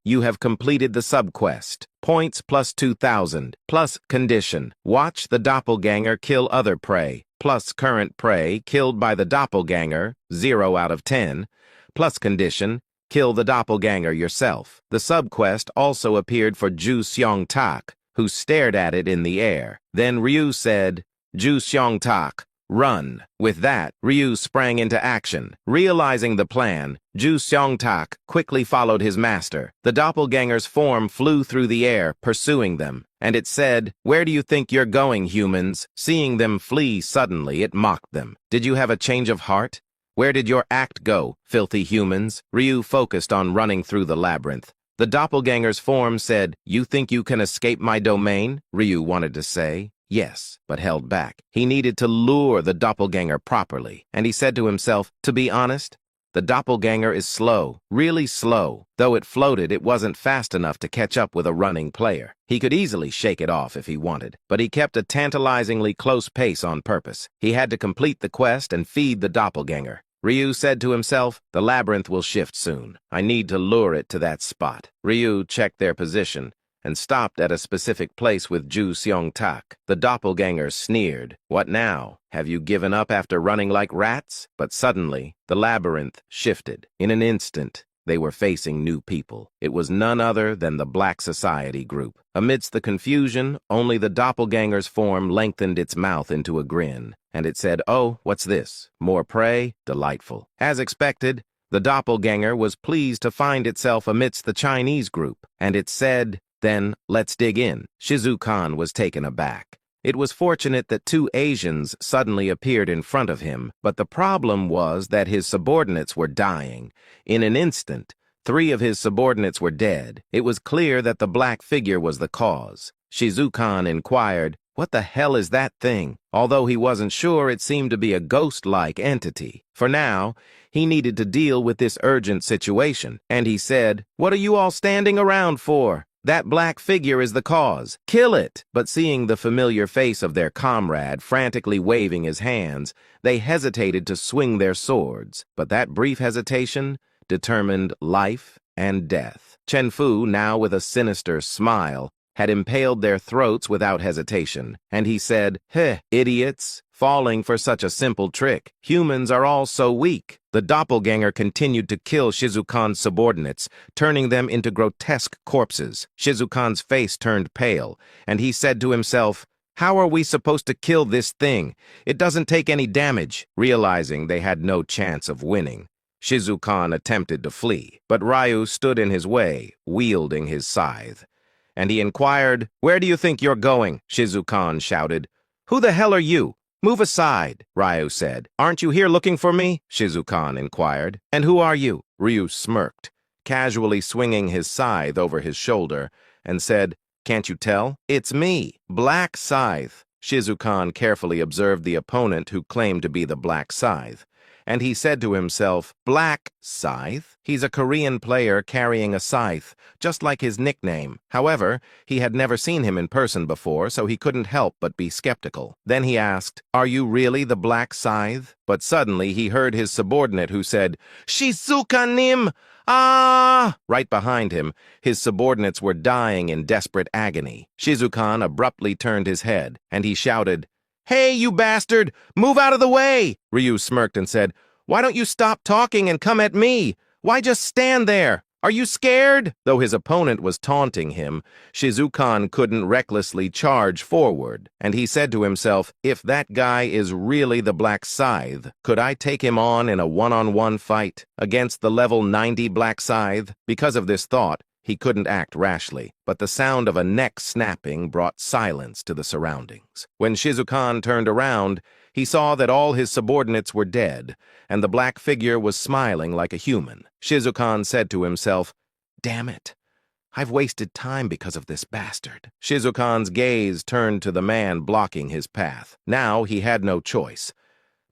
You have completed the subquest. Points plus 2,000. Plus condition. Watch the doppelganger kill other prey. Plus current prey killed by the doppelganger, 0 out of 10. Plus condition. Kill the doppelganger yourself. The subquest also appeared for Ju Seong Tak, who stared at it in the air. Then Ryu said, Ju Seong Tak, run. With that, Ryu sprang into action. Realizing the plan, Ju Seong Tak quickly followed his master. The doppelganger's form flew through the air, pursuing them, and it said, Where do you think you're going, humans? Seeing them flee suddenly, it mocked them. Did you have a change of heart? Where did your act go, filthy humans? Ryu focused on running through the labyrinth. The doppelganger's form said, You think you can escape my domain? Ryu wanted to say yes, but held back. He needed to lure the doppelganger properly, and he said to himself, To be honest, the doppelganger is slow, really slow. Though it floated, it wasn't fast enough to catch up with a running player. He could easily shake it off if he wanted, but he kept a tantalizingly close pace on purpose. He had to complete the quest and feed the doppelganger. Ryu said to himself, The labyrinth will shift soon. I need to lure it to that spot. Ryu checked their position and stopped at a specific place with Ju Seong Tak. The doppelganger sneered. What now? Have you given up after running like rats? But suddenly, the labyrinth shifted. In an instant, they were facing new people. It was none other than the Black Society group. Amidst the confusion, only the doppelganger's form lengthened its mouth into a grin, and it said, Oh, what's this? More prey? Delightful. As expected, the doppelganger was pleased to find itself amidst the Chinese group, and it said, Then, let's dig in. Shizukan was taken aback. It was fortunate that 2 Asians suddenly appeared in front of him, but the problem was that his subordinates were dying. In an instant, 3 of his subordinates were dead. It was clear that the black figure was the cause. Shizukan inquired, What the hell is that thing? Although he wasn't sure, it seemed to be a ghost-like entity. For now, he needed to deal with this urgent situation, and he said, What are you all standing around for? That black figure is the cause. Kill it! But seeing the familiar face of their comrade frantically waving his hands, they hesitated to swing their swords. But that brief hesitation determined life and death. Chen Fu, now with a sinister smile, had impaled their throats without hesitation, and he said, Heh, idiots, falling for such a simple trick. Humans are all so weak. The doppelganger continued to kill Shizukan's subordinates, turning them into grotesque corpses. Shizukan's face turned pale, and he said to himself, How are we supposed to kill this thing? It doesn't take any damage. Realizing they had no chance of winning, Shizukan attempted to flee, but Ryu stood in his way, wielding his scythe. And he inquired, Where do you think you're going? Shizukan shouted, Who the hell are you? Move aside, Ryu said. Aren't you here looking for me? Shizukan inquired. And who are you? Ryu smirked, casually swinging his scythe over his shoulder, and said, Can't you tell? It's me, Black Scythe. Shizukan carefully observed the opponent who claimed to be the Black Scythe, and he said to himself, Black Scythe? He's a Korean player carrying a scythe, just like his nickname. However, he had never seen him in person before, so he couldn't help but be skeptical. Then he asked, Are you really the Black Scythe? But suddenly he heard his subordinate who said, Shizuka-nim! Ah! Right behind him, his subordinates were dying in desperate agony. Shizukan abruptly turned his head, and he shouted, Hey, you bastard! Move out of the way! Ryu smirked and said, Why don't you stop talking and come at me? Why just stand there? Are you scared? Though his opponent was taunting him, Shizukan couldn't recklessly charge forward, and he said to himself, If that guy is really the Black Scythe, could I take him on in a one-on-one fight against the level 90 Black Scythe? Because of this thought, he couldn't act rashly, but the sound of a neck snapping brought silence to the surroundings. When Shizukan turned around, he saw that all his subordinates were dead, and the black figure was smiling like a human. Shizukan said to himself, Damn it, I've wasted time because of this bastard. Shizukan's gaze turned to the man blocking his path. Now he had no choice.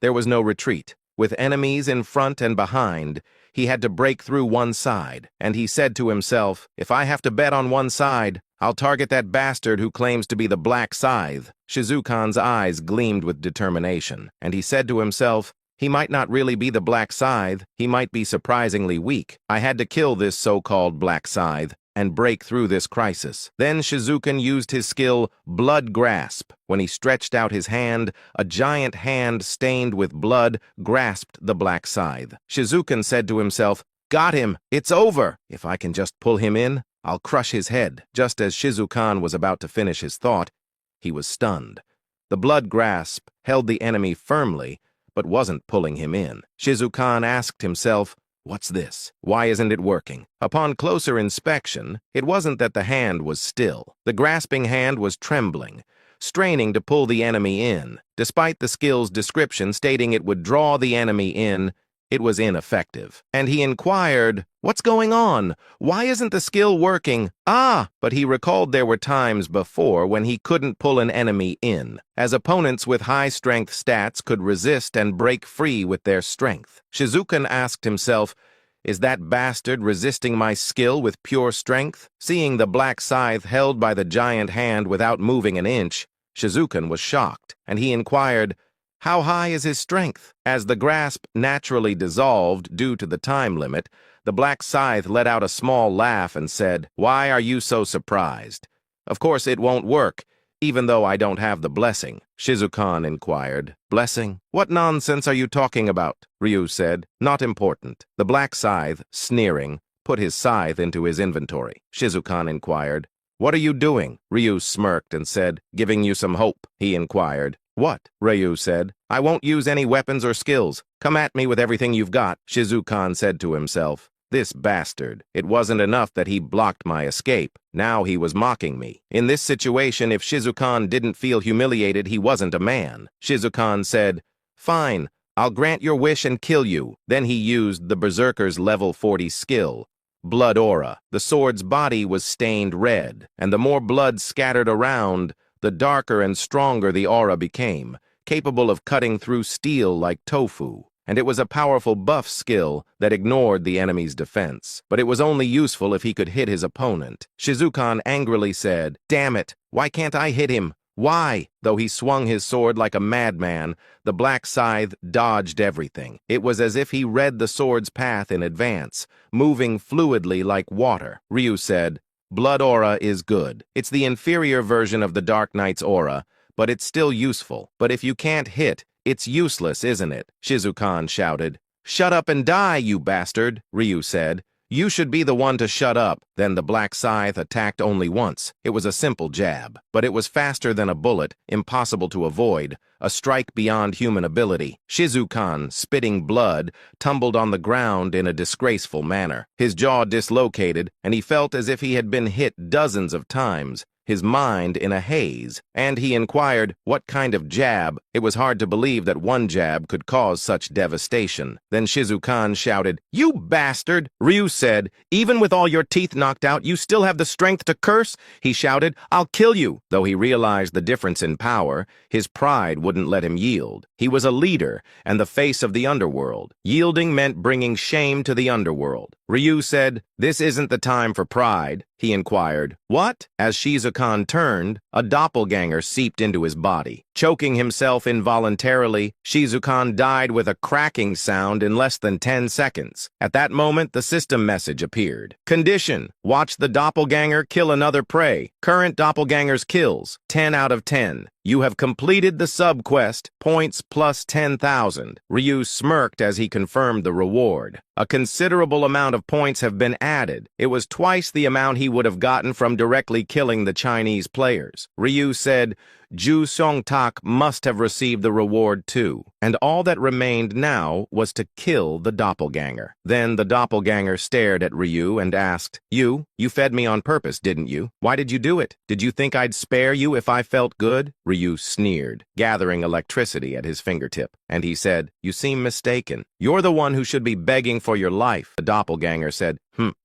There was no retreat. With enemies in front and behind, he had to break through one side, and he said to himself, If I have to bet on one side, I'll target that bastard who claims to be the Black Scythe. Shizukan's eyes gleamed with determination, and he said to himself, He might not really be the Black Scythe, he might be surprisingly weak. I had to kill this so-called Black Scythe and break through this crisis. Then Shizukan used his skill, Blood Grasp. When he stretched out his hand, a giant hand stained with blood grasped the Black Scythe. Shizukan said to himself, "Got him! It's over! If I can just pull him in, I'll crush his head." Just as Shizukan was about to finish his thought, he was stunned. The Blood Grasp held the enemy firmly, but wasn't pulling him in. Shizukan asked himself, "What's this? Why isn't it working?" Upon closer inspection, it wasn't that the hand was still. The grasping hand was trembling, straining to pull the enemy in. Despite the skill's description stating it would draw the enemy in, it was ineffective. And he inquired, "What's going on? Why isn't the skill working?" But he recalled there were times before when he couldn't pull an enemy in, as opponents with high-strength stats could resist and break free with their strength. Shizukan asked himself, "Is that bastard resisting my skill with pure strength?" Seeing the Black Scythe held by the giant hand without moving an inch, Shizukan was shocked, and he inquired, "How high is his strength?" As the grasp naturally dissolved due to the time limit, the Black Scythe let out a small laugh and said, "Why are you so surprised? Of course it won't work, even though I don't have the blessing." Shizukan inquired, "Blessing? What nonsense are you talking about?" Ryu said, "Not important." The Black Scythe, sneering, put his scythe into his inventory. Shizukan inquired, "What are you doing?" Ryu smirked and said, "Giving you some hope." He inquired, "What?" Ryu said, "I won't use any weapons or skills. Come at me with everything you've got." Shizukan said to himself, "This bastard. It wasn't enough that he blocked my escape. Now he was mocking me." In this situation, if Shizukan didn't feel humiliated, he wasn't a man. Shizukan said, "Fine, I'll grant your wish and kill you." Then he used the Berserker's level 40 skill, Blood Aura. The sword's body was stained red, and the more blood scattered around, the darker and stronger the aura became, capable of cutting through steel like tofu. And it was a powerful buff skill that ignored the enemy's defense. But it was only useful if he could hit his opponent. Shizukan angrily said, "Damn it, why can't I hit him? Why?" Though he swung his sword like a madman, the Black Scythe dodged everything. It was as if he read the sword's path in advance, moving fluidly like water. Ryu said, "Blood Aura is good. It's the inferior version of the Dark Knight's aura, but it's still useful. But if you can't hit, it's useless, isn't it?" Shizukan shouted. "Shut up and die, you bastard," Ryu said. "You should be the one to shut up." Then the Black Scythe attacked only once. It was a simple jab, but it was faster than a bullet, impossible to avoid, a strike beyond human ability. Shizukan, spitting blood, tumbled on the ground in a disgraceful manner. His jaw dislocated, and he felt as if he had been hit dozens of times, his mind in a haze, and he inquired, "What kind of jab?" It was hard to believe that one jab could cause such devastation. Then Shizukan shouted, "You bastard!" Ryu said, "Even with all your teeth knocked out, you still have the strength to curse?" He shouted, "I'll kill you!" Though he realized the difference in power, his pride wouldn't let him yield. He was a leader and the face of the underworld. Yielding meant bringing shame to the underworld. Ryu said, "This isn't the time for pride." He inquired, "What?" As Shizukan turned, a doppelganger seeped into his body. Choking himself involuntarily, Shizukan died with a cracking sound in less than 10 seconds. At that moment, the system message appeared. Condition: watch the doppelganger kill another prey. Current doppelganger's kills, 10 out of 10. You have completed the sub-quest, points plus 10,000. Ryu smirked as he confirmed the reward. A considerable amount of points have been added. It was twice the amount he would have gotten from directly killing the Chinese players. Ryu said, Ju Song-tak must have received the reward too, and all that remained now was to kill the doppelganger. Then the doppelganger stared at Ryu and asked, You fed me on purpose, didn't you? Why did you do it? Did you think I'd spare you if I felt good? Ryu sneered, gathering electricity at his fingertip, and he said, You seem mistaken. You're the one who should be begging for your life. The doppelganger said,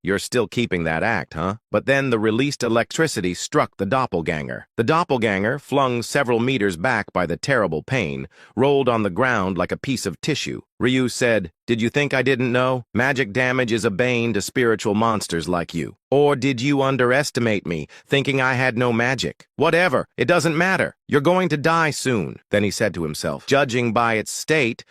You're still keeping that act, huh? But then the released electricity struck the doppelganger. The doppelganger, flung several meters back by the terrible pain, rolled on the ground like a piece of tissue. Ryu said, Did you think I didn't know? Magic damage is a bane to spiritual monsters like you. Or did you underestimate me, thinking I had no magic? Whatever, it doesn't matter. You're going to die soon. Then he said to himself, Judging by its state,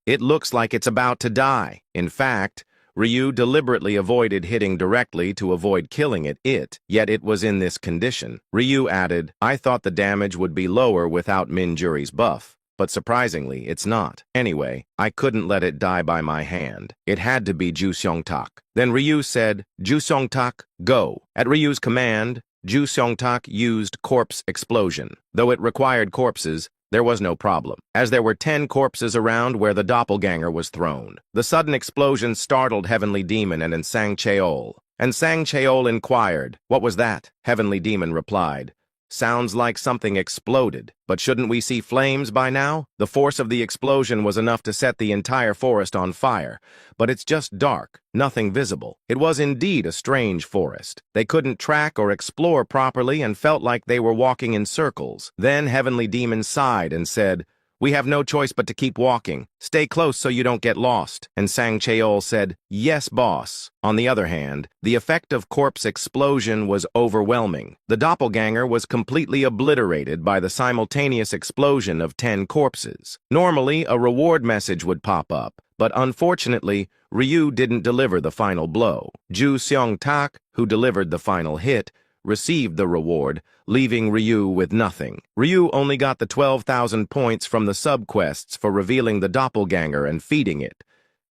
It looks like it's about to die. In fact, Ryu deliberately avoided hitting directly to avoid killing it, yet it was in this condition. Ryu added, I thought the damage would be lower without Minjuri's buff, but surprisingly, it's not. Anyway, I couldn't let it die by my hand. It had to be Ju Seong-tak. Then Ryu said, Ju Seong-tak, go. At Ryu's command, Ju Seong-tak used corpse explosion. Though it required corpses, there was no problem, as there were 10 corpses around where the doppelganger was thrown. The sudden explosion startled Heavenly Demon and Sang Cheol. And Sang Cheol inquired, what was that? Heavenly Demon replied, sounds like something exploded, but shouldn't we see flames by now? The force of the explosion was enough to set the entire forest on fire, but it's just dark, nothing visible. It was indeed a strange forest. They couldn't track or explore properly and felt like they were walking in circles. Then Heavenly Demon sighed and said, we have no choice but to keep walking. Stay close so you don't get lost. And Sang Cheol said, yes, boss. On the other hand, the effect of corpse explosion was overwhelming. The doppelganger was completely obliterated by the simultaneous explosion of 10 corpses. Normally, a reward message would pop up, but unfortunately, Ryu didn't deliver the final blow. Ju Seong-tak, who delivered the final hit, received the reward, leaving Ryu with nothing. Ryu only got the 12,000 points from the sub-quests for revealing the doppelganger and feeding it.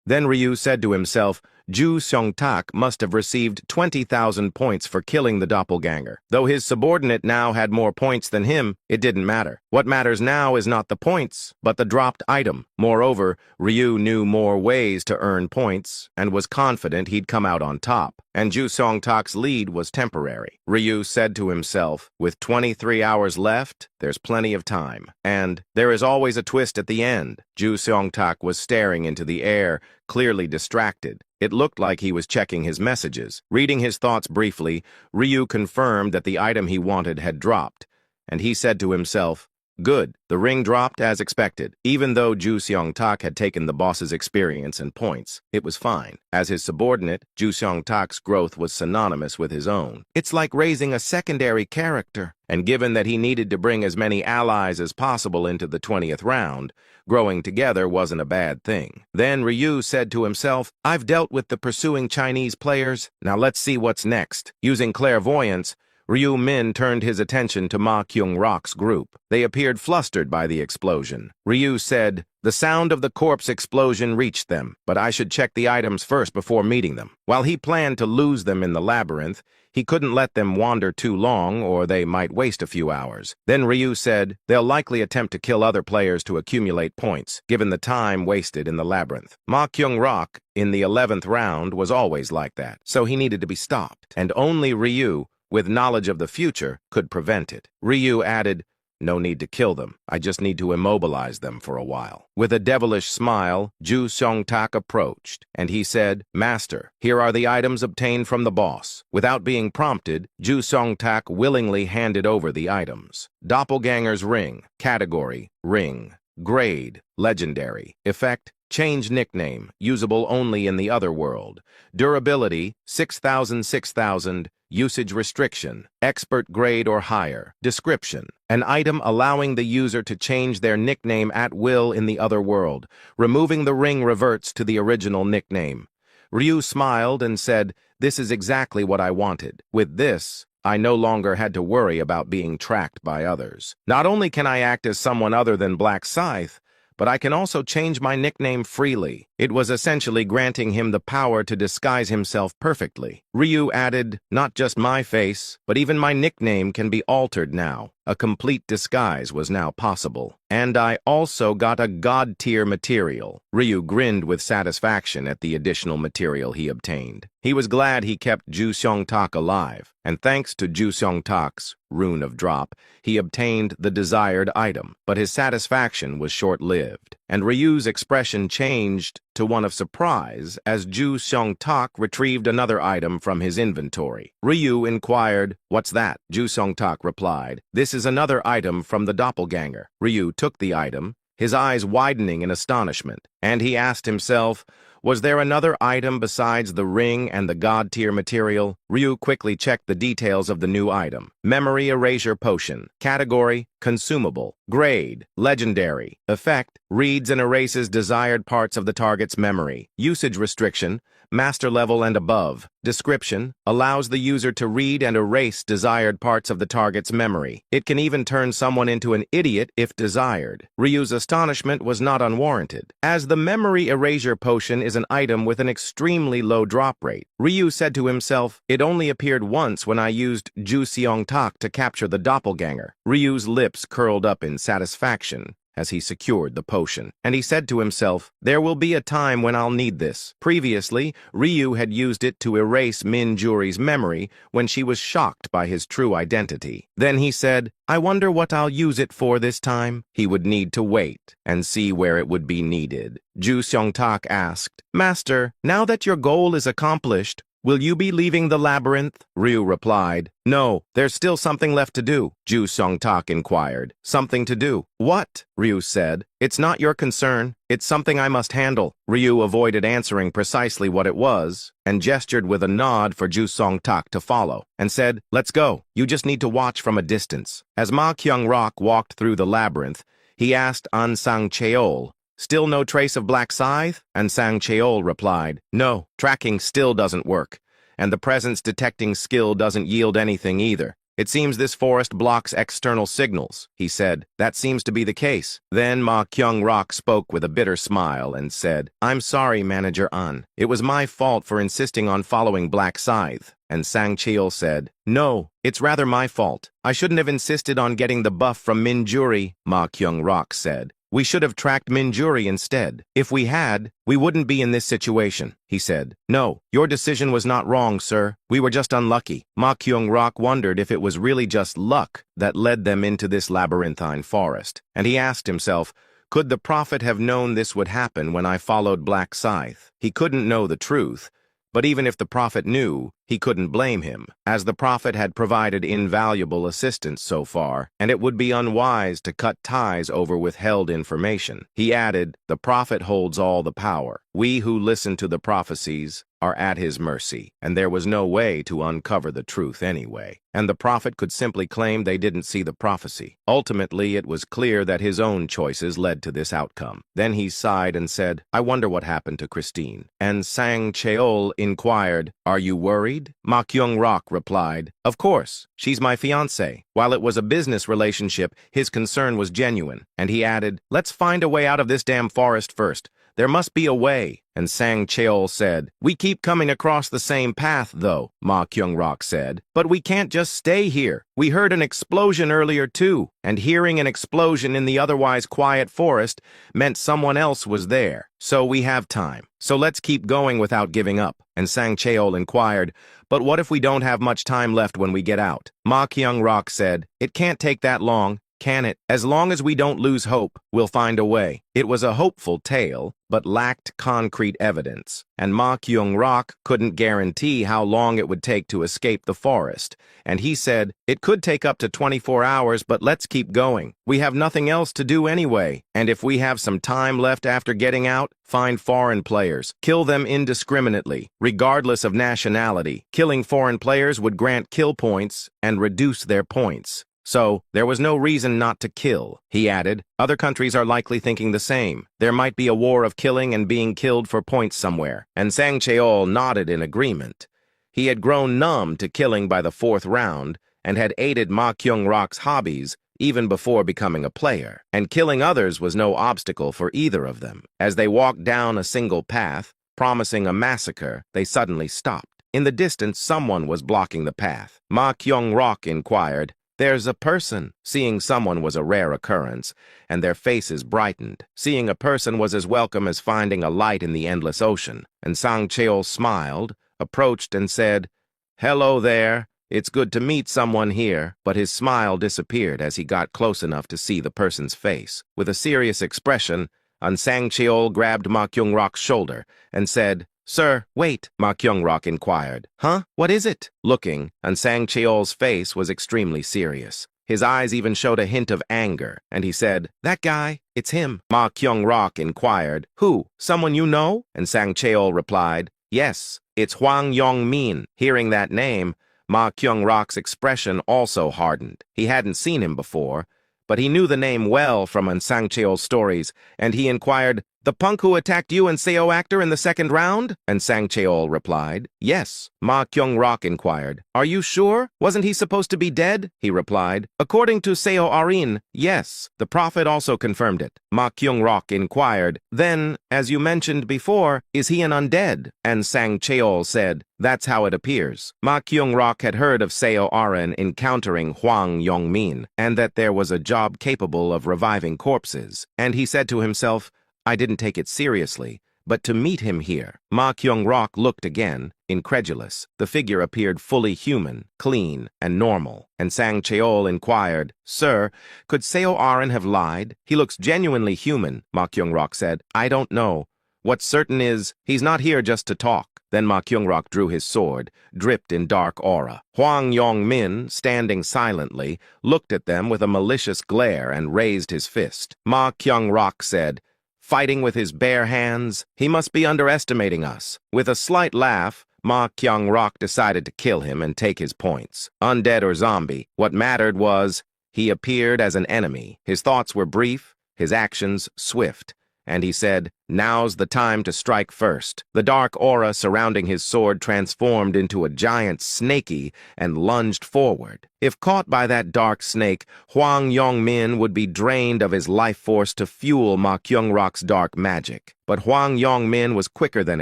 Then Ryu said to himself, Ju Seong-tak must have received 20,000 points for killing the doppelganger. Though his subordinate now had more points than him, it didn't matter. What matters now is not the points, but the dropped item. Moreover, Ryu knew more ways to earn points and was confident he'd come out on top. And Ju Seong-tak's lead was temporary. Ryu said to himself, with 23 hours left, there's plenty of time. And there is always a twist at the end. Ju Seong-tak was staring into the air, clearly distracted. It looked like he was checking his messages. Reading his thoughts briefly, Ryu confirmed that the item he wanted had dropped, and he said to himself, good, the ring dropped as expected. Even though Ju Seong-tak had taken the boss's experience and points, it was fine. As his subordinate, Ju Seong-tak's growth was synonymous with his own. It's like raising a secondary character. And given that he needed to bring as many allies as possible into the 20th round, growing together wasn't a bad thing. Then Ryu said to himself, I've dealt with the pursuing Chinese players, now let's see what's next. Using clairvoyance, Ryu Min turned his attention to Ma Kyung-rak's group. They appeared flustered by the explosion. Ryu said, the sound of the corpse explosion reached them, but I should check the items first before meeting them. While he planned to lose them in the labyrinth, he couldn't let them wander too long or they might waste a few hours. Then Ryu said, they'll likely attempt to kill other players to accumulate points, given the time wasted in the labyrinth. Ma Kyung-rak, in the 11th round, was always like that, so he needed to be stopped. And only Ryu, with knowledge of the future, could prevent it. Ryu added, no need to kill them. I just need to immobilize them for a while. With a devilish smile, Ju Seong-tak approached, and he said, Master, here are the items obtained from the boss. Without being prompted, Ju Seong-tak willingly handed over the items. Doppelganger's ring. Category, ring. Grade, legendary. Effect, change nickname, usable only in the other world. Durability, 6,000. Usage restriction, expert grade or higher. Description, an item allowing the user to change their nickname at will in the other world. Removing the ring reverts to the original nickname. Ryu smiled and said, this is exactly what I wanted. With this, I no longer had to worry about being tracked by others. Not only can I act as someone other than Black Scythe, but I can also change my nickname freely. It was essentially granting him the power to disguise himself perfectly. Ryu added, not just my face, but even my nickname can be altered now. A complete disguise was now possible. And I also got a god-tier material. Ryu grinned with satisfaction at the additional material he obtained. He was glad he kept Ju Seong-tak alive, and thanks to Ju Seong-tak's Rune of Drop, he obtained the desired item. But his satisfaction was short-lived, and Ryu's expression changed to one of surprise as Ju Seong-tak retrieved another item from his inventory. Ryu inquired, what's that? Ju Seong-tak replied, this is another item from the doppelganger. Ryu took the item, his eyes widening in astonishment, and he asked himself, Was there another item besides the ring and the god-tier material? Ryu quickly checked the details of the new item. Memory erasure potion. Category, consumable. Grade, legendary. Effect, reads and erases desired parts of the target's memory. Usage restriction, master level and above. Description, allows the user to read and erase desired parts of the target's memory. It can even turn someone into an idiot if desired. Ryu's astonishment was not unwarranted. As the memory erasure potion is an item with an extremely low drop rate, Ryu said to himself, it only appeared once when I used Ju Seong Tak to capture the doppelganger. Ryu's lips curled up in satisfaction as he secured the potion, and he said to himself, there will be a time when I'll need this. Previously, Ryu had used it to erase Min Juri's memory when she was shocked by his true identity. Then he said, I wonder what I'll use it for this time. He would need to wait and see where it would be needed. Ju Seong Tak asked, Master, now that your goal is accomplished, will you be leaving the labyrinth? Ryu replied, No, there's still something left to do. Ju Seong Tak inquired, Something to do? What? Ryu said, It's not your concern. It's something I must handle. Ryu avoided answering precisely what it was and gestured with a nod for Ju Seong Tak to follow and said, Let's go. You just need to watch from a distance. As Ma Kyung-rok walked through the labyrinth, he asked An Sang-cheol, Still no trace of Black Scythe? And Sang-cheol replied, No, tracking still doesn't work, and the presence detecting skill doesn't yield anything either. It seems this forest blocks external signals, he said. That seems to be the case. Then Ma Kyung-rok spoke with a bitter smile and said, I'm sorry, Manager An. It was my fault for insisting on following Black Scythe. And Sang-cheol said, No, it's rather my fault. I shouldn't have insisted on getting the buff from Min Juri, Ma Kyung-rok said. We should have tracked Min Juri instead. If we had, we wouldn't be in this situation, he said. No, your decision was not wrong, sir. We were just unlucky. Ma Kyung-rok wondered if it was really just luck that led them into this labyrinthine forest. And he asked himself, could the prophet have known this would happen when I followed Black Scythe? He couldn't know the truth. But even if the prophet knew, he couldn't blame him, as the prophet had provided invaluable assistance so far, and it would be unwise to cut ties over withheld information. He added, the prophet holds all the power. We who listen to the prophecies are at his mercy, and there was no way to uncover the truth anyway. And the prophet could simply claim they didn't see the prophecy. Ultimately, it was clear that his own choices led to this outcome. Then he sighed and said, I wonder what happened to Christine. And Sang-cheol inquired, Are you worried? Ma Kyung-rok replied, Of course, she's my fiancée. While it was a business relationship, his concern was genuine. And he added, Let's find a way out of this damn forest first. There must be a way. And Sang-cheol said, We keep coming across the same path, though, Ma Kyung-rok said. But we can't just stay here. We heard an explosion earlier, too. And hearing an explosion in the otherwise quiet forest meant someone else was there. So we have time. So let's keep going without giving up. And Sang-cheol inquired, But what if we don't have much time left when we get out? Ma Kyung-rok said, It can't take that long. Can it? As long as we don't lose hope, we'll find a way. It was a hopeful tale, but lacked concrete evidence, and Ma Kyung-rok couldn't guarantee how long it would take to escape the forest, and he said, It could take up to 24 hours, but let's keep going. We have nothing else to do anyway, and if we have some time left after getting out, find foreign players. Kill them indiscriminately, regardless of nationality. Killing foreign players would grant kill points and reduce their points. So, there was no reason not to kill, he added. Other countries are likely thinking the same. There might be a war of killing and being killed for points somewhere. And Sang-cheol nodded in agreement. He had grown numb to killing by the 4th round and had aided Ma Kyung-rok's hobbies even before becoming a player. And killing others was no obstacle for either of them. As they walked down a single path, promising a massacre, they suddenly stopped. In the distance, someone was blocking the path. Ma Kyung-rok inquired, There's a person. Seeing someone was a rare occurrence, and their faces brightened. Seeing a person was as welcome as finding a light in the endless ocean. And Sang-cheol smiled, approached, and said, Hello there. It's good to meet someone here. But his smile disappeared as he got close enough to see the person's face. With a serious expression, Sang-cheol grabbed Ma Kyung-rok's shoulder and said, Sir, wait, Ma Kyung-rok inquired. Huh? What is it? Looking, and Sang-cheol's face was extremely serious. His eyes even showed a hint of anger, and he said, "That guy, it's him." Ma Kyung-rok inquired, "Who? Someone you know?" And Sang Cheol replied, "Yes, it's Hwang Yong-min." Hearing that name, Ma Kyung-rok's expression also hardened. He hadn't seen him before, but he knew the name well from Sang Cheol's stories, and he inquired, "The punk who attacked you and Seo actor in the second round?" And Sang Cheol replied, "Yes." Ma Kyung-rok inquired, "Are you sure? Wasn't he supposed to be dead?" He replied, "According to Seo Arin, yes." The prophet also confirmed it. Ma Kyung-rok inquired, "Then, as you mentioned before, is he an undead?" And Sang Cheol said, "That's how it appears." Ma Kyung-rok had heard of Seo Arin encountering Hwang Yong-min, and that there was a job capable of reviving corpses, and he said to himself, "I didn't take it seriously, but to meet him here." Ma Kyung-rok looked again, incredulous. The figure appeared fully human, clean, and normal, and Sang Cheol inquired, "Sir, could Seo Arin have lied? He looks genuinely human." Ma Kyung-rok said, "I don't know. What's certain is, he's not here just to talk." Then Ma Kyung-rok drew his sword, dripped in dark aura. Hwang Yong-min, standing silently, looked at them with a malicious glare and raised his fist. Ma Kyung-rok said, "Fighting with his bare hands? He must be underestimating us." With a slight laugh, Ma Kyung-rok decided to kill him and take his points. Undead or zombie, what mattered was, he appeared as an enemy. His thoughts were brief, his actions swift, and he said, "Now's the time to strike first." The dark aura surrounding his sword transformed into a giant snaky and lunged forward. If caught by that dark snake, Hwang Yong-min would be drained of his life force to fuel Ma Kyung-rok's dark magic. But Hwang Yong-min was quicker than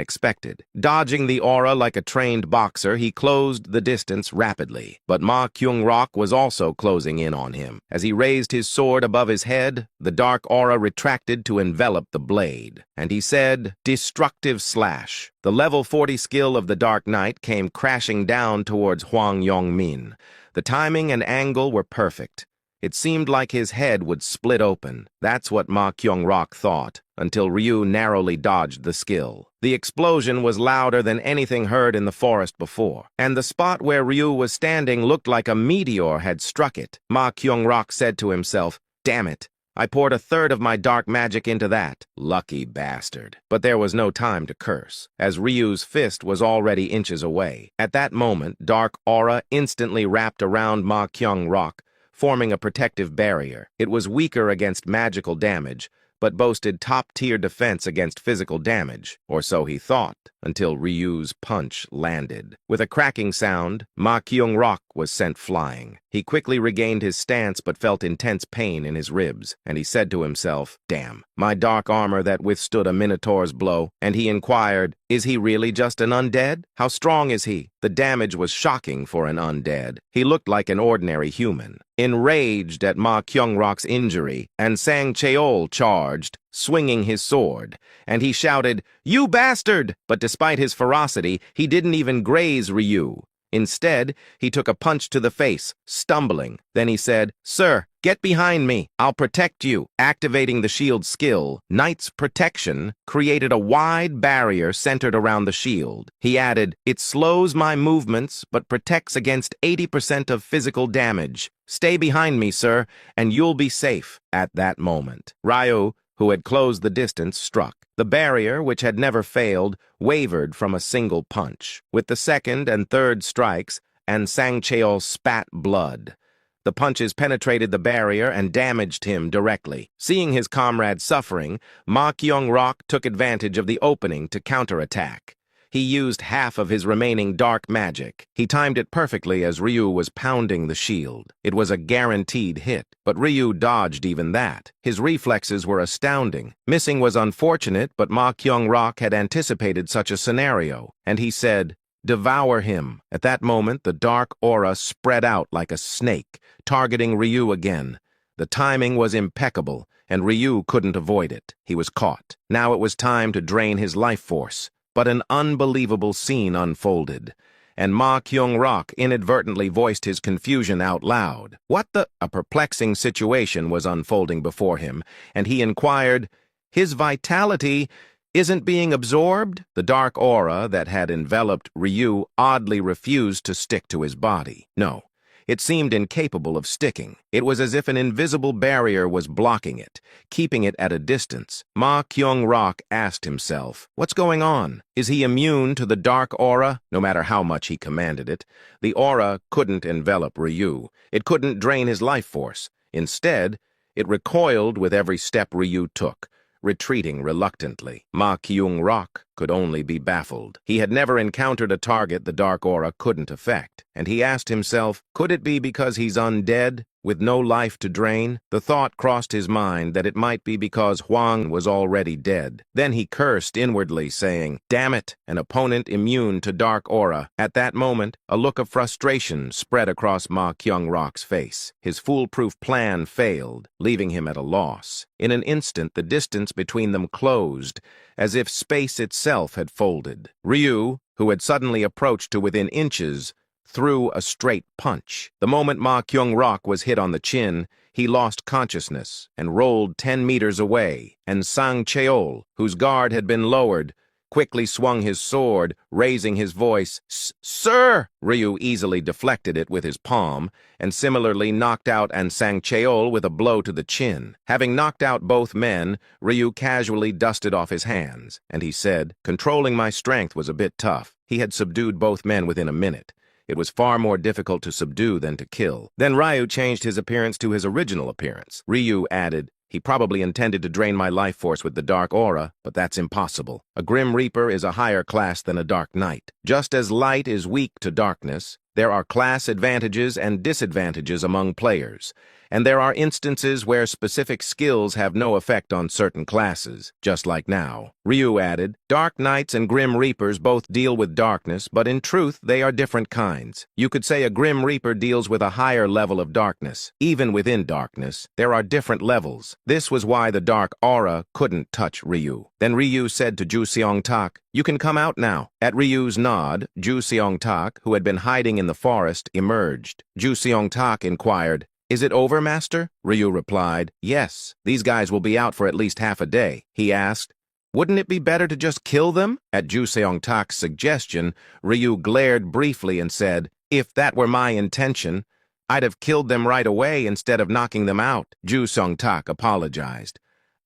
expected. Dodging the aura like a trained boxer, he closed the distance rapidly. But Ma Kyung-rok was also closing in on him. As he raised his sword above his head, the dark aura retracted to envelop the blade. And he said, "Destructive slash." The level 40 skill of the Dark Knight came crashing down towards Hwang Yong-min. The timing and angle were perfect. It seemed like his head would split open. That's what Ma Kyung-rok thought, until Ryu narrowly dodged the skill. The explosion was louder than anything heard in the forest before, and the spot where Ryu was standing looked like a meteor had struck it. Ma Kyung-rok said to himself, "Damn it. I poured a third of my dark magic into that. Lucky bastard." But there was no time to curse, as Ryu's fist was already inches away. At that moment, dark aura instantly wrapped around Ma Kyung-rok, forming a protective barrier. It was weaker against magical damage, but boasted top-tier defense against physical damage, or so he thought, until Ryu's punch landed. With a cracking sound, Ma Kyung-rok was sent flying. He quickly regained his stance but felt intense pain in his ribs, and he said to himself, "Damn, my dark armor that withstood a minotaur's blow." And he inquired, "Is he really just an undead? How strong is he?" The damage was shocking for an undead. He looked like an ordinary human. Enraged at Ma Kyung-rok's injury, and Sang Cheol charged, swinging his sword, and he shouted, "You bastard!" But despite his ferocity, he didn't even graze Ryu. Instead, he took a punch to the face, stumbling. Then he said, "Sir, get behind me. I'll protect you." Activating the shield skill, Knight's Protection created a wide barrier centered around the shield. He added, "It slows my movements, but protects against 80% of physical damage. Stay behind me, sir, and you'll be safe." At that moment, Ryu, who had closed the distance, struck. The barrier, which had never failed, wavered from a single punch. With the second and third strikes, and Sang Cheol spat blood. The punches penetrated the barrier and damaged him directly. Seeing his comrade suffering, Ma Kyung-rok took advantage of the opening to counterattack. He used half of his remaining dark magic. He timed it perfectly as Ryu was pounding the shield. It was a guaranteed hit, but Ryu dodged even that. His reflexes were astounding. Missing was unfortunate, but Ma Kyung-rok had anticipated such a scenario, and he said, "Devour him." At that moment, the dark aura spread out like a snake, targeting Ryu again. The timing was impeccable, and Ryu couldn't avoid it. He was caught. Now it was time to drain his life force. But an unbelievable scene unfolded, and Ma Kyung-rok inadvertently voiced his confusion out loud. What the? A perplexing situation was unfolding before him, and he inquired, "His vitality isn't being absorbed?" The dark aura that had enveloped Ryu oddly refused to stick to his body. No, It seemed incapable of sticking. It was as if an invisible barrier was blocking it, keeping it at a distance. Ma Kyung-rok asked himself, what's going on? Is he immune to the dark aura? No matter how much he commanded it, the aura couldn't envelop Ryu. It couldn't drain his life force. Instead, it recoiled with every step Ryu took, retreating reluctantly. Ma Kyung-rok could only be baffled. He had never encountered a target the dark aura couldn't affect, and he asked himself, could it be because he's undead, with no life to drain? The thought crossed his mind that it might be because Huang was already dead. Then he cursed inwardly, saying, damn it, an opponent immune to dark aura. At that moment, a look of frustration spread across Ma Kyung-rok's face. His foolproof plan failed, leaving him at a loss. In an instant, the distance between them closed, as if space itself had folded. Ryu, who had suddenly approached to within inches, threw a straight punch. The moment Ma Kyung-rok was hit on the chin, he lost consciousness and rolled 10 meters away, and Sang Cheol, whose guard had been lowered, quickly swung his sword, raising his voice. Sir! Ryu easily deflected it with his palm, and similarly knocked out Sang Cheol with a blow to the chin. Having knocked out both men, Ryu casually dusted off his hands, and he said, controlling my strength was a bit tough. He had subdued both men within a minute. It was far more difficult to subdue than to kill. Then Ryu changed his appearance to his original appearance. Ryu added, he probably intended to drain my life force with the dark aura, but that's impossible. A Grim Reaper is a higher class than a Dark Knight. Just as light is weak to darkness, there are class advantages and disadvantages among players, and there are instances where specific skills have no effect on certain classes, just like now. Ryu added, Dark Knights and Grim Reapers both deal with darkness, but in truth they are different kinds. You could say a Grim Reaper deals with a higher level of darkness. Even within darkness, there are different levels. This was why the dark aura couldn't touch Ryu. Then Ryu said to Ju Seong-tak, you can come out now. At Ryu's nod, Ju Seong-tak, who had been hiding in the forest, emerged. Ju Seong-tak inquired, is it over, Master? Ryu replied, yes. These guys will be out for at least half a day. He asked, wouldn't it be better to just kill them? At Ju Seong-tak's suggestion, Ryu glared briefly and said, if that were my intention, I'd have killed them right away instead of knocking them out. Ju Seong-tak apologized.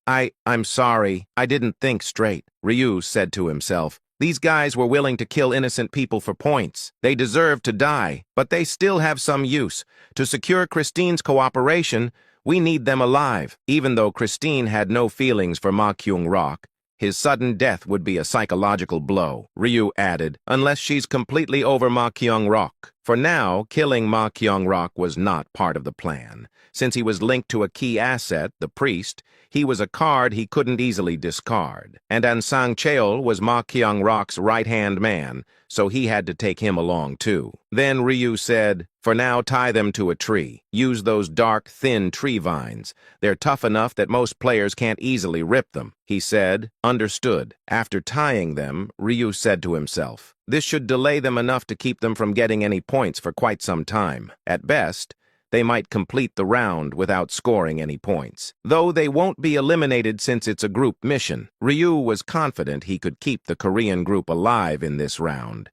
I'm sorry, I didn't think straight. Ryu said to himself, these guys were willing to kill innocent people for points. They deserve to die, but they still have some use. To secure Christine's cooperation, we need them alive. Even though Christine had no feelings for Ma Kyung-rok, his sudden death would be a psychological blow. Ryu added, unless she's completely over Ma Kyung-rok. For now, killing Ma Kyung-rok was not part of the plan. Since he was linked to a key asset, the priest, he was a card he couldn't easily discard. And Sang Cheol was Ma Kyung-rok's right-hand man, so he had to take him along too. Then Ryu said, for now tie them to a tree. Use those dark, thin tree vines. They're tough enough that most players can't easily rip them. He said, understood. After tying them, Ryu said to himself, this should delay them enough to keep them from getting any points for quite some time. At best, they might complete the round without scoring any points. Though they won't be eliminated since it's a group mission. Ryu was confident he could keep the Korean group alive in this round.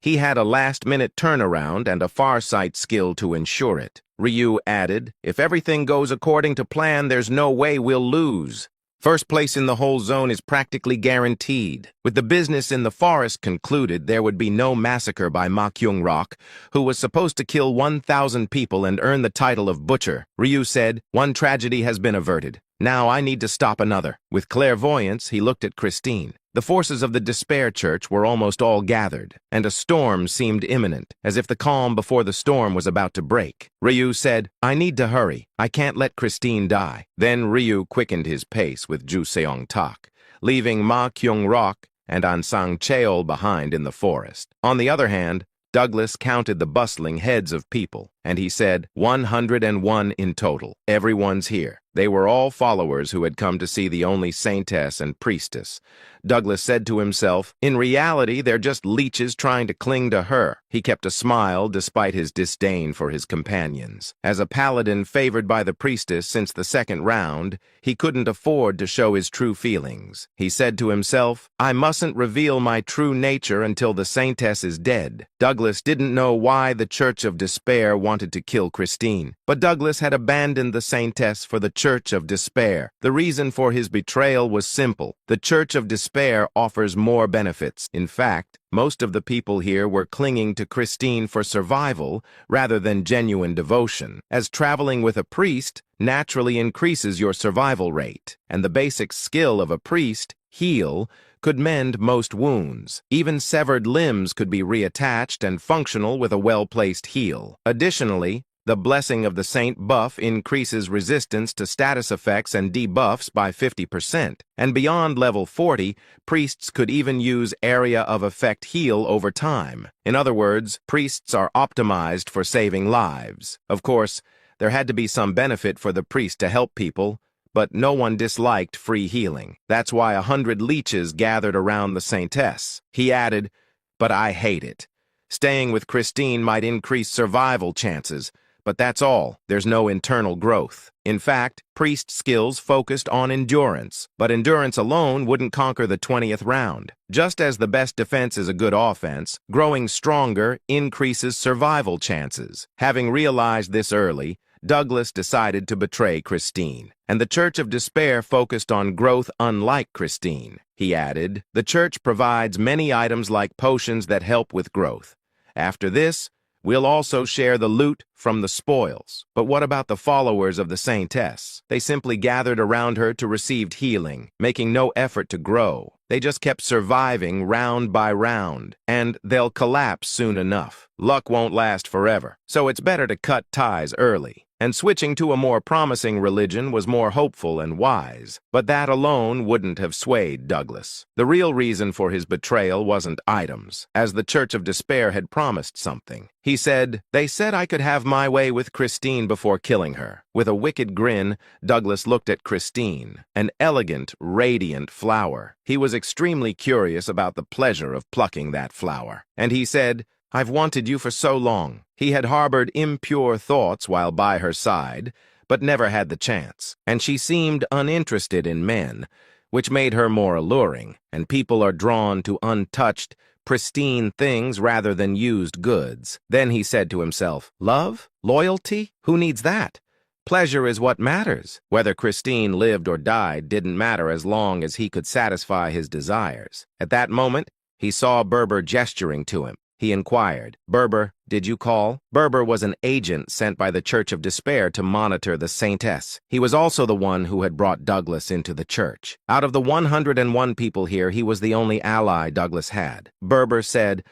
He had a last-minute turnaround and a farsight skill to ensure it. Ryu added, if everything goes according to plan, there's no way we'll lose. First place in the whole zone is practically guaranteed. With the business in the forest concluded, there would be no massacre by Ma Kyung-rok, who was supposed to kill 1,000 people and earn the title of Butcher. Ryu said, one tragedy has been averted. Now I need to stop another. With clairvoyance, he looked at Christine. The forces of the Despair Church were almost all gathered, and a storm seemed imminent, as if the calm before the storm was about to break. Ryu said, I need to hurry. I can't let Christine die. Then Ryu quickened his pace with Ju Seong-tak, leaving Ma Kyung-rok and Sang Cheol behind in the forest. On the other hand, Douglas counted the bustling heads of people, and he said, 101 in total. Everyone's here. They were all followers who had come to see the only saintess and priestess. Douglas said to himself, in reality, they're just leeches trying to cling to her. He kept a smile despite his disdain for his companions. As a paladin favored by the priestess since the second round, he couldn't afford to show his true feelings. He said to himself, I mustn't reveal my true nature until the saintess is dead. Douglas didn't know why the Church of Despair wanted wanted to kill Christine. But Douglas had abandoned the Saintess for the Church of Despair. The reason for his betrayal was simple. The Church of Despair offers more benefits. In fact, most of the people here were clinging to Christine for survival rather than genuine devotion, as traveling with a priest naturally increases your survival rate, and the basic skill of a priest, heal, could mend most wounds. Even severed limbs could be reattached and functional with a well-placed heal. Additionally, the blessing of the saint buff increases resistance to status effects and debuffs by 50%, and beyond level 40, priests could even use area of effect heal over time. In other words, priests are optimized for saving lives. Of course, there had to be some benefit for the priest to help people, but no one disliked free healing. That's why 100 leeches gathered around the saintess. He added, "But I hate it. Staying with Christine might increase survival chances, but that's all. There's no internal growth." In fact, priest skills focused on endurance, but endurance alone wouldn't conquer the 20th round. Just as the best defense is a good offense, growing stronger increases survival chances. Having realized this early, Douglas decided to betray Christine, and the Church of Despair focused on growth unlike Christine. He added, "The church provides many items like potions that help with growth. After this, we'll also share the loot from the spoils." But what about the followers of the Saintess? They simply gathered around her to receive healing, making no effort to grow. They just kept surviving round by round, and they'll collapse soon enough. Luck won't last forever, so it's better to cut ties early. And switching to a more promising religion was more hopeful and wise, but that alone wouldn't have swayed Douglas. The real reason for his betrayal wasn't items, as the Church of Despair had promised something. He said, "They said I could have my way with Christine before killing her." With a wicked grin, Douglas looked at Christine, an elegant, radiant flower. He was extremely curious about the pleasure of plucking that flower, and he said, "I've wanted you for so long." He had harbored impure thoughts while by her side, but never had the chance, and she seemed uninterested in men, which made her more alluring, and people are drawn to untouched, pristine things rather than used goods. Then he said to himself, "Love? Loyalty? Who needs that? Pleasure is what matters." Whether Christine lived or died didn't matter as long as he could satisfy his desires. At that moment, he saw Berber gesturing to him. He inquired, "Berber, did you call?" Berber was an agent sent by the Church of Despair to monitor the Saintess. He was also the one who had brought Douglas into the church. Out of the 101 people here, he was the only ally Douglas had. Berber said,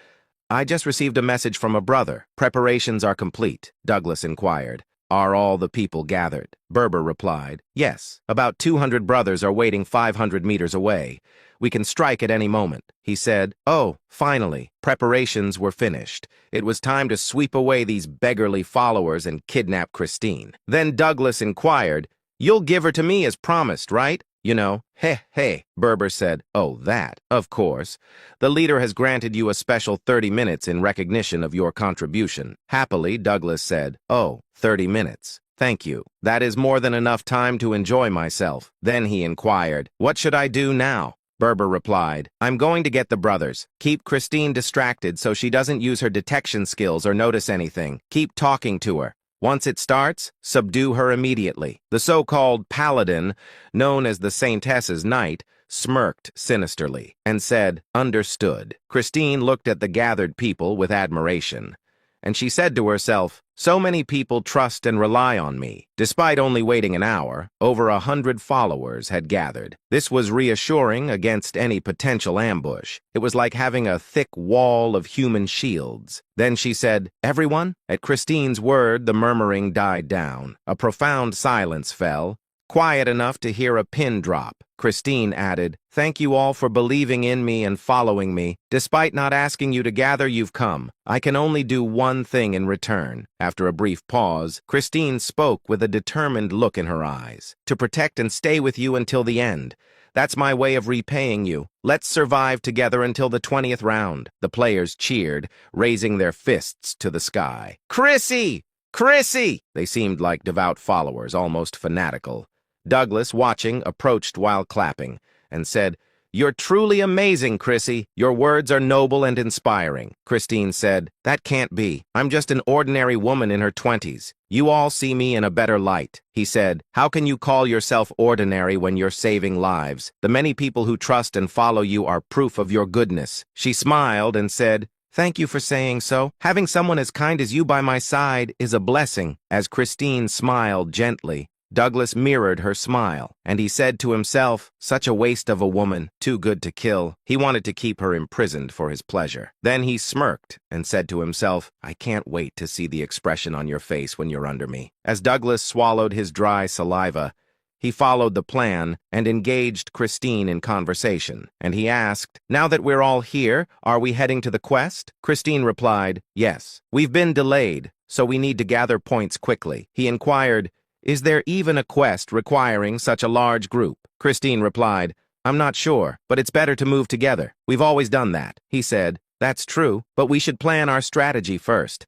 "I just received a message from a brother. Preparations are complete." Douglas inquired, "Are all the people gathered?" Berber replied, "Yes. About 200 brothers are waiting 500 meters away. We can strike at any moment." He said, "Oh, finally, preparations were finished. It was time to sweep away these beggarly followers and kidnap Christine." Then Douglas inquired, "You'll give her to me as promised, right? You know, hey. Berber said, "Oh, that, of course. The leader has granted you a special 30 minutes in recognition of your contribution." Happily, Douglas said, "Oh, 30 minutes. Thank you. That is more than enough time to enjoy myself." Then he inquired, "What should I do now?" Berber replied, "I'm going to get the brothers. Keep Christine distracted so she doesn't use her detection skills or notice anything. Keep talking to her. Once it starts, subdue her immediately." The so-called paladin, known as the Saintess's Knight, smirked sinisterly and said, "Understood." Christine looked at the gathered people with admiration, and she said to herself, "So many people trust and rely on me." Despite only waiting an hour, over 100 followers had gathered. This was reassuring against any potential ambush. It was like having a thick wall of human shields. Then she said, "Everyone?" At Christine's word, the murmuring died down. A profound silence fell, quiet enough to hear a pin drop. Christine added, "Thank you all for believing in me and following me. Despite not asking you to gather, you've come. I can only do one thing in return." After a brief pause, Christine spoke with a determined look in her eyes. "To protect and stay with you until the end. That's my way of repaying you. Let's survive together until the 20th round." The players cheered, raising their fists to the sky. "Chrissy! Chrissy!" They seemed like devout followers, almost fanatical. Douglas, watching, approached while clapping, and said, "You're truly amazing, Chrissy. Your words are noble and inspiring." Christine said, "That can't be. I'm just an ordinary woman in her 20s. You all see me in a better light." He said, "How can you call yourself ordinary when you're saving lives? The many people who trust and follow you are proof of your goodness." She smiled and said, "Thank you for saying so. Having someone as kind as you by my side is a blessing." As Christine smiled gently, Douglas mirrored her smile, and he said to himself, "Such a waste of a woman, too good to kill." He wanted to keep her imprisoned for his pleasure. Then he smirked and said to himself, "I can't wait to see the expression on your face when you're under me." As Douglas swallowed his dry saliva, he followed the plan and engaged Christine in conversation, and he asked, "Now that we're all here, are we heading to the quest?" Christine replied, "Yes. We've been delayed, so we need to gather points quickly." He inquired, "Is there even a quest requiring such a large group?" Christine replied, "I'm not sure, but it's better to move together. We've always done that." He said, "That's true, but we should plan our strategy first.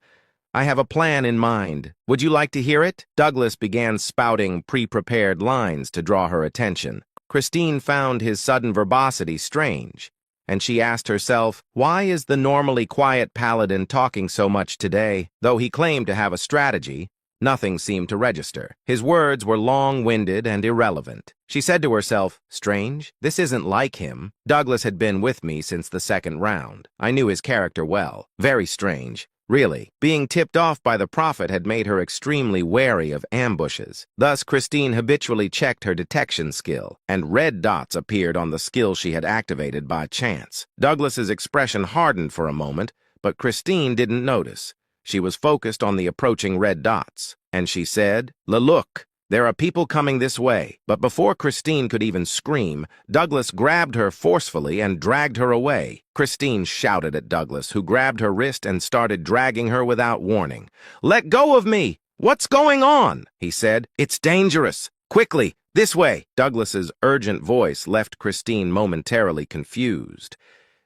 I have a plan in mind. Would you like to hear it?" Douglas began spouting pre-prepared lines to draw her attention. Christine found his sudden verbosity strange, and she asked herself, why is the normally quiet paladin talking so much today? Though he claimed to have a strategy, nothing seemed to register. His words were long-winded and irrelevant. She said to herself, "Strange, this isn't like him. Douglas had been with me since the second round. I knew his character well. Very strange. Really, being tipped off by the prophet had made her extremely wary of ambushes. Thus, Christine habitually checked her detection skill, and red dots appeared on the skill she had activated by chance. Douglas's expression hardened for a moment, but Christine didn't notice. She was focused on the approaching red dots, and she said, "Look, there are people coming this way." But before Christine could even scream, Douglas grabbed her forcefully and dragged her away. Christine shouted at Douglas, who grabbed her wrist and started dragging her without warning. "Let go of me! What's going on?" he said. "It's dangerous. Quickly, this way!" Douglas's urgent voice left Christine momentarily confused,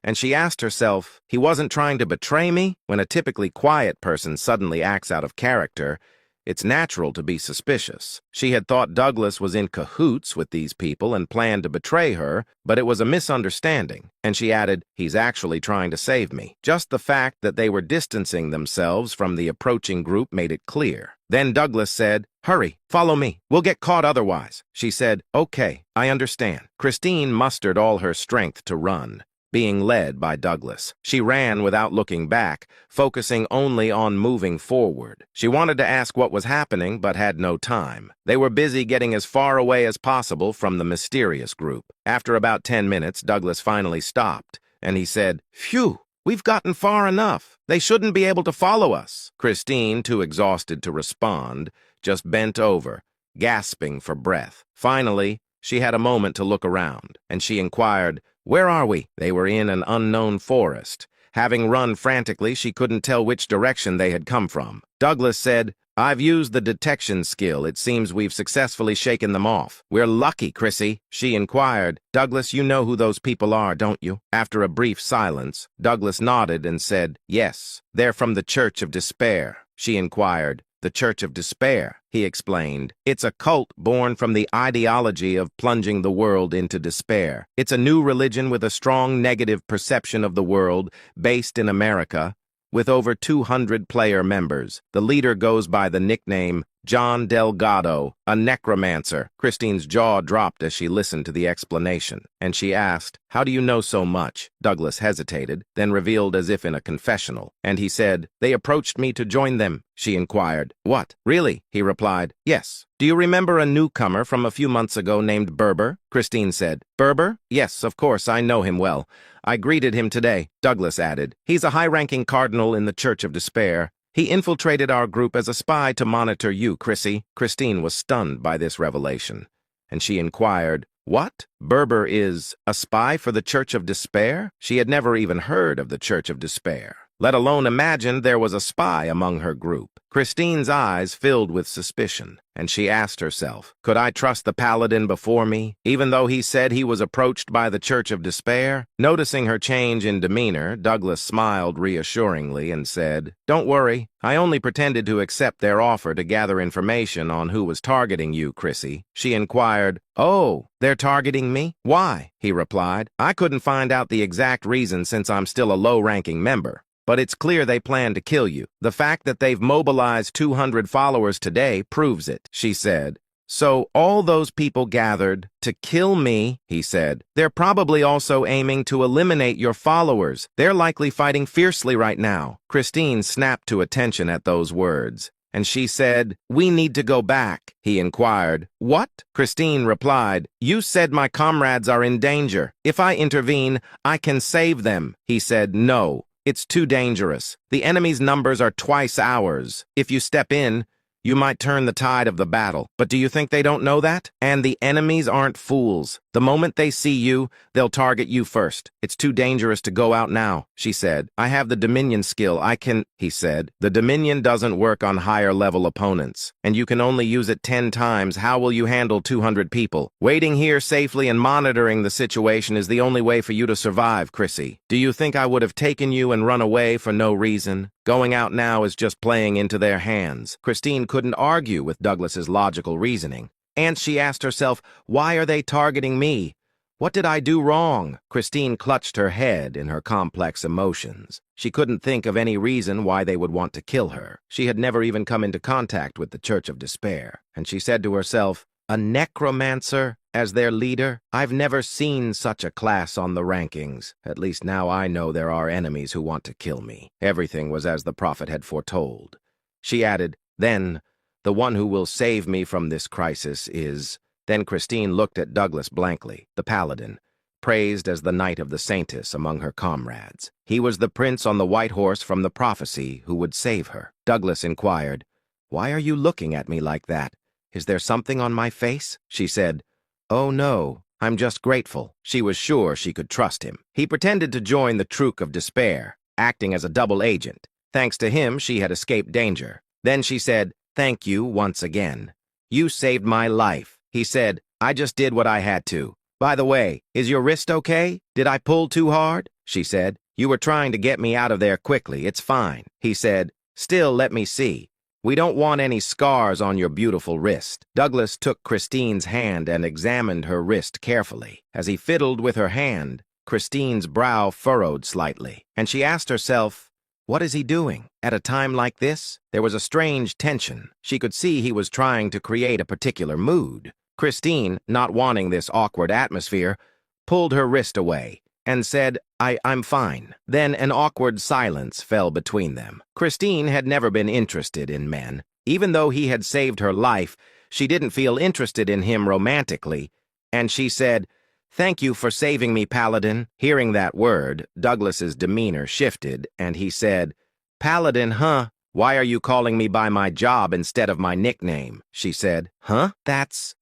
and she asked herself, he wasn't trying to betray me? When a typically quiet person suddenly acts out of character, it's natural to be suspicious. She had thought Douglas was in cahoots with these people and planned to betray her, but it was a misunderstanding, and she added, "He's actually trying to save me." Just the fact that they were distancing themselves from the approaching group made it clear. Then Douglas said, "Hurry, follow me. We'll get caught otherwise." She said, "Okay, I understand." Christine mustered all her strength to run, being led by Douglas. She ran without looking back, focusing only on moving forward. She wanted to ask what was happening, but had no time. They were busy getting as far away as possible from the mysterious group. After about 10 minutes, Douglas finally stopped, and he said, "Phew, we've gotten far enough. They shouldn't be able to follow us." Christine, too exhausted to respond, just bent over, gasping for breath. Finally, she had a moment to look around, and she inquired, "Where are we?" They were in an unknown forest. Having run frantically, she couldn't tell which direction they had come from. Douglas said, "I've used the detection skill. It seems we've successfully shaken them off." "We're lucky, Chrissy." She inquired, "Douglas, you know who those people are, don't you?" After a brief silence, Douglas nodded and said, "Yes, they're from the Church of Despair." She inquired, "The Church of Despair?" He explained, "It's a cult born from the ideology of plunging the world into despair. It's a new religion with a strong negative perception of the world, based in America, with over 200 player members. The leader goes by the nickname John Delgado, a necromancer." Christine's jaw dropped as she listened to the explanation, and she asked, "How do you know so much?" Douglas hesitated, then revealed as if in a confessional, and he said, "They approached me to join them." She inquired, "What, really?" He replied, "Yes. Do you remember a newcomer from a few months ago named Berber?" Christine said, "Berber? Yes, of course, I know him well. I greeted him today." Douglas added, "He's a high-ranking cardinal in the Church of Despair. He infiltrated our group as a spy to monitor you, Chrissy." Christine was stunned by this revelation, and she inquired, "What? Berber is a spy for the Church of Despair?" She had never even heard of the Church of Despair. let alone imagine there was a spy among her group. Christine's eyes filled with suspicion, and she asked herself, could I trust the paladin before me, even though he said he was approached by the Church of Despair? Noticing her change in demeanor, Douglas smiled reassuringly and said, don't worry, I only pretended to accept their offer to gather information on who was targeting you, Chrissy. She inquired, oh, they're targeting me? Why? He replied, I couldn't find out the exact reason since I'm still a low-ranking member. But it's clear they plan to kill you. The fact that they've mobilized 200 followers today proves it, she said. So all those people gathered to kill me, he said. They're probably also aiming to eliminate your followers. They're likely fighting fiercely right now. Christine snapped to attention at those words, and she said, we need to go back. He inquired, what? Christine replied, you said my comrades are in danger. If I intervene, I can save them. He said, no. It's too dangerous. The enemy's numbers are twice ours. If you step in, you might turn the tide of the battle. But do you think they don't know that? And the enemies aren't fools. The moment they see you, they'll target you first. It's too dangerous to go out now, she said. I have the Dominion skill. I can, he said. The Dominion doesn't work on higher-level opponents, and you can only use it 10 times. How will you handle 200 people? Waiting here safely and monitoring the situation is the only way for you to survive, Chrissy. Do you think I would have taken you and run away for no reason? Going out now is just playing into their hands. Christine couldn't argue with Douglas's logical reasoning. And she asked herself, why are they targeting me? What did I do wrong? Christine clutched her head in her complex emotions. She couldn't think of any reason why they would want to kill her. She had never even come into contact with the Church of Despair. And she said to herself, a necromancer as their leader? I've never seen such a class on the rankings. At least now I know there are enemies who want to kill me. Everything was as the prophet had foretold. She added, then, the one who will save me from this crisis is... Then Christine looked at Douglas blankly, the paladin, praised as the knight of the saintess among her comrades. He was the prince on the white horse from the prophecy who would save her. Douglas inquired, why are you looking at me like that? Is there something on my face? She said, oh no, I'm just grateful. She was sure she could trust him. He pretended to join the Troop of Despair, acting as a double agent. Thanks to him, she had escaped danger. Then she said, thank you once again. You saved my life. He said, I just did what I had to. By the way, is your wrist okay? Did I pull too hard? She said, you were trying to get me out of there quickly. It's fine. He said, still let me see. We don't want any scars on your beautiful wrist. Douglas took Christine's hand and examined her wrist carefully. As he fiddled with her hand, Christine's brow furrowed slightly, and she asked herself, what is he doing? At a time like this, there was a strange tension. She could see he was trying to create a particular mood. Christine, not wanting this awkward atmosphere, pulled her wrist away and said, I'm fine. Then an awkward silence fell between them. Christine had never been interested in men. Even though he had saved her life, she didn't feel interested in him romantically, and she said, thank you for saving me, Paladin. Hearing that word, Douglas's demeanor shifted, and he said, Paladin, huh? Why are you calling me by my job instead of my nickname? She said, huh?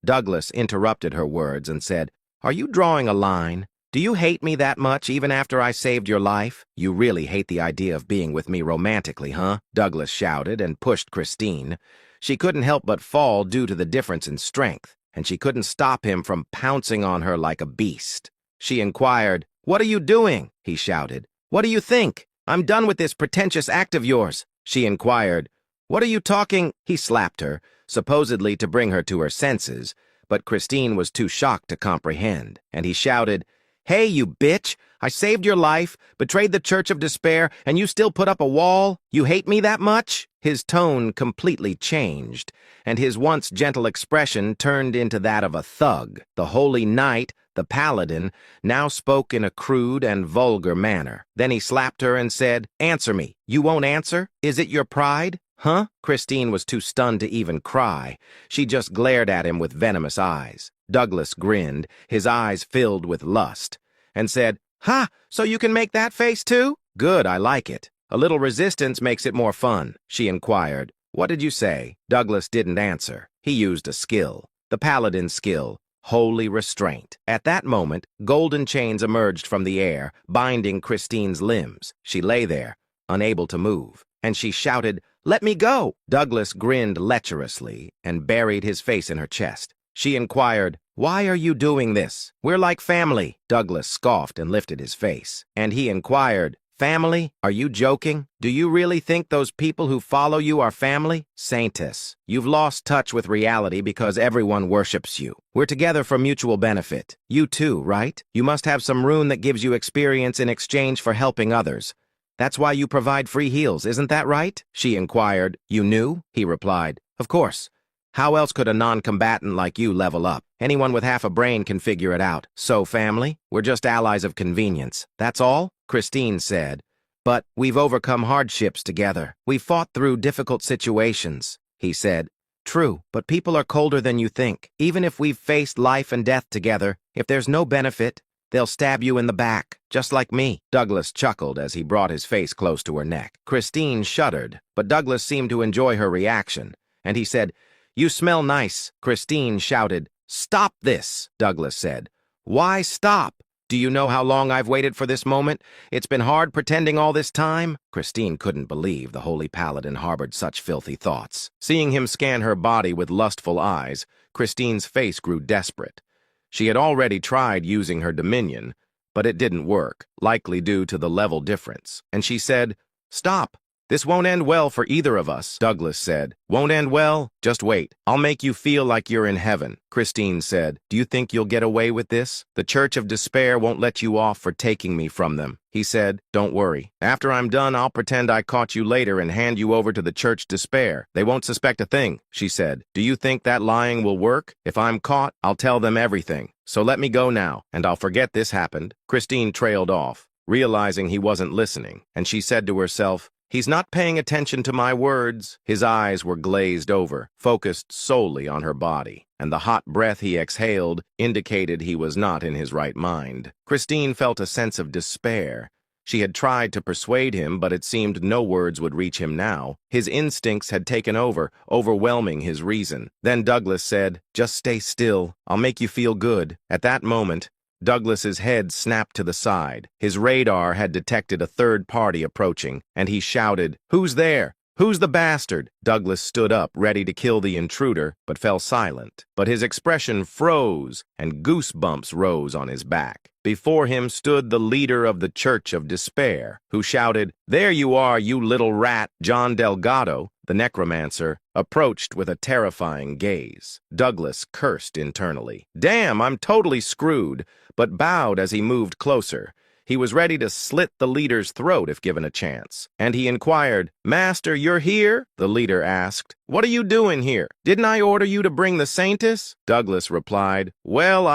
Douglas interrupted her words and said, are you drawing a line? Do you hate me that much even after I saved your life? You really hate the idea of being with me romantically, huh? Douglas shouted and pushed Christine. She couldn't help but fall due to the difference in strength, and she couldn't stop him from pouncing on her like a beast. She inquired, what are you doing? He shouted. What do you think? I'm done with this pretentious act of yours. She inquired, what are you talking? He slapped her, supposedly to bring her to her senses, but Christine was too shocked to comprehend, and he shouted, hey, you bitch! I saved your life, betrayed the Church of Despair, and you still put up a wall? You hate me that much? His tone completely changed, and his once gentle expression turned into that of a thug. The holy knight, the paladin, now spoke in a crude and vulgar manner. Then he slapped her and said, answer me. You won't answer? Is it your pride? Huh? Christine was too stunned to even cry. She just glared at him with venomous eyes. Douglas grinned, his eyes filled with lust, and said, ha, so you can make that face too? Good, I like it. A little resistance makes it more fun. She inquired, what did you say? Douglas didn't answer. He used a skill, the paladin's skill, holy restraint. At that moment, golden chains emerged from the air, binding Christine's limbs. She lay there, unable to move, and she shouted, "Let me go!" Douglas grinned lecherously and buried his face in her chest. She inquired, "Why are you doing this? We're like family." Douglas scoffed and lifted his face, and he inquired, "Family? Are you joking? Do you really think those people who follow you are family? Saintess, you've lost touch with reality because everyone worships you. We're together for mutual benefit. You too, right? You must have some rune that gives you experience in exchange for helping others. That's why you provide free heals, isn't that right?" She inquired. "You knew?" He replied. "Of course. How else could a non-combatant like you level up? Anyone with half a brain can figure it out. So, family, we're just allies of convenience. That's all?" Christine said. "But we've overcome hardships together. We've fought through difficult situations," he said. "True, but people are colder than you think. Even if we've faced life and death together, if there's no benefit, they'll stab you in the back, just like me." Douglas chuckled as he brought his face close to her neck. Christine shuddered, but Douglas seemed to enjoy her reaction, and he said, "You smell nice." Christine shouted, "Stop this," Douglas said. "Why stop? Do you know how long I've waited for this moment? It's been hard pretending all this time." Christine couldn't believe the holy paladin harbored such filthy thoughts. Seeing him scan her body with lustful eyes, Christine's face grew desperate. She had already tried using her dominion, but it didn't work, likely due to the level difference, and she said, "Stop. This won't end well for either of us." Douglas said, "Won't end well? Just wait. I'll make you feel like you're in heaven." Christine said, "Do you think you'll get away with this? The Church of Despair won't let you off for taking me from them." He said, "Don't worry. After I'm done, I'll pretend I caught you later and hand you over to the Church Despair. They won't suspect a thing." She said, "Do you think that lying will work? If I'm caught, I'll tell them everything. So let me go now, and I'll forget this happened." Christine trailed off, realizing he wasn't listening, and she said to herself, "He's not paying attention to my words." His eyes were glazed over, focused solely on her body, and the hot breath he exhaled indicated he was not in his right mind. Christine felt a sense of despair. She had tried to persuade him, but it seemed no words would reach him now. His instincts had taken over, overwhelming his reason. Then Douglas said, "Just stay still. I'll make you feel good." At that moment, Douglas's head snapped to the side. His radar had detected a third party approaching, and he shouted, "Who's there? Who's the bastard?" Douglas stood up, ready to kill the intruder, but fell silent. But his expression froze, and goosebumps rose on his back. Before him stood the leader of the Church of Despair, who shouted, "There you are, you little rat!" John Delgado, the necromancer, approached with a terrifying gaze. Douglas cursed internally. "Damn, I'm totally screwed," but bowed as he moved closer. He was ready to slit the leader's throat if given a chance. And he inquired, "Master, you're here?" The leader asked, "What are you doing here? Didn't I order you to bring the Saintess?" Douglas replied, "Well,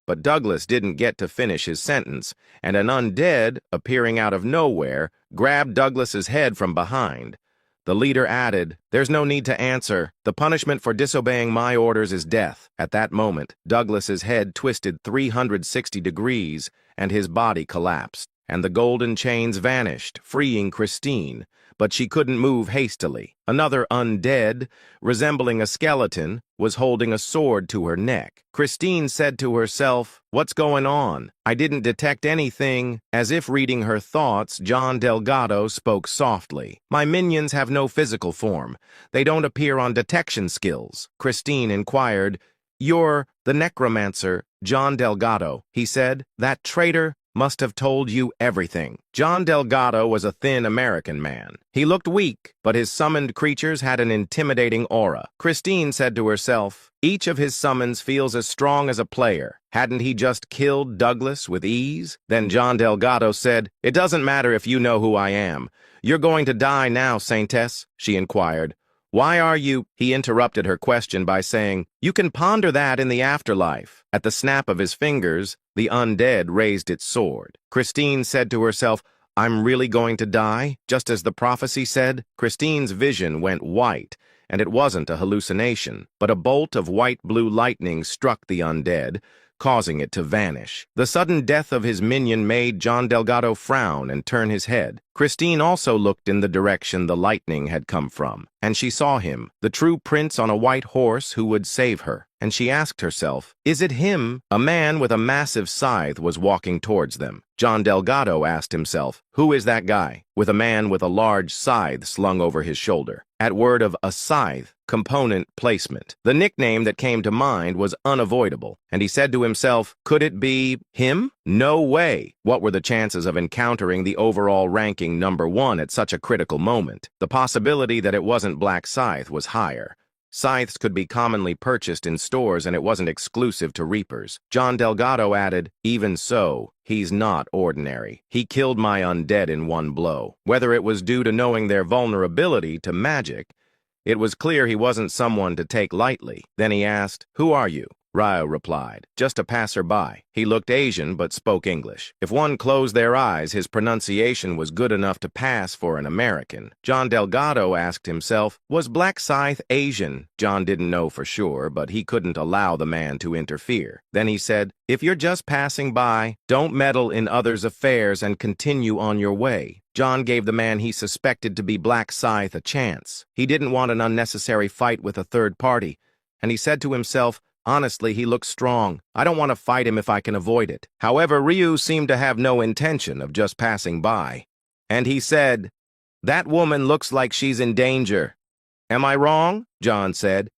But Douglas didn't get to finish his sentence, and an undead, appearing out of nowhere, grabbed Douglas's head from behind. The leader added, "There's no need to answer. The punishment for disobeying my orders is death." At that moment, Douglas's head twisted 360 degrees, and his body collapsed, and the golden chains vanished, freeing Christine, but she couldn't move hastily. Another undead, resembling a skeleton, was holding a sword to her neck. Christine said to herself, "What's going on? I didn't detect anything." As if reading her thoughts, John Delgado spoke softly. "My minions have no physical form. They don't appear on detection skills." Christine inquired, "You're the necromancer, John Delgado," he said. "That traitor must have told you everything." John Delgado was a thin American man. He looked weak, but his summoned creatures had an intimidating aura. Christine said to herself, "Each of his summons feels as strong as a player. Hadn't he just killed Douglas with ease?" Then John Delgado said, "It doesn't matter if you know who I am. You're going to die now, Saintess," she inquired. "Why are you?" He interrupted her question by saying, "You can ponder that in the afterlife." At the snap of his fingers, the undead raised its sword. Christine said to herself, "I'm really going to die, just as the prophecy said?" Christine's vision went white, and it wasn't a hallucination, but a bolt of white-blue lightning struck the undead, causing it to vanish. The sudden death of his minion made John Delgado frown and turn his head. Christine also looked in the direction the lightning had come from, and she saw him, the true prince on a white horse who would save her. and she asked herself, "Is it him?" A man with a massive scythe was walking towards them. John Delgado asked himself, "Who is that guy?" with a man with a large scythe slung over his shoulder. At word of a scythe, component placement, the nickname that came to mind was unavoidable, and he said to himself, could it be him? No way. What were the chances of encountering the overall ranking #1 at such a critical moment? The possibility that it wasn't Black Scythe was higher. Scythes could be commonly purchased in stores, and it wasn't exclusive to reapers. John Delgado added, "Even so, he's not ordinary. He killed my undead in one blow." Whether it was due to knowing their vulnerability to magic, it was clear he wasn't someone to take lightly. Then he asked, "Who are you?" Ryo replied, "Just a passerby." He looked Asian but spoke English. If one closed their eyes, his pronunciation was good enough to pass for an American. John Delgado asked himself, was Black Scythe Asian? John didn't know for sure, but he couldn't allow the man to interfere. Then he said, "If you're just passing by, don't meddle in others' affairs and continue on your way." John gave the man he suspected to be Black Scythe a chance. He didn't want an unnecessary fight with a third party, and he said to himself, honestly, he looks strong. I don't want to fight him if I can avoid it. However, Ryu seemed to have no intention of just passing by. And he said, "That woman looks like she's in danger." "Am I wrong?" John said.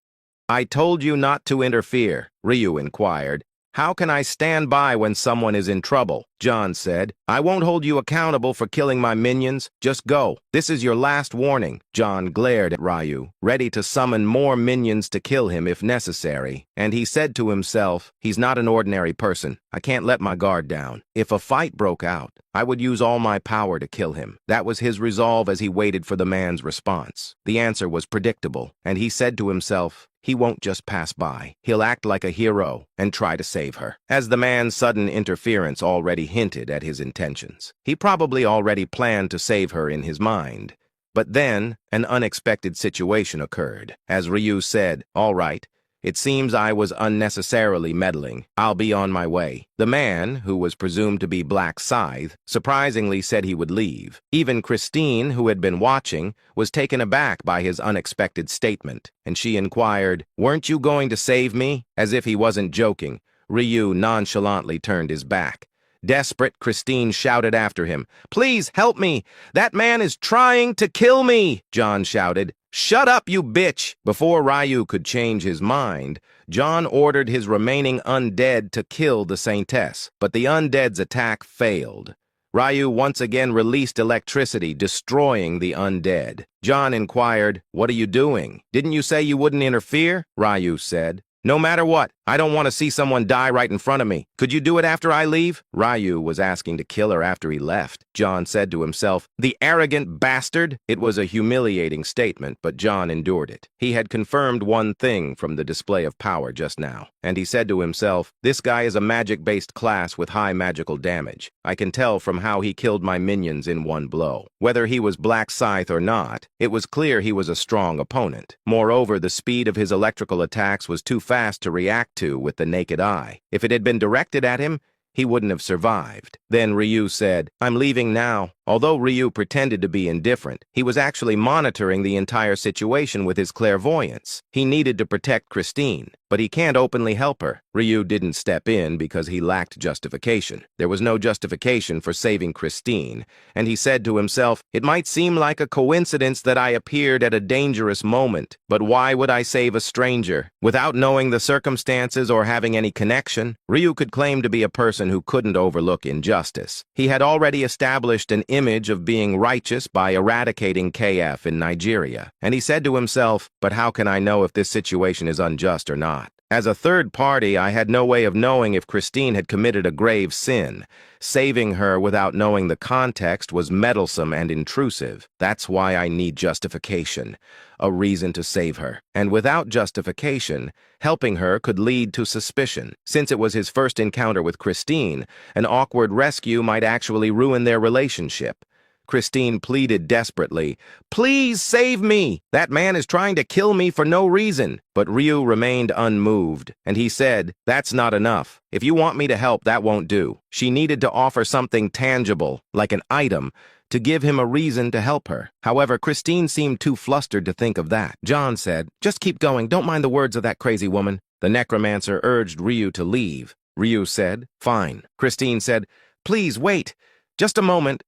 "I told you not to interfere," Ryu inquired. "How can I stand by when someone is in trouble?" John said, "I won't hold you accountable for killing my minions. Just go. This is your last warning." John glared at Ryu, ready to summon more minions to kill him if necessary. And he said to himself, he's not an ordinary person. I can't let my guard down. If a fight broke out, I would use all my power to kill him. That was his resolve as he waited for the man's response. The answer was predictable, and he said to himself, he won't just pass by. He'll act like a hero and try to save her. As the man's sudden interference already hinted at his intentions, he probably already planned to save her in his mind. But then, an unexpected situation occurred. As Ryu said, "All right, it seems I was unnecessarily meddling. I'll be on my way." The man, who was presumed to be Black Scythe, surprisingly said he would leave. Even Christine, who had been watching, was taken aback by his unexpected statement, and she inquired, "Weren't you going to save me?" As if he wasn't joking, Ryu nonchalantly turned his back. Desperate, Christine shouted after him, "Please help me! That man is trying to kill me!" John shouted, "Shut up, you bitch!" Before Ryu could change his mind, John ordered his remaining undead to kill the Saintess, but the undead's attack failed. Ryu once again released electricity, destroying the undead. John inquired, "What are you doing? Didn't you say you wouldn't interfere?" Ryu said, "No matter what, I don't want to see someone die right in front of me. Could you do it after I leave?" Ryu was asking to kill her after he left. John said to himself, "The arrogant bastard!" It was a humiliating statement, but John endured it. He had confirmed one thing from the display of power just now, and he said to himself, this guy is a magic-based class with high magical damage. I can tell from how he killed my minions in one blow. Whether he was Black Scythe or not, it was clear he was a strong opponent. Moreover, the speed of his electrical attacks was too fast to react to with the naked eye. If it had been directed at him, he wouldn't have survived. Then Ryu said, "I'm leaving now." Although Ryu pretended to be indifferent, he was actually monitoring the entire situation with his clairvoyance. He needed to protect Christine, but he can't openly help her. Ryu didn't step in because he lacked justification. There was no justification for saving Christine, and he said to himself, "It might seem like a coincidence that I appeared at a dangerous moment, but why would I save a stranger? Without knowing the circumstances or having any connection, Ryu could claim to be a person who couldn't overlook injustice. He had already established an image of being righteous by eradicating KF in Nigeria, and he said to himself, but how can I know if this situation is unjust or not? As a third party, I had no way of knowing if Christine had committed a grave sin. Saving her without knowing the context was meddlesome and intrusive. That's why I need justification, a reason to save her. And without justification, helping her could lead to suspicion. Since it was his first encounter with Christine, an awkward rescue might actually ruin their relationship. Christine pleaded desperately, "Please save me! That man is trying to kill me for no reason." But Ryu remained unmoved, and he said, "That's not enough. If you want me to help, that won't do." She needed to offer something tangible, like an item, to give him a reason to help her. However, Christine seemed too flustered to think of that. John said, "Just keep going. Don't mind the words of that crazy woman. The necromancer urged Ryu to leave. Ryu said, "Fine." Christine said, "Please wait. Just a moment.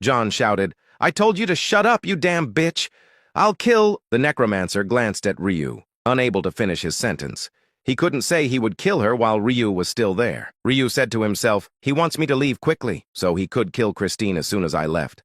John shouted. "I told you to shut up, you damn bitch. I'll kill—" The necromancer glanced at Ryu, unable to finish his sentence. He couldn't say he would kill her while Ryu was still there. Ryu said to himself, "He wants me to leave quickly, so he could kill Christine as soon as I left.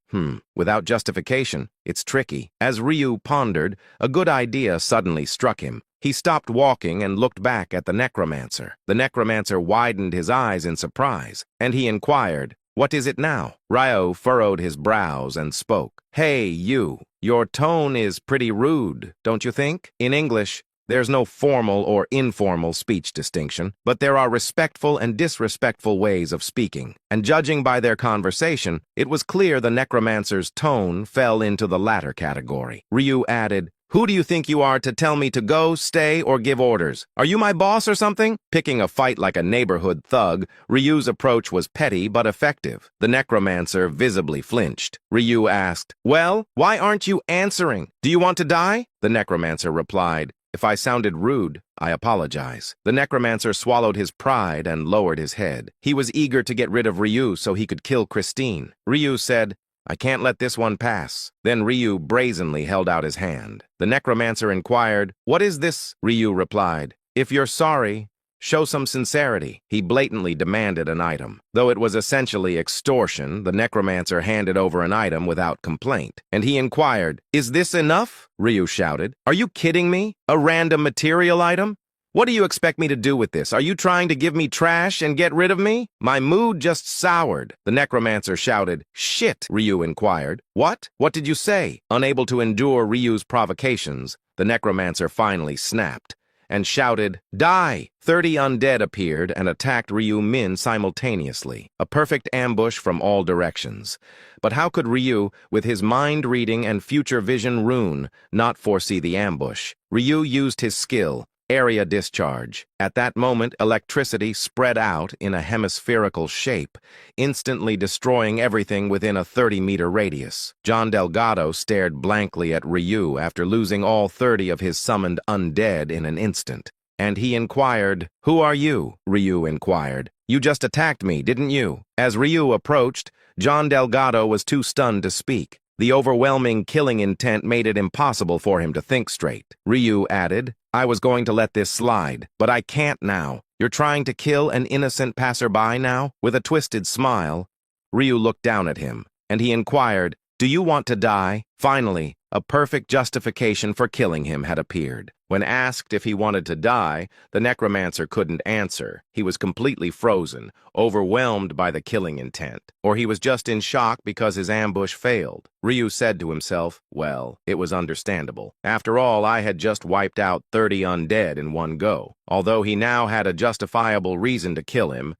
Without justification, it's tricky." As Ryu pondered, a good idea suddenly struck him. He stopped walking and looked back at the necromancer. The necromancer widened his eyes in surprise, and he inquired, "What is it now?" Ryu furrowed his brows and spoke. "Hey, you. Your tone is pretty rude, don't you think?" In English, there's no formal or informal speech distinction, but there are respectful and disrespectful ways of speaking, and judging by their conversation, it was clear the necromancer's tone fell into the latter category. Ryu added, "Who do you think you are to tell me to go, stay, or give orders? Are you my boss or something?" Picking a fight like a neighborhood thug, Ryu's approach was petty but effective. The necromancer visibly flinched. Ryu asked, "Well, why aren't you answering? Do you want to die?" The necromancer replied, "If I sounded rude, I apologize." The necromancer swallowed his pride and lowered his head. He was eager to get rid of Ryu so he could kill Christine. Ryu said, "I can't let this one pass." Then Ryu brazenly held out his hand. The necromancer inquired, "What is this?" Ryu replied, "If you're sorry, show some sincerity." He blatantly demanded an item. Though it was essentially extortion, the necromancer handed over an item without complaint. And he inquired, "Is this enough?" Ryu shouted, "Are you kidding me? A random material item? What do you expect me to do with this? Are you trying to give me trash and get rid of me?" My mood just soured. The necromancer shouted, "Shit," Ryu inquired. "What? What did you say?" Unable to endure Ryu's provocations, the necromancer finally snapped and shouted, "Die!" 30 undead appeared and attacked Ryu Min simultaneously, a perfect ambush from all directions. But how could Ryu, with his mind-reading and future vision rune, not foresee the ambush? Ryu used his skill, area discharge. At that moment, electricity spread out in a hemispherical shape, instantly destroying everything within a 30-meter radius. John Delgado stared blankly at Ryu after losing all 30 of his summoned undead in an instant. And he inquired, "Who are you?" Ryu inquired. "You just attacked me, didn't you?" As Ryu approached, John Delgado was too stunned to speak. The overwhelming killing intent made it impossible for him to think straight. Ryu added, "I was going to let this slide, but I can't now. You're trying to kill an innocent passerby now?" With a twisted smile, Ryu looked down at him, and he inquired, "Do you want to die?" Finally, a perfect justification for killing him had appeared. When asked if he wanted to die, the necromancer couldn't answer. He was completely frozen, overwhelmed by the killing intent, or he was just in shock because his ambush failed. Ryu said to himself, well, it was understandable. After all, I had just wiped out 30 undead in one go. Although he now had a justifiable reason to kill him,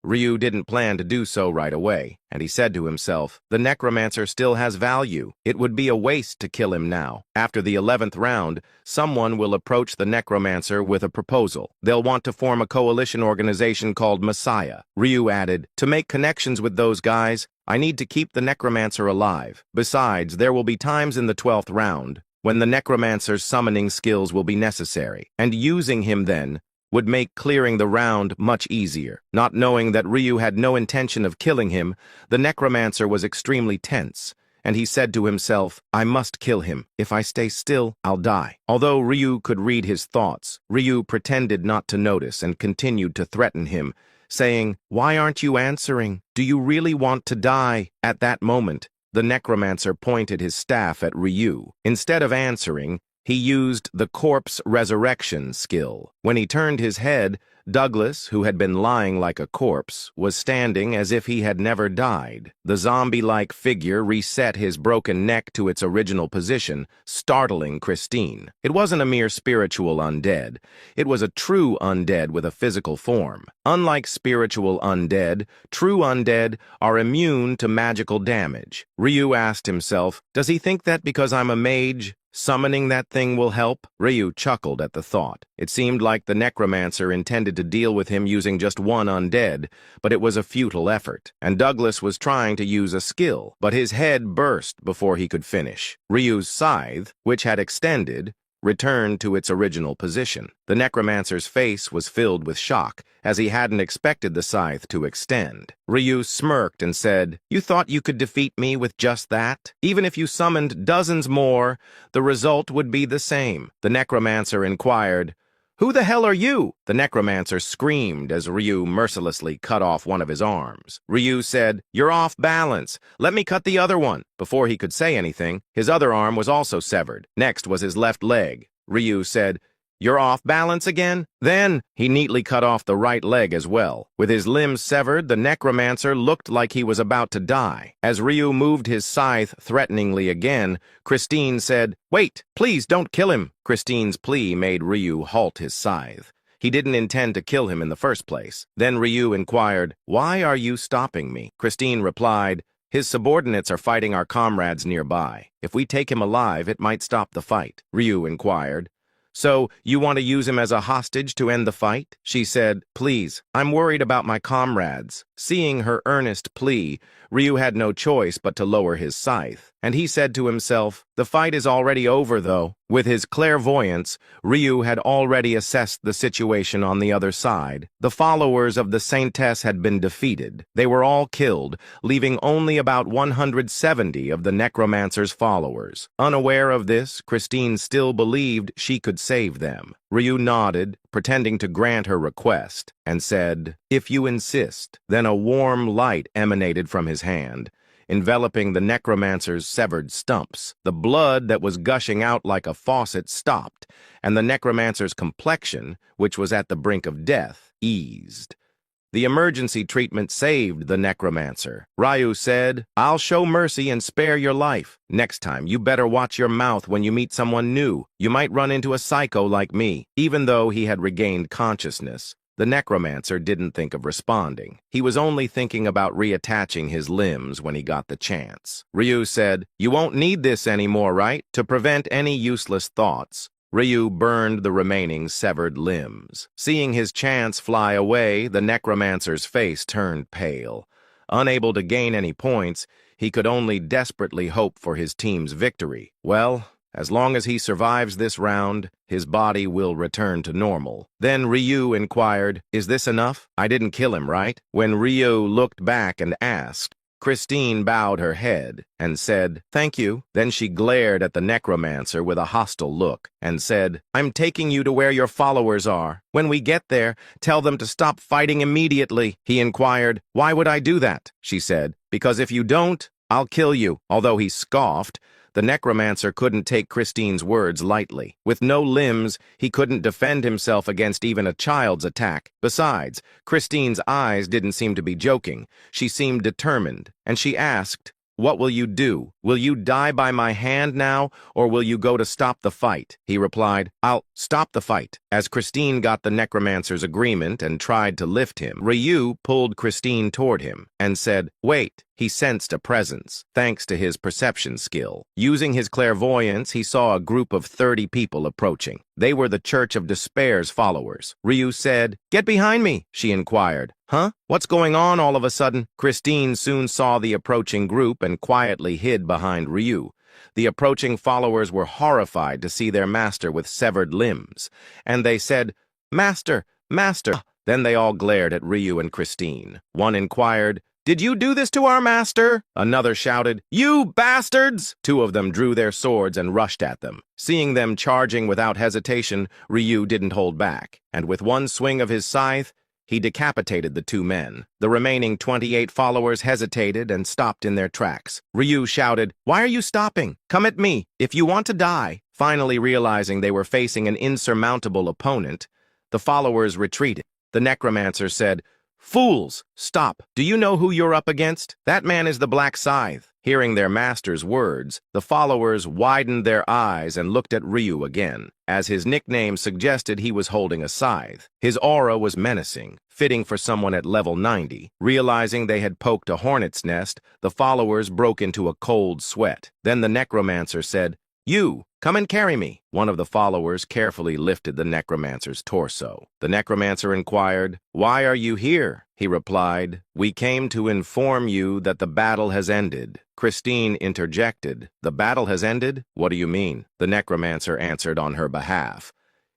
Ryu didn't plan to do so right away, and he said to himself, the necromancer still has value. It would be a waste to kill him now. After the 11th round, someone will approach the necromancer with a proposal. They'll want to form a coalition organization called Messiah. Ryu added, to make connections with those guys, I need to keep the necromancer alive. Besides, there will be times in the 12th round when the necromancer's summoning skills will be necessary, and using him then would make clearing the round much easier. Not knowing that Ryu had no intention of killing him, the necromancer was extremely tense, and he said to himself, I must kill him. If I stay still, I'll die. Although Ryu could read his thoughts, Ryu pretended not to notice and continued to threaten him, saying, why aren't you answering? Do you really want to die? At that moment, the necromancer pointed his staff at Ryu. Instead of answering, he used the corpse resurrection skill. When he turned his head, Douglas, who had been lying like a corpse, was standing as if he had never died. The zombie-like figure reset his broken neck to its original position, startling Christine. It wasn't a mere spiritual undead. It was a true undead with a physical form. Unlike spiritual undead, true undead are immune to magical damage. Ryu asked himself, does he think that because I'm a mage, summoning that thing will help? Ryu chuckled at the thought. It seemed like the necromancer intended to deal with him using just one undead, but it was a futile effort, and Douglas was trying to use a skill, but his head burst before he could finish. Ryu's scythe, which had extended, returned to its original position. The necromancer's face was filled with shock, as he hadn't expected the scythe to extend. Ryu smirked and said, "You thought you could defeat me with just that? Even if you summoned dozens more, the result would be the same." The necromancer inquired, "Who the hell are you?" The necromancer screamed as Ryu mercilessly cut off one of his arms. Ryu said, "You're off balance. Let me cut the other one." Before he could say anything, his other arm was also severed. Next was his left leg. Ryu said, "You're off balance again?" Then he neatly cut off the right leg as well. With his limbs severed, the necromancer looked like he was about to die. As Ryu moved his scythe threateningly again, Christine said, "Wait, please don't kill him." Christine's plea made Ryu halt his scythe. He didn't intend to kill him in the first place. Then Ryu inquired, "Why are you stopping me?" Christine replied, "His subordinates are fighting our comrades nearby. If we take him alive, it might stop the fight." Ryu inquired, "So, you want to use him as a hostage to end the fight?" She said, "Please, I'm worried about my comrades." Seeing her earnest plea, Ryu had no choice but to lower his scythe, and he said to himself, "The fight is already over, though." With his clairvoyance, Ryu had already assessed the situation on the other side. The followers of the Saintess had been defeated. They were all killed, leaving only about 170 of the necromancer's followers. Unaware of this, Christine still believed she could save them. Ryu nodded, pretending to grant her request, and said, "If you insist." Then a warm light emanated from his hand, enveloping the necromancer's severed stumps. The blood that was gushing out like a faucet stopped, and the necromancer's complexion, which was at the brink of death, eased. The emergency treatment saved the necromancer. Ryu said, "I'll show mercy and spare your life. Next time, you better watch your mouth when you meet someone new. You might run into a psycho like me." Even though he had regained consciousness, the necromancer didn't think of responding. He was only thinking about reattaching his limbs when he got the chance. Ryu said, "You won't need this anymore, right?" To prevent any useless thoughts, Ryu burned the remaining severed limbs. Seeing his chance fly away, the necromancer's face turned pale. Unable to gain any points, he could only desperately hope for his team's victory. Well, as long as he survives this round, his body will return to normal. Then Ryu inquired, "Is this enough? I didn't kill him, right?" When Ryu looked back and asked, Christine bowed her head and said, "Thank you." Then she glared at the necromancer with a hostile look and said, "I'm taking you to where your followers are. When we get there, tell them to stop fighting immediately." He inquired, "Why would I do that?" She said, "Because if you don't, I'll kill you." Although he scoffed, the necromancer couldn't take Christine's words lightly. With no limbs, he couldn't defend himself against even a child's attack. Besides, Christine's eyes didn't seem to be joking. She seemed determined, and she asked, "What will you do? Will you die by my hand now, or will you go to stop the fight?" He replied, "I'll stop the fight." As Christine got the necromancer's agreement and tried to lift him, Ryu pulled Christine toward him and said, "Wait." He sensed a presence, thanks to his perception skill. Using his clairvoyance, he saw a group of 30 people approaching. They were the Church of Despair's followers. Ryu said, "Get behind me," she inquired. "Huh? What's going on all of a sudden?" Christine soon saw the approaching group and quietly hid behind Ryu. The approaching followers were horrified to see their master with severed limbs, and they said, "Master, master." Then they all glared at Ryu and Christine. One inquired, "Did you do this to our master?" Another shouted, "You bastards!" Two of them drew their swords and rushed at them. Seeing them charging without hesitation, Ryu didn't hold back, and with one swing of his scythe, he decapitated the two men. The remaining 28 followers hesitated and stopped in their tracks. Ryu shouted, "Why are you stopping? Come at me, if you want to die." Finally realizing they were facing an insurmountable opponent, the followers retreated. The necromancer said, "Fools, stop. Do you know who you're up against? That man is the Black Scythe." Hearing their master's words, the followers widened their eyes and looked at Ryu again. As his nickname suggested, he was holding a scythe. His aura was menacing, fitting for someone at level 90. Realizing they had poked a hornet's nest, the followers broke into a cold sweat. Then the necromancer said, "You, come and carry me." One of the followers carefully lifted the necromancer's torso. The necromancer inquired, "Why are you here?" He replied, "We came to inform you that the battle has ended." Christine interjected, "The battle has ended? What do you mean?" The necromancer answered on her behalf,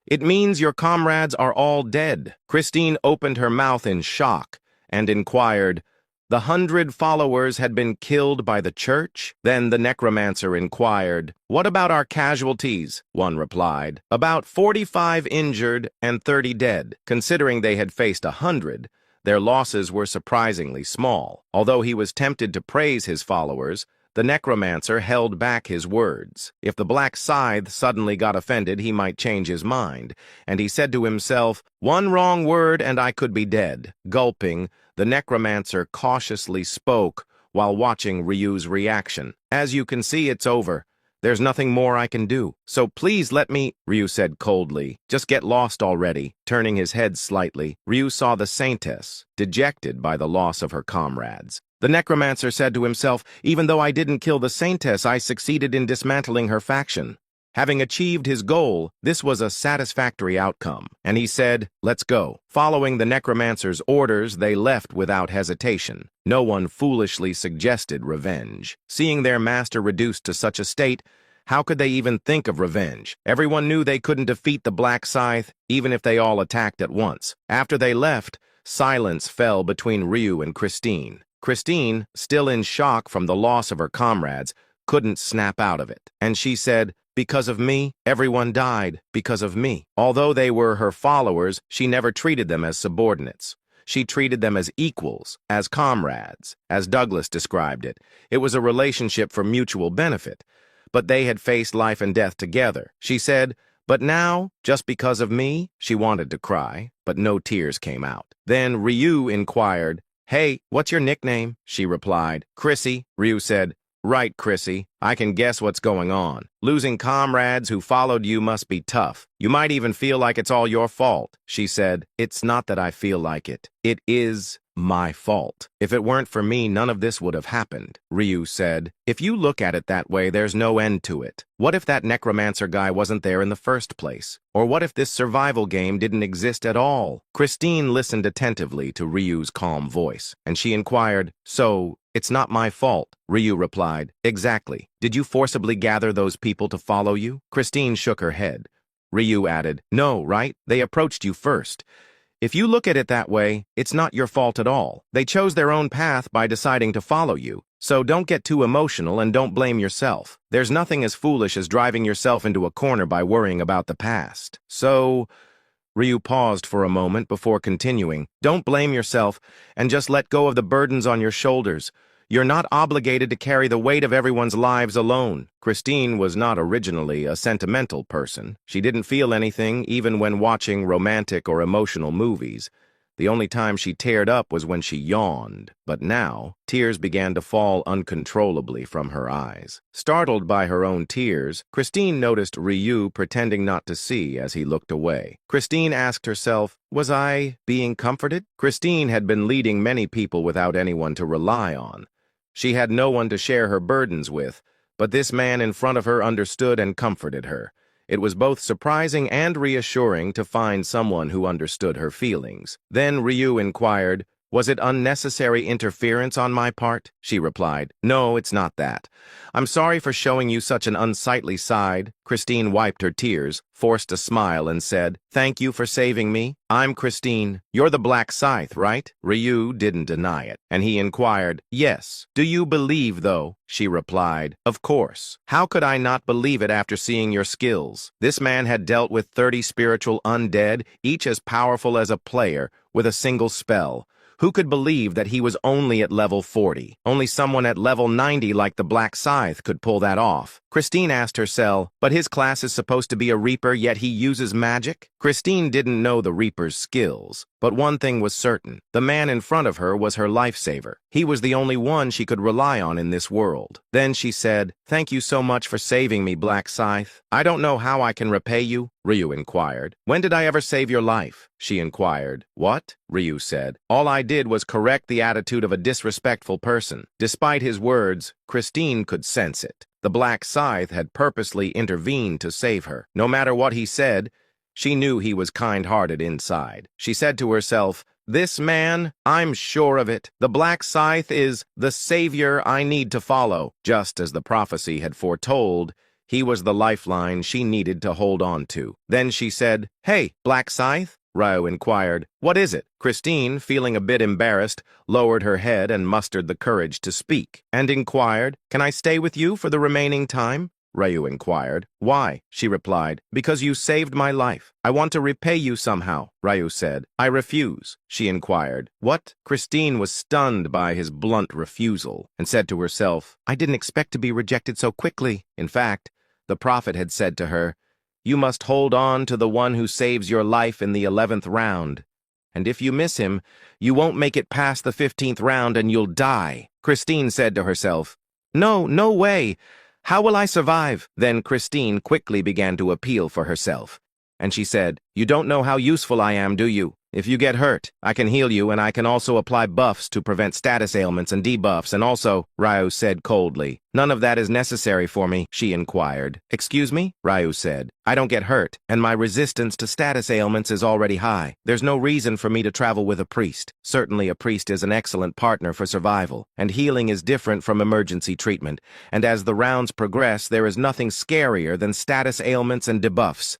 "It means your comrades are all dead." Christine opened her mouth in shock and inquired, "The 100 followers had been killed by the church?" Then the necromancer inquired, "What about our casualties?" One replied, "About 45 injured and 30 dead." Considering they had faced 100, their losses were surprisingly small. Although he was tempted to praise his followers, the necromancer held back his words. If the Black Scythe suddenly got offended, he might change his mind, and he said to himself, "One wrong word and I could be dead." Gulping, the necromancer cautiously spoke while watching Ryu's reaction. "As you can see, it's over. There's nothing more I can do. So please let me," Ryu said coldly. "Just get lost already." Turning his head slightly, Ryu saw the Saintess, dejected by the loss of her comrades. The necromancer said to himself, "Even though I didn't kill the Saintess, I succeeded in dismantling her faction." Having achieved his goal, this was a satisfactory outcome, and he said, "Let's go." Following the necromancer's orders, they left without hesitation. No one foolishly suggested revenge. Seeing their master reduced to such a state, how could they even think of revenge? Everyone knew they couldn't defeat the Black Scythe, even if they all attacked at once. After they left, silence fell between Ryu and Christine. Christine, still in shock from the loss of her comrades, couldn't snap out of it, and she said, "Because of me, everyone died, because of me." Although they were her followers, she never treated them as subordinates. She treated them as equals, as comrades. As Douglas described it, it was a relationship for mutual benefit. But they had faced life and death together. She said, "But now, just because of me?" She wanted to cry, but no tears came out. Then Ryu inquired, "Hey, what's your nickname?" She replied, "Chrissy." Ryu said, "Right, Chrissy. I can guess what's going on. Losing comrades who followed you must be tough. You might even feel like it's all your fault." She said, "It's not that I feel like it. It is my fault. If it weren't for me, none of this would have happened." Ryu said, "If you look at it that way, there's no end to it. What if that necromancer guy wasn't there in the first place? Or what if this survival game didn't exist at all?" Christine listened attentively to Ryu's calm voice, and she inquired, "So, it's not my fault?" Ryu replied, "Exactly. Did you forcibly gather those people to follow you?" Christine shook her head. Ryu added, "No, right? They approached you first. If you look at it that way, it's not your fault at all. They chose their own path by deciding to follow you. So don't get too emotional and don't blame yourself. There's nothing as foolish as driving yourself into a corner by worrying about the past. So..." Ryu paused for a moment before continuing, "Don't blame yourself and just let go of the burdens on your shoulders. You're not obligated to carry the weight of everyone's lives alone." Christine was not originally a sentimental person. She didn't feel anything even when watching romantic or emotional movies. The only time she teared up was when she yawned, but now tears began to fall uncontrollably from her eyes. Startled by her own tears, Christine noticed Ryu pretending not to see as he looked away. Christine asked herself, "Was I being comforted?" Christine had been leading many people without anyone to rely on. She had no one to share her burdens with, but this man in front of her understood and comforted her. It was both surprising and reassuring to find someone who understood her feelings. Then Ryu inquired, "Was it unnecessary interference on my part?" She replied, "No, it's not that. I'm sorry for showing you such an unsightly side." Christine wiped her tears, forced a smile, and said, "Thank you for saving me. I'm Christine. You're the Black Scythe, right?" Ryu didn't deny it, and he inquired, "Yes. Do you believe, though?" She replied, "Of course. How could I not believe it after seeing your skills?" This man had dealt with 30 spiritual undead, each as powerful as a player, with a single spell. Who could believe that he was only at level 40? Only someone at level 90 like the Black Scythe could pull that off. Christine asked herself, "But his class is supposed to be a Reaper, yet he uses magic?" Christine didn't know the Reaper's skills, but one thing was certain. The man in front of her was her lifesaver. He was the only one she could rely on in this world. Then she said, "Thank you so much for saving me, Black Scythe. I don't know how I can repay you." Ryu inquired. "When did I ever save your life?" She inquired. "What?" Ryu said. "All I did was correct the attitude of a disrespectful person." Despite his words, Christine could sense it. The black scythe had purposely intervened to save her. No matter what he said, she knew he was kind-hearted inside. She said to herself, "This man, I'm sure of it. The black scythe is the savior I need to follow." Just as the prophecy had foretold, he was the lifeline she needed to hold on to. Then she said, "Hey, black scythe?" Ryu inquired. "What is it?" Christine, feeling a bit embarrassed, lowered her head and mustered the courage to speak, and inquired, "Can I stay with you for the remaining time?" Ryu inquired. "Why?" she replied. "Because you saved my life. I want to repay you somehow," Ryu said. "I refuse," she inquired. "What?" Christine was stunned by his blunt refusal and said to herself, "I didn't expect to be rejected so quickly." In fact, the prophet had said to her, "You must hold on to the one who saves your life in the 11th round. And if you miss him, you won't make it past the 15th round and you'll die." Christine said to herself, "No, no way. How will I survive?" Then Christine quickly began to appeal for herself. And she said, "You don't know how useful I am, do you? If you get hurt, I can heal you, and I can also apply buffs to prevent status ailments and debuffs, and also," Ryu said coldly. "None of that is necessary for me," she inquired. "Excuse me?" Ryu said. "I don't get hurt, and my resistance to status ailments is already high. There's no reason for me to travel with a priest. Certainly a priest is an excellent partner for survival, and healing is different from emergency treatment, and as the rounds progress, there is nothing scarier than status ailments and debuffs.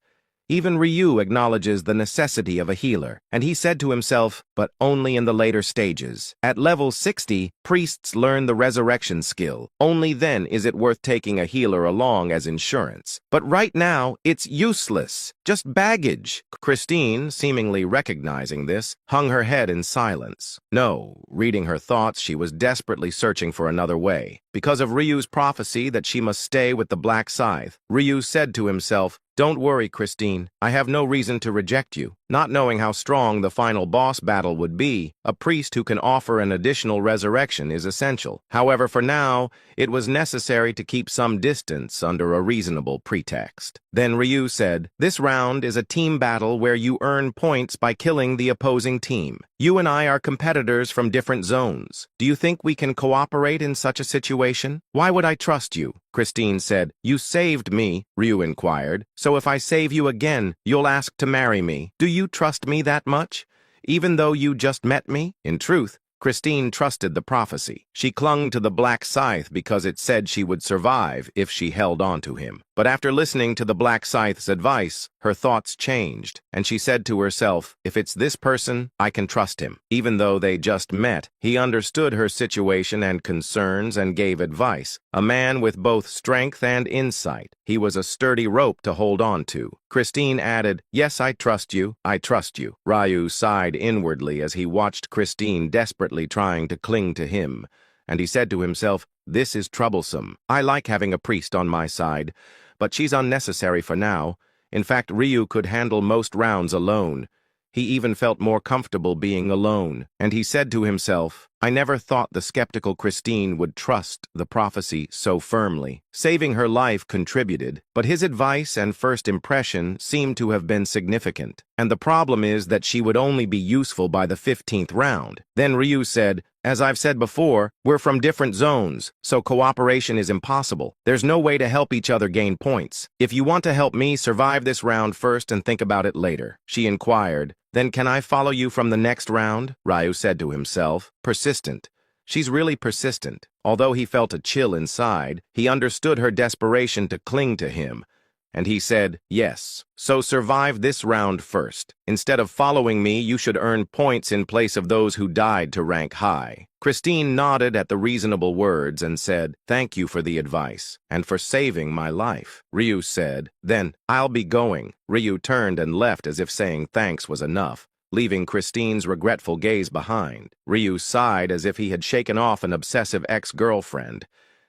Even Ryu acknowledges the necessity of a healer, and he said to himself, but only in the later stages. At level 60, priests learn the resurrection skill. Only then is it worth taking a healer along as insurance. But right now, it's useless. Just baggage. Christine, seemingly recognizing this, hung her head in silence. No, reading her thoughts, she was desperately searching for another way. Because of Ryu's prophecy that she must stay with the black scythe, Ryu said to himself, "Don't worry, Christine. I have no reason to reject you." Not knowing how strong the final boss battle would be, a priest who can offer an additional resurrection is essential. However, for now, it was necessary to keep some distance under a reasonable pretext. Then Ryu said, "This round is a team battle where you earn points by killing the opposing team. You and I are competitors from different zones. Do you think we can cooperate in such a situation?" "Why would I trust you?" Christine said. "You saved me," Ryu inquired. "So if I save you again, you'll ask to marry me. Do you trust me that much, even though you just met me?" In truth, Christine trusted the prophecy. She clung to the black scythe because it said she would survive if she held on to him. But after listening to the black scythe's advice, her thoughts changed, and she said to herself, "If it's this person, I can trust him." Even though they just met, he understood her situation and concerns and gave advice. A man with both strength and insight. He was a sturdy rope to hold on to. Christine added, "Yes, I trust you. I trust you." Ryu sighed inwardly as he watched Christine desperately trying to cling to him, and he said to himself, "This is troublesome. I like having a priest on my side, but she's unnecessary for now. In fact, Ryu could handle most rounds alone. He even felt more comfortable being alone, and he said to himself, "I never thought the skeptical Christine would trust the prophecy so firmly." Saving her life contributed, but his advice and first impression seemed to have been significant. And the problem is that she would only be useful by the 15th round. Then Ryu said, "As I've said before, we're from different zones, so cooperation is impossible. There's no way to help each other gain points. If you want to help me, survive this round first and think about it later." She inquired, "Then can I follow you from the next round?" Ryu said to himself. Persistent. She's really persistent. Although he felt a chill inside, he understood her desperation to cling to him. And he said, "Yes. So survive this round first. Instead of following me, you should earn points in place of those who died to rank high." Christine nodded at the reasonable words and said, "Thank you for the advice, and for saving my life." Ryu said, "Then, I'll be going." Ryu turned and left as if saying thanks was enough, leaving Christine's regretful gaze behind. Ryu sighed as if he had shaken off an obsessive ex-girlfriend,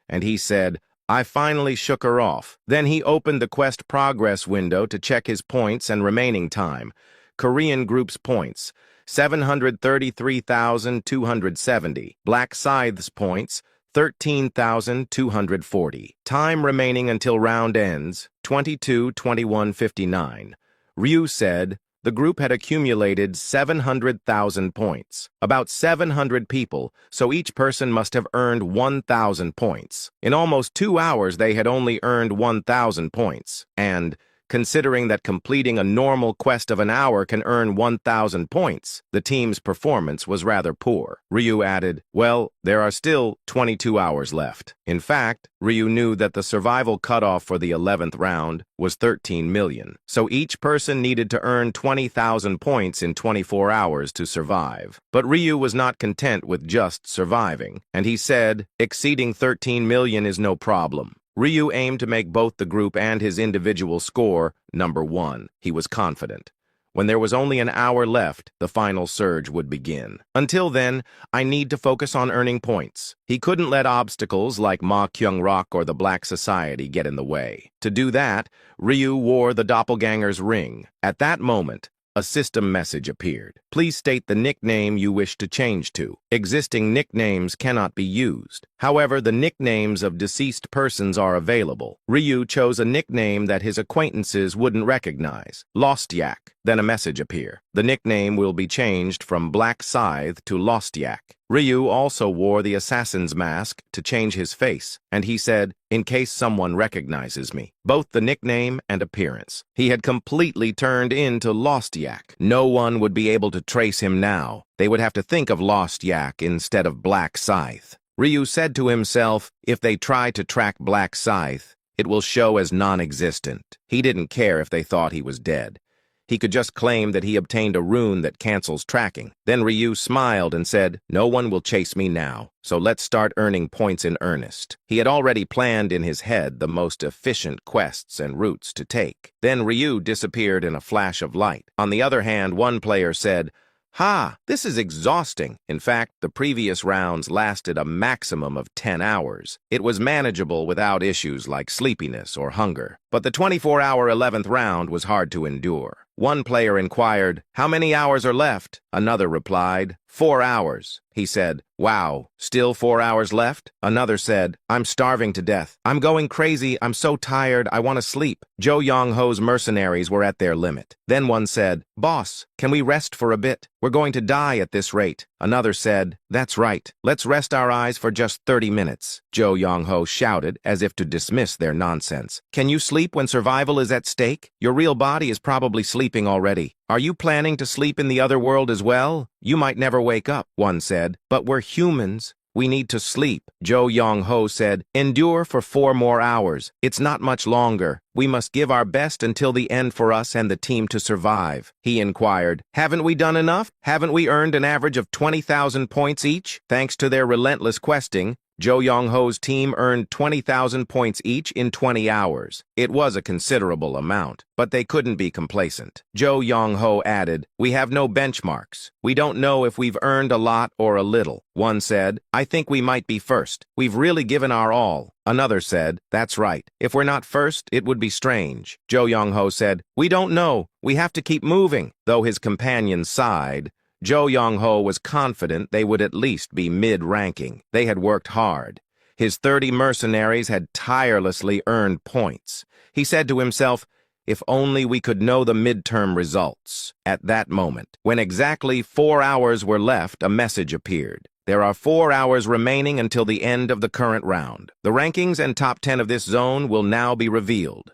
and he said, "I finally shook her off." Then he opened the quest progress window to check his points and remaining time. Korean Group's points, 733,270. Black Scythe's points, 13,240. Time remaining until round ends, 22:21:59. Ryu said, the group had accumulated 700,000 points. About 700 people, so each person must have earned 1,000 points. In almost 2 hours, they had only earned 1,000 points. And, considering that completing a normal quest of an hour can earn 1,000 points, the team's performance was rather poor. Ryu added, well, there are still 22 hours left. In fact, Ryu knew that the survival cutoff for the 11th round was 13 million, so each person needed to earn 20,000 points in 24 hours to survive. But Ryu was not content with just surviving, and he said, exceeding 13 million is no problem. Ryu aimed to make both the group and his individual score number 1. He was confident. When there was only an hour left, the final surge would begin. Until then, I need to focus on earning points. He couldn't let obstacles like Ma Kyung-rok or the Black Society get in the way. To do that, Ryu wore the doppelganger's ring. At that moment, a system message appeared. Please state the nickname you wish to change to. Existing nicknames cannot be used. However, the nicknames of deceased persons are available. Ryu chose a nickname that his acquaintances wouldn't recognize, Lost Yak. Then a message appeared. The nickname will be changed from Black Scythe to Lost Yak. Ryu also wore the assassin's mask to change his face, and he said, in case someone recognizes me, both the nickname and appearance. He had completely turned into Lost Yak. No one would be able to trace him now. They would have to think of Lost Yak instead of Black Scythe. Ryu said to himself, if they try to track Black Scythe, it will show as non-existent. He didn't care if they thought he was dead. He could just claim that he obtained a rune that cancels tracking. Then Ryu smiled and said, no one will chase me now, so let's start earning points in earnest. He had already planned in his head the most efficient quests and routes to take. Then Ryu disappeared in a flash of light. On the other hand, one player said, ha, this is exhausting. In fact, the previous rounds lasted a maximum of 10 hours. It was manageable without issues like sleepiness or hunger. But the 24-hour 11th round was hard to endure. One player inquired, how many hours are left? Another replied, 4 hours. He said, wow, still 4 hours left? Another said, I'm starving to death. I'm going crazy. I'm so tired. I want to sleep. Jo Young-ho's mercenaries were at their limit. Then one said, boss, can we rest for a bit? We're going to die at this rate. Another said, that's right. Let's rest our eyes for just 30 minutes. Jo Young-ho shouted as if to dismiss their nonsense. Can you sleep when survival is at stake? Your real body is probably sleeping already. Are you planning to sleep in the other world as well? You might never wake up, one said. But we're humans. We need to sleep. Jo Young-ho said, endure for 4 more hours. It's not much longer. We must give our best until the end for us and the team to survive. He inquired, haven't we done enough? Haven't we earned an average of 20,000 points each? Thanks to their relentless questing, Jo Young-ho's team earned 20,000 points each in 20 hours. It was a considerable amount, but they couldn't be complacent. Jo Young-ho added, we have no benchmarks. We don't know if we've earned a lot or a little. One said, I think we might be first. We've really given our all. Another said, that's right. If we're not first, it would be strange. Jo Young-ho said, we don't know. We have to keep moving. Though his companions sighed, Jo Young-ho was confident they would at least be mid-ranking. They had worked hard. His 30 mercenaries had tirelessly earned points. He said to himself, if only we could know the midterm results. At that moment, when exactly 4 hours were left, a message appeared. There are 4 hours remaining until the end of the current round. The rankings and top 10 of this zone will now be revealed.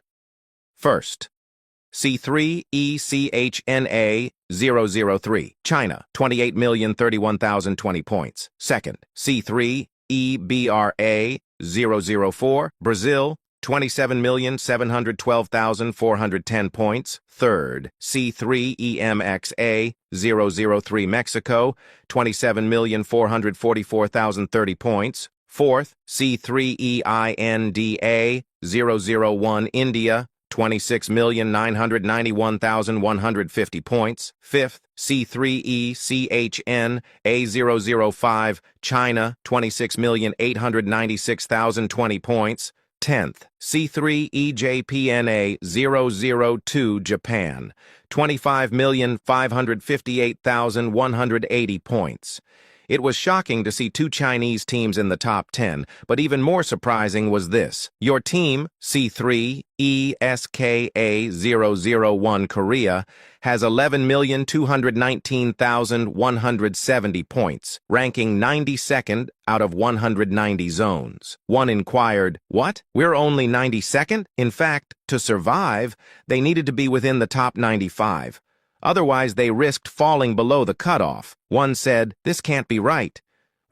First, C3ECHNA003, China, 28,031,020 points. Second, C3EBRA004, Brazil, 27,712,410 points. Third, C3EMXA003, Mexico, 27,444,030 points. Fourth, C3EINDA001, India, 26,991,150 points. Fifth, C3ECHNA005, China, 26,896,020 points. 10th, C3EJPNA002, Japan, 25,558,180 points. It was shocking to see 2 Chinese teams in the top 10, but even more surprising was this. Your team, C3ESKA001 Korea, has 11,219,170 points, ranking 92nd out of 190 zones. One inquired, "What? We're only 92nd?" In fact, to survive, they needed to be within the top 95. Otherwise, they risked falling below the cutoff. One said, "This can't be right.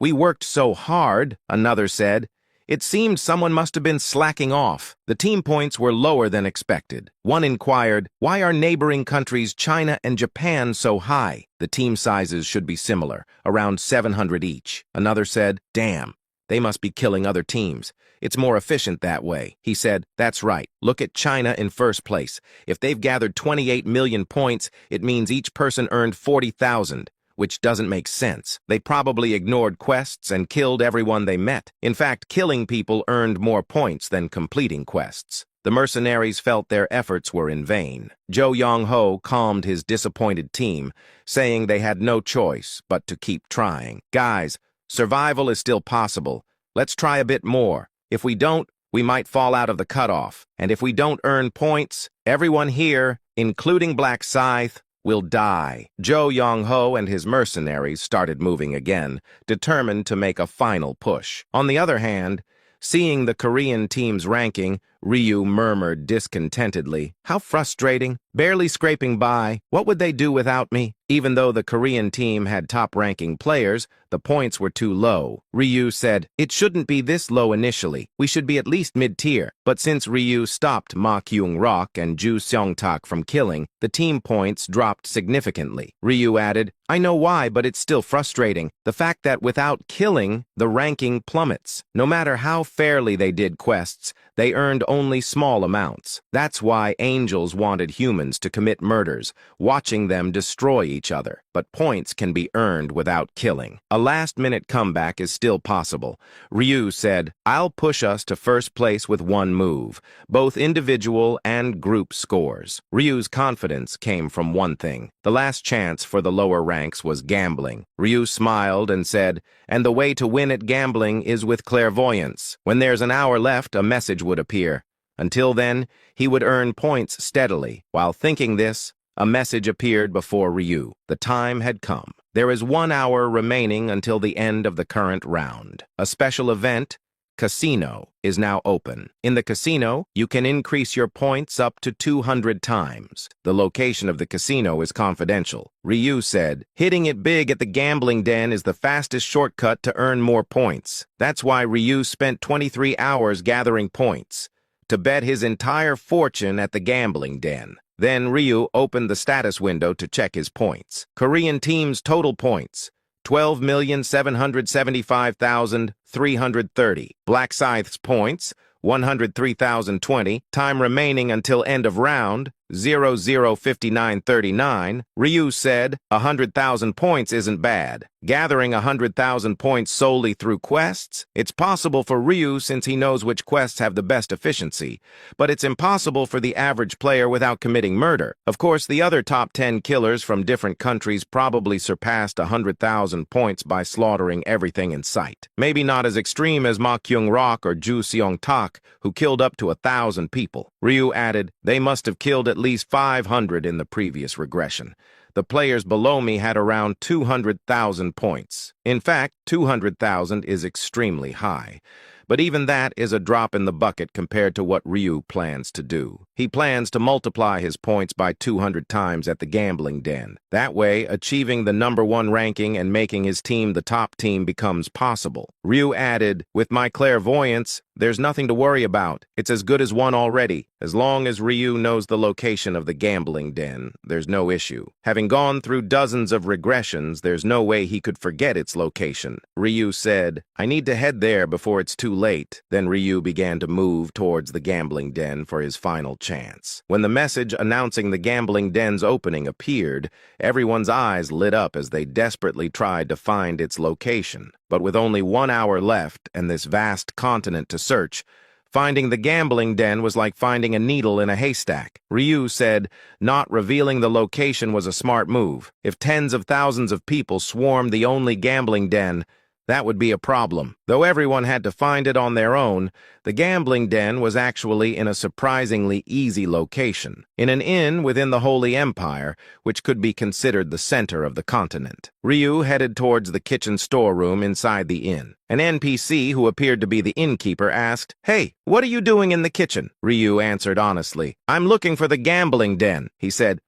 We worked so hard," another said. "It seemed someone must have been slacking off." The team points were lower than expected. One inquired, "Why are neighboring countries China and Japan so high? The team sizes should be similar, around 700 each." Another said, "Damn, they must be killing other teams. It's more efficient that way." He said, "That's right. Look at China in first place. If they've gathered 28 million points, it means each person earned 40,000, which doesn't make sense. They probably ignored quests and killed everyone they met. In fact, killing people earned more points than completing quests." The mercenaries felt their efforts were in vain. Zhou Yongho calmed his disappointed team, saying they had no choice but to keep trying. "Guys, survival is still possible. Let's try a bit more. If we don't, we might fall out of the cutoff. And if we don't earn points, everyone here, including Black Scythe, will die." Zhou Yongho and his mercenaries started moving again, determined to make a final push. On the other hand, seeing the Korean team's ranking, Ryu murmured discontentedly, "How frustrating. Barely scraping by. What would they do without me?" Even though the Korean team had top-ranking players, the points were too low. Ryu said, "It shouldn't be this low initially. We should be at least mid-tier." But since Ryu stopped Ma Kyung-rock and Ju Seong-tak from killing, the team points dropped significantly. Ryu added, "I know why, but it's still frustrating. The fact that without killing, the ranking plummets. No matter how fairly they did quests, they earned only small amounts. That's why angels wanted humans to commit murders, watching them destroy each other. But points can be earned without killing. A last-minute comeback is still possible." Ryu said, "I'll push us to first place with one move, both individual and group scores." Ryu's confidence came from one thing. The last chance for the lower ranks was gambling. Ryu smiled and said, "And the way to win at gambling is with clairvoyance. When there's an hour left, a message would appear. Until then, he would earn points steadily." While thinking this, a message appeared before Ryu. The time had come. There is 1 hour remaining until the end of the current round. A special event, Casino, is now open. In the casino, you can increase your points up to 200 times. The location of the casino is confidential. Ryu said, "Hitting it big at the gambling den is the fastest shortcut to earn more points." That's why Ryu spent 23 hours gathering points, to bet his entire fortune at the gambling den. Then Ryu opened the status window to check his points. Korean team's total points, 12,775,330. Black Scythe's points, 103,020. Time remaining until end of round, 00:59:39. Ryu said, 100,000 points isn't bad. Gathering 100,000 points solely through quests? It's possible for Ryu since he knows which quests have the best efficiency, but it's impossible for the average player without committing murder. Of course, the other top 10 killers from different countries probably surpassed 100,000 points by slaughtering everything in sight. Maybe not as extreme as Ma Kyung-rock or Ju Seong-tak, who killed up to 1,000 people. Ryu added, "They must have killed at least 500 in the previous regression. The players below me had around 200,000 points. In fact, 200,000 is extremely high. But even that is a drop in the bucket compared to what Ryu plans to do. He plans to multiply his points by 200 times at the gambling den. That way, achieving the #1 ranking and making his team the top team becomes possible." Ryu added, "With my clairvoyance, there's nothing to worry about. It's as good as one already. As long as Ryu knows the location of the gambling den, there's no issue. Having gone through dozens of regressions, there's no way he could forget its location." Ryu said, "I need to head there before it's too late." Then Ryu began to move towards the gambling den for his final chance. When the message announcing the gambling den's opening appeared, everyone's eyes lit up as they desperately tried to find its location. But with only 1 hour left and this vast continent to search, Finding the gambling den was like finding a needle in a haystack. Ryu said not revealing the location was a smart move. If tens of thousands of people swarmed the only gambling den, that would be a problem. Though everyone had to find it on their own, the gambling den was actually in a surprisingly easy location, in an inn within the Holy Empire, which could be considered the center of the continent. Ryu headed towards the kitchen storeroom inside the inn. An NPC who appeared to be the innkeeper asked, "Hey, what are you doing in the kitchen?" Ryu answered honestly, "I'm looking for the gambling den." He said,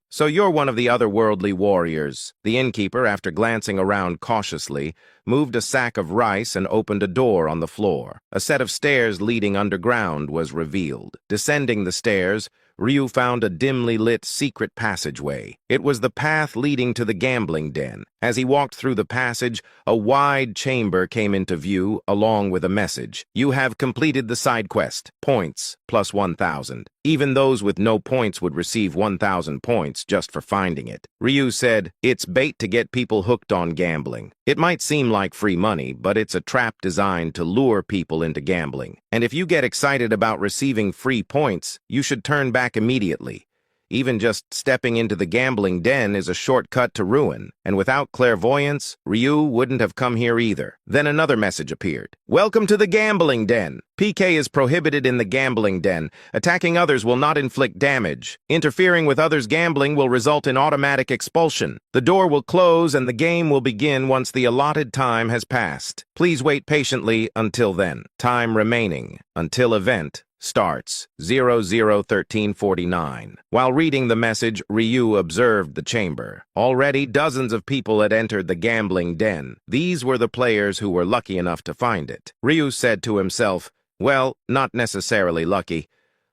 So you're one of the otherworldly warriors." The innkeeper, after glancing around cautiously, moved a sack of rice and opened a door on the floor. A set of stairs leading underground was revealed. Descending the stairs, Ryu found a dimly lit secret passageway. It was the path leading to the gambling den. As he walked through the passage, a wide chamber came into view, along with a message. "You have completed the side quest. Points, plus 1,000. Even those with no points would receive 1,000 points just for finding it." Ryu said, "It's bait to get people hooked on gambling. It might seem like free money, but it's a trap designed to lure people into gambling. And if you get excited about receiving free points, you should turn back immediately. Even just stepping into the gambling den is a shortcut to ruin, and without clairvoyance, Ryu wouldn't have come here either." Then another message appeared. "Welcome to the gambling den. PK is prohibited in the gambling den. Attacking others will not inflict damage. Interfering with others' gambling will result in automatic expulsion. The door will close and the game will begin once the allotted time has passed. Please wait patiently until then. Time remaining until event starts 00:13:49. While reading the message, Ryu observed the chamber. Already dozens of people had entered the gambling den. These were the players who were lucky enough to find it. Ryu said to himself, "Well, not necessarily lucky.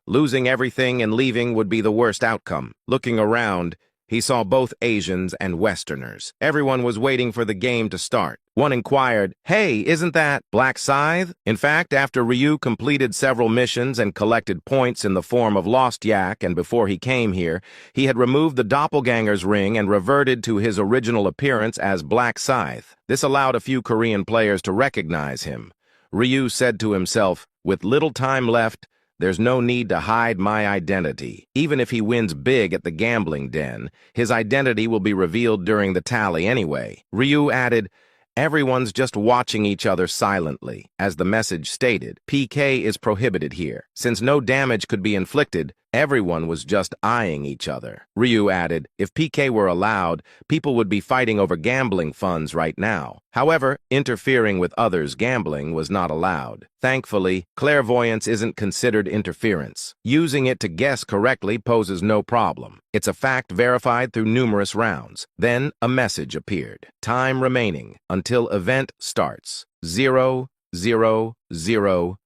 Losing everything and leaving would be the worst outcome." Looking around, he saw both Asians and Westerners. Everyone was waiting for the game to start. One inquired, "Hey, isn't that Black Scythe?" In fact, after Ryu completed several missions and collected points in the form of Lost Yak, and before he came here, he had removed the doppelganger's ring and reverted to his original appearance as Black Scythe. This allowed a few Korean players to recognize him. Ryu said to himself, "With little time left, there's no need to hide my identity. Even if he wins big at the gambling den, his identity will be revealed during the tally anyway." Ryu added, "Everyone's just watching each other silently." As the message stated, PK is prohibited here. Since no damage could be inflicted, everyone was just eyeing each other. Ryu added, "If PK were allowed, people would be fighting over gambling funds right now." However, interfering with others' gambling was not allowed. Thankfully, clairvoyance isn't considered interference. Using it to guess correctly poses no problem. It's a fact verified through numerous rounds. Then a message appeared. Time remaining until event starts. 00:00:00.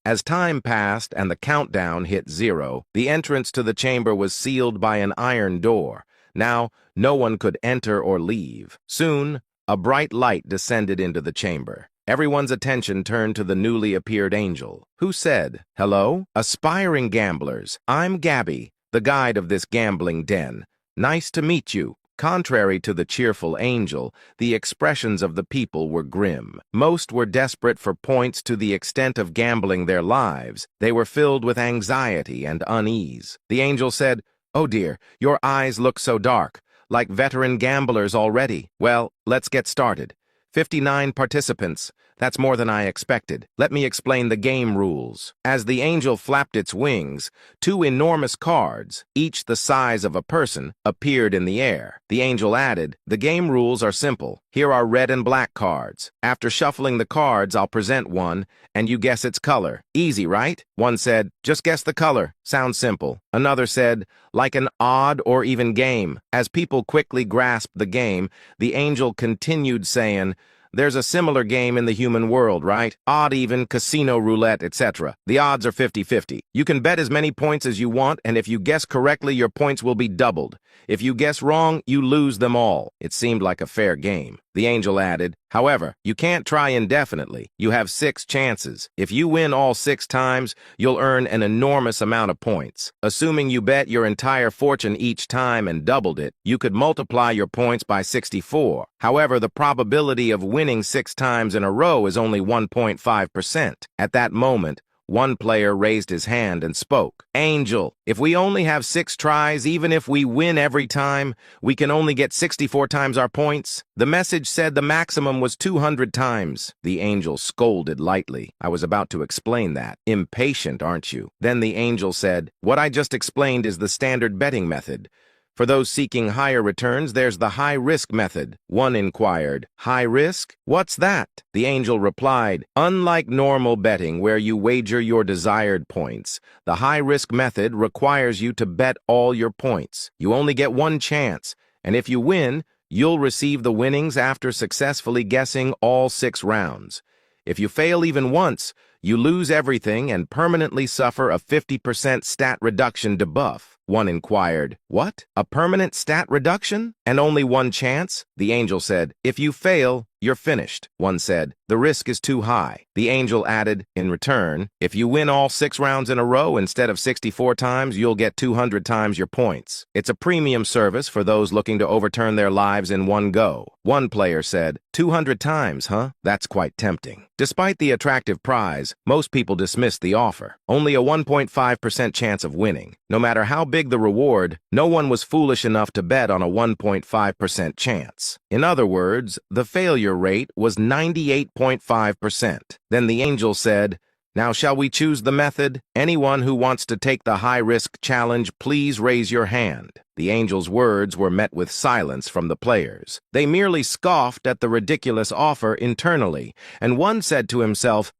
As time passed and the countdown hit 0, the entrance to the chamber was sealed by an iron door. Now, no one could enter or leave. Soon, a bright light descended into the chamber. Everyone's attention turned to the newly appeared angel, who said, "Hello, aspiring gamblers. I'm Gabby, the guide of this gambling den. Nice to meet you." Contrary to the cheerful angel, the expressions of the people were grim. Most were desperate for points to the extent of gambling their lives. They were filled with anxiety and unease. The angel said, "Oh dear, your eyes look so dark, like veteran gamblers already. Well, let's get started. 59 participants. That's more than I expected. Let me explain the game rules." As the angel flapped its wings, 2 enormous cards, each the size of a person, appeared in the air. The angel added, "The game rules are simple. Here are red and black cards. After shuffling the cards, I'll present one, and you guess its color. Easy, right?" One said, "Just guess the color. Sounds simple." Another said, "Like an odd or even game." As people quickly grasped the game, the angel continued saying, "There's a similar game in the human world, right? Odd even, casino roulette, etc. The odds are 50-50. You can bet as many points as you want, and if you guess correctly, your points will be doubled. If you guess wrong, you lose them all. It seemed like a fair game. The angel added, however, you can't try indefinitely. You have 6 chances. If you win all 6 times, you'll earn an enormous amount of points. Assuming you bet your entire fortune each time and doubled it, you could multiply your points by 64. However, the probability of winning 6 times in a row is only 1.5%. At that moment, one player raised his hand and spoke. Angel, if we only have 6 tries, even if we win every time, we can only get 64 times our points. The message said the maximum was 200 times. The angel scolded lightly. I was about to explain that. Impatient, aren't you? Then the angel said, what I just explained is the standard betting method. For those seeking higher returns, there's the high-risk method. One inquired, high risk? What's that? The angel replied, unlike normal betting where you wager your desired points, the high-risk method requires you to bet all your points. You only get one chance, and if you win, you'll receive the winnings after successfully guessing all 6 rounds. If you fail even once, you lose everything and permanently suffer a 50% stat reduction debuff. One inquired, what? A permanent stat reduction? And only one chance? The angel said, if you fail, you're finished. One said, the risk is too high. The angel added, in return, if you win all 6 rounds in a row instead of 64 times, you'll get 200 times your points. It's a premium service for those looking to overturn their lives in one go. One player said, 200 times, huh? That's quite tempting. Despite the attractive prize, most people dismissed the offer. Only a 1.5% chance of winning. No matter how big the reward, no one was foolish enough to bet on a 1.5% chance. In other words, the failure rate was 98.5%. Then the angel said, now shall we choose the method? Anyone who wants to take the high-risk challenge, please raise your hand. The angel's words were met with silence from the players. They merely scoffed at the ridiculous offer internally, and one said to himself,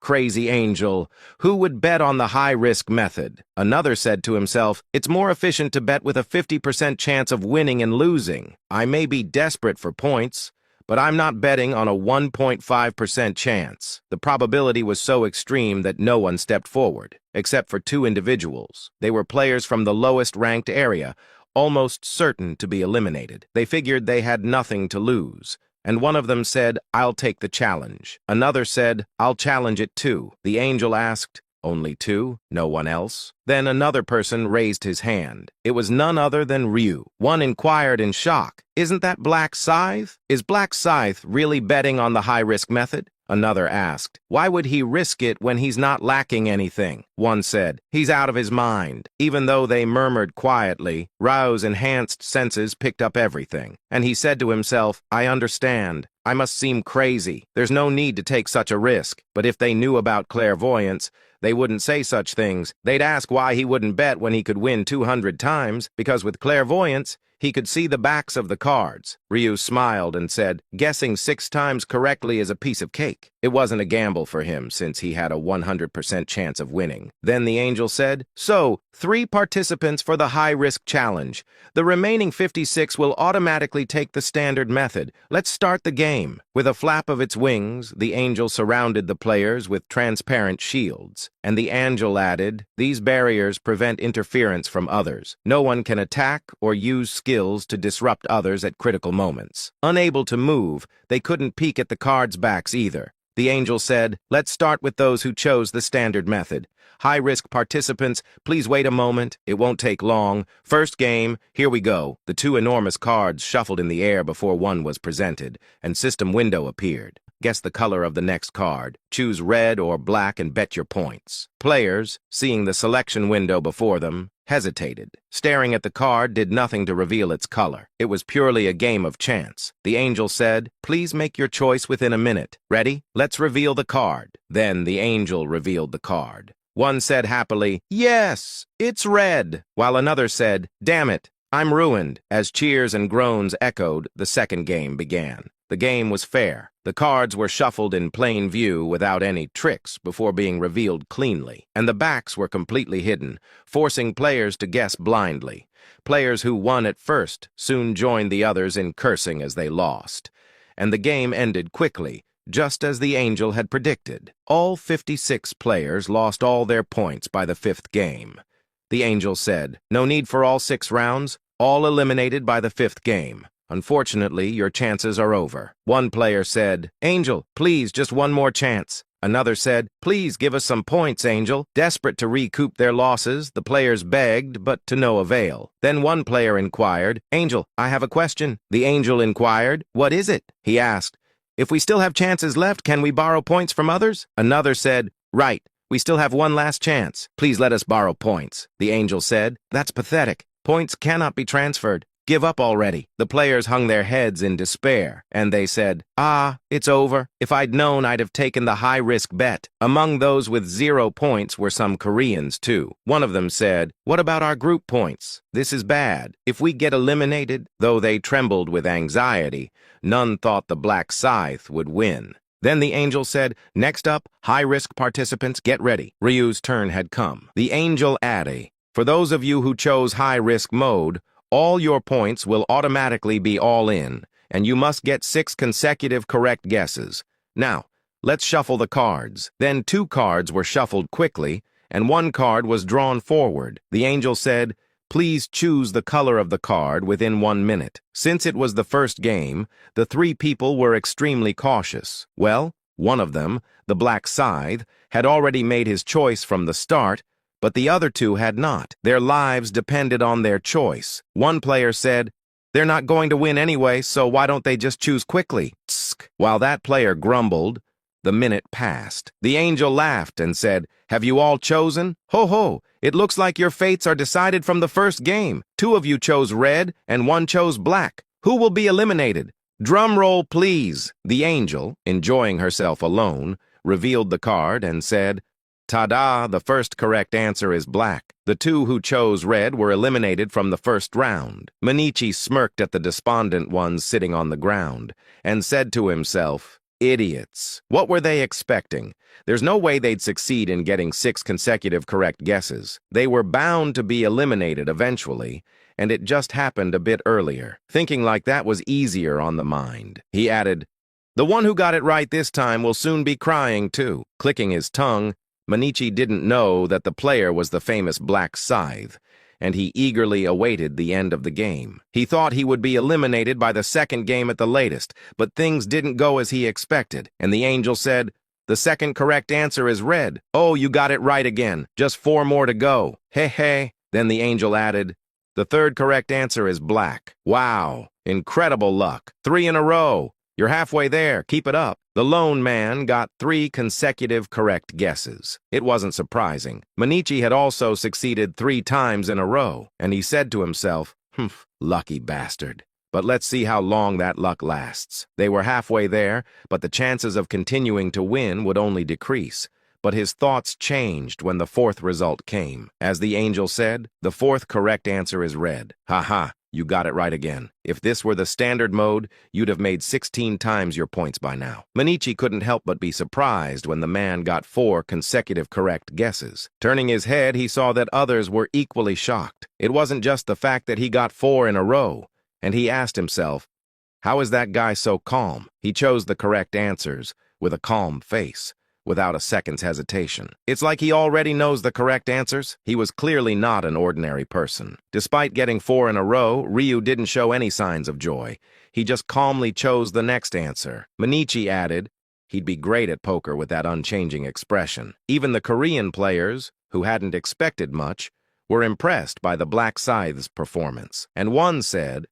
crazy angel, who would bet on the high-risk method? Another said to himself, it's more efficient to bet with a 50% chance of winning and losing. I may be desperate for points, but I'm not betting on a 1.5% chance. The probability was so extreme that no one stepped forward, except for 2 individuals. They were players from the lowest-ranked area, almost certain to be eliminated. They figured they had nothing to lose. And one of them said, I'll take the challenge. Another said, I'll challenge it too. The angel asked, only 2? No one else? Then another person raised his hand. It was none other than Ryu. One inquired in shock, isn't that Black Scythe? Is Black Scythe really betting on the high-risk method? Another asked, why would he risk it when he's not lacking anything? One said, he's out of his mind. Even though they murmured quietly, Ryu's enhanced senses picked up everything. And he said to himself, I understand. I must seem crazy. There's no need to take such a risk. But if they knew about clairvoyance, they wouldn't say such things. They'd ask why he wouldn't bet when he could win 200 times, because with clairvoyance, he could see the backs of the cards. Ryu smiled and said, guessing 6 times correctly is a piece of cake. It wasn't a gamble for him, since he had a 100% chance of winning. Then the angel said, so, 3 participants for the high-risk challenge. The remaining 56 will automatically take the standard method. Let's start the game. With a flap of its wings, the angel surrounded the players with transparent shields. And the angel added, these barriers prevent interference from others. No one can attack or use skills to disrupt others at critical moments. Unable to move, they couldn't peek at the cards' backs either. The angel said, let's start with those who chose the standard method. High-risk participants, please wait a moment. It won't take long. First game, here we go. The 2 enormous cards shuffled in the air before one was presented, and system window appeared. Guess the color of the next card. Choose red or black and bet your points. Players, seeing the selection window before them, hesitated. Staring at the card did nothing to reveal its color. It was purely a game of chance. The angel said, please make your choice within a minute. Ready? Let's reveal the card. Then the angel revealed the card. One said happily, yes, it's red, while another said, damn it, I'm ruined. As cheers and groans echoed, the second game began. The game was fair. The cards were shuffled in plain view without any tricks before being revealed cleanly, and the backs were completely hidden, forcing players to guess blindly. Players who won at first soon joined the others in cursing as they lost. And the game ended quickly, just as the angel had predicted. All 56 players lost all their points by the 5th game. The angel said, no need for all 6 rounds. all eliminated by the fifth game. Unfortunately, your chances are over. One player said, Angel, please, just one more chance. Another said, please give us some points, Angel. Desperate to recoup their losses, the players begged, but to no avail. Then one player inquired, Angel, I have a question. The Angel inquired, what is it? He asked, if we still have chances left, can we borrow points from others? Another said, right, we still have one last chance. Please let us borrow points. The Angel said, that's pathetic. Points cannot be transferred. Give up already. The players hung their heads in despair, and they said, it's over. If I'd known, I'd have taken the high-risk bet. Among those with 0 points were some Koreans, too. One of them said, what about our group points? This is bad. If we get eliminated, though they trembled with anxiety, none thought the Black Scythe would win. Then the Angel said, next up, high-risk participants, get ready. Ryu's turn had come. The Angel added, for those of you who chose high-risk mode, all your points will automatically be all in, and you must get 6 consecutive correct guesses. Now, let's shuffle the cards. Then 2 cards were shuffled quickly, and 1 card was drawn forward. The Angel said, please choose the color of the card within 1 minute. Since it was the first game, the 3 people were extremely cautious. Well, one of them, the Black Scythe, had already made his choice from the start, but the other 2 had not. Their lives depended on their choice. One player said, they're not going to win anyway, so why don't they just choose quickly? Tsk. While that player grumbled, the minute passed. The Angel laughed and said, have you all chosen? Ho ho, it looks like your fates are decided from the first game. 2 of you chose red and 1 chose black. Who will be eliminated? Drum roll, please. The Angel, enjoying herself alone, revealed the card and said, ta-da, the first correct answer is black. The 2 who chose red were eliminated from the first round. Manichi smirked at the despondent ones sitting on the ground and said to himself, idiots. What were they expecting? There's no way they'd succeed in getting 6 consecutive correct guesses. They were bound to be eliminated eventually, and it just happened a bit earlier. Thinking like that was easier on the mind. He added, the one who got it right this time will soon be crying too. Clicking his tongue, Manichi didn't know that the player was the famous Black Scythe, and he eagerly awaited the end of the game. He thought he would be eliminated by the second game at the latest, but things didn't go as he expected, and the Angel said, the second correct answer is red. Oh, you got it right again. Just 4 more to go. Hey, hey. Then the Angel added, the third correct answer is black. Wow, incredible luck. 3 in a row. You're halfway there. Keep it up. The lone man got 3 consecutive correct guesses. It wasn't surprising. Manichi had also succeeded 3 times in a row, and he said to himself, humph, lucky bastard. But let's see how long that luck lasts. They were halfway there, but the chances of continuing to win would only decrease. But his thoughts changed when the 4th result came. As the Angel said, the 4th correct answer is red. Ha ha. You got it right again. If this were the standard mode, you'd have made 16 times your points by now. Manichi couldn't help but be surprised when the man got 4 consecutive correct guesses. Turning his head, he saw that others were equally shocked. It wasn't just the fact that he got 4 in a row, and he asked himself, how is that guy so calm? He chose the correct answers with a calm face, without a second's hesitation. It's like he already knows the correct answers. He was clearly not an ordinary person. Despite getting 4 in a row, Ryu didn't show any signs of joy. He just calmly chose the next answer. Manichi added, he'd be great at poker with that unchanging expression. Even the Korean players, who hadn't expected much, were impressed by the Black Scythe's performance. And one said,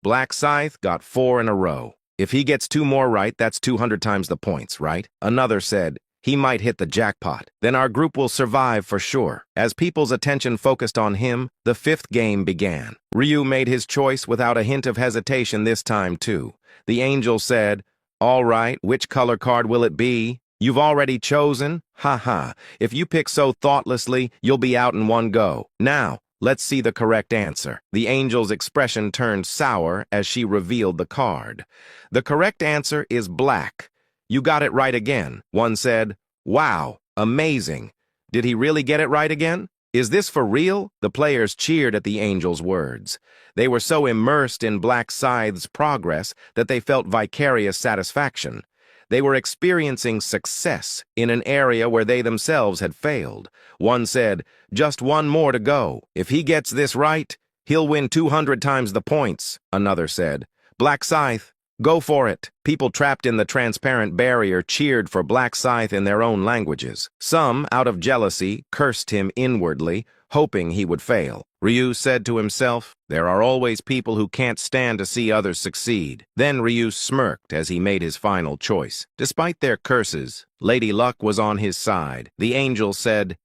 Black Scythe got 4 in a row. If he gets 2 more right, that's 200 times the points, right? Another said, he might hit the jackpot. Then our group will survive for sure. As people's attention focused on him, the 5th game began. Ryu made his choice without a hint of hesitation this time, too. The Angel said, all right, which color card will it be? You've already chosen? Ha ha. If you pick so thoughtlessly, you'll be out in one go. Now, let's see the correct answer. The Angel's expression turned sour as she revealed the card. The correct answer is black. You got it right again. One said, wow, amazing. Did he really get it right again? Is this for real? The players cheered at the Angel's words. They were so immersed in Black Scythe's progress that they felt vicarious satisfaction. They were experiencing success in an area where they themselves had failed. One said, just 1 more to go. If he gets this right, He'll win 200 times the points, another said. Black Scythe, go for it. People trapped in the transparent barrier cheered for Black Scythe in their own languages. Some, out of jealousy, cursed him inwardly, hoping he would fail. Ryu said to himself, there are always people who can't stand to see others succeed. Then Ryu smirked as he made his final choice. Despite their curses, Lady Luck was on his side. The angel said,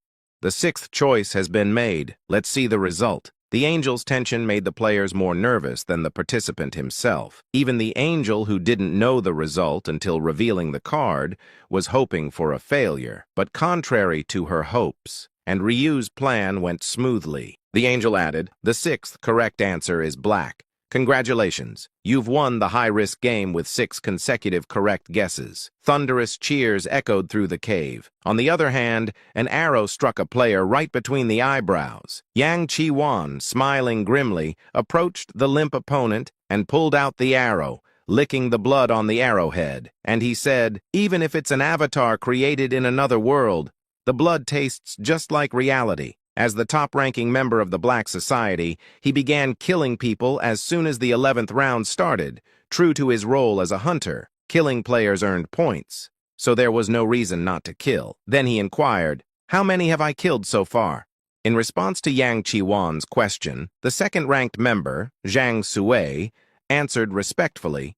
the sixth choice has been made. Let's see the result. The angel's tension made the players more nervous than the participant himself. Even the angel, who didn't know the result until revealing the card, was hoping for a failure. But contrary to her hopes, and Ryu's plan went smoothly. The angel added, the sixth correct answer is black. Congratulations, you've won the high-risk game with 6 consecutive correct guesses. Thunderous cheers echoed through the cave. On the other hand, an arrow struck a player right between the eyebrows. Yang Chi-wan, smiling grimly, approached the limp opponent and pulled out the arrow, licking the blood on the arrowhead. And he said, even if it's an avatar created in another world, the blood tastes just like reality. As the top-ranking member of the Black Society, he began killing people as soon as the 11th round started. True to his role as a hunter, killing players earned points, so there was no reason not to kill. Then he inquired, how many have I killed so far? In response to Yang Chi-wan's question, the second-ranked member, Zhang Sui, answered respectfully,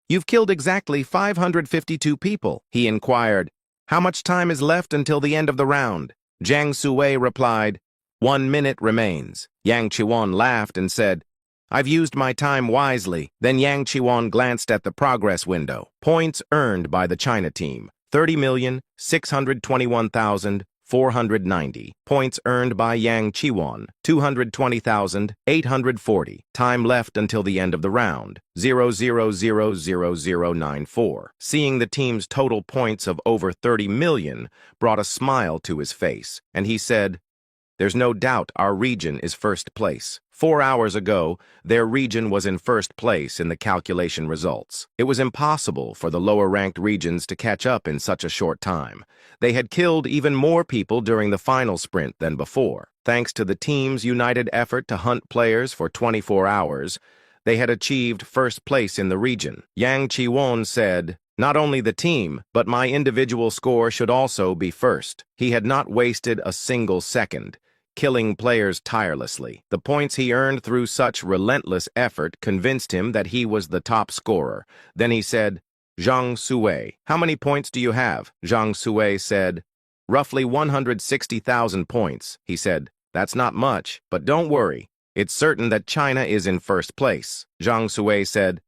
you've killed exactly 552 people. He inquired, how much time is left until the end of the round? Zhang Sui replied, 1 minute remains. Yang Chi-wan laughed and said, I've used my time wisely. Then Yang Chi-wan glanced at the progress window. Points earned by the China team, 30,621,490. Points earned by Yang Chi-wan, 220,840. Time left until the end of the round, 0.000094. Seeing the team's total points of over 30 million brought a smile to his face, and he said, there's no doubt our region is first place. 4 hours ago, their region was in first place in the calculation results. It was impossible for the lower-ranked regions to catch up in such a short time. They had killed even more people during the final sprint than before. Thanks to the team's united effort to hunt players for 24 hours, they had achieved first place in the region. Yang Chi-wan said, not only the team, but my individual score should also be first. He had not wasted a single second, killing players tirelessly. The points he earned through such relentless effort convinced him that he was the top scorer. Then he said, Zhang Sui, how many points do you have? Zhang Sui said, roughly 160,000 points. He said, that's not much, but don't worry. It's certain that China is in first place. Zhang Sui said,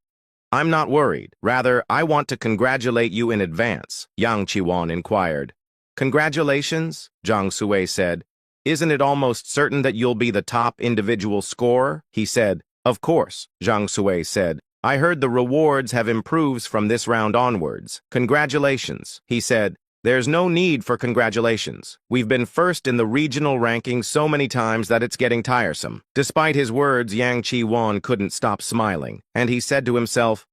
I'm not worried. Rather, I want to congratulate you in advance. Yang Chi-wan inquired. Congratulations? Zhang Sui said. Isn't it almost certain that you'll be the top individual scorer? He said. Of course, Zhang Sui said. I heard the rewards have improved from this round onwards. Congratulations. He said. There's no need for congratulations. We've been first in the regional rankings so many times that it's getting tiresome. Despite his words, Yang Chi-wan couldn't stop smiling, and he said to himself,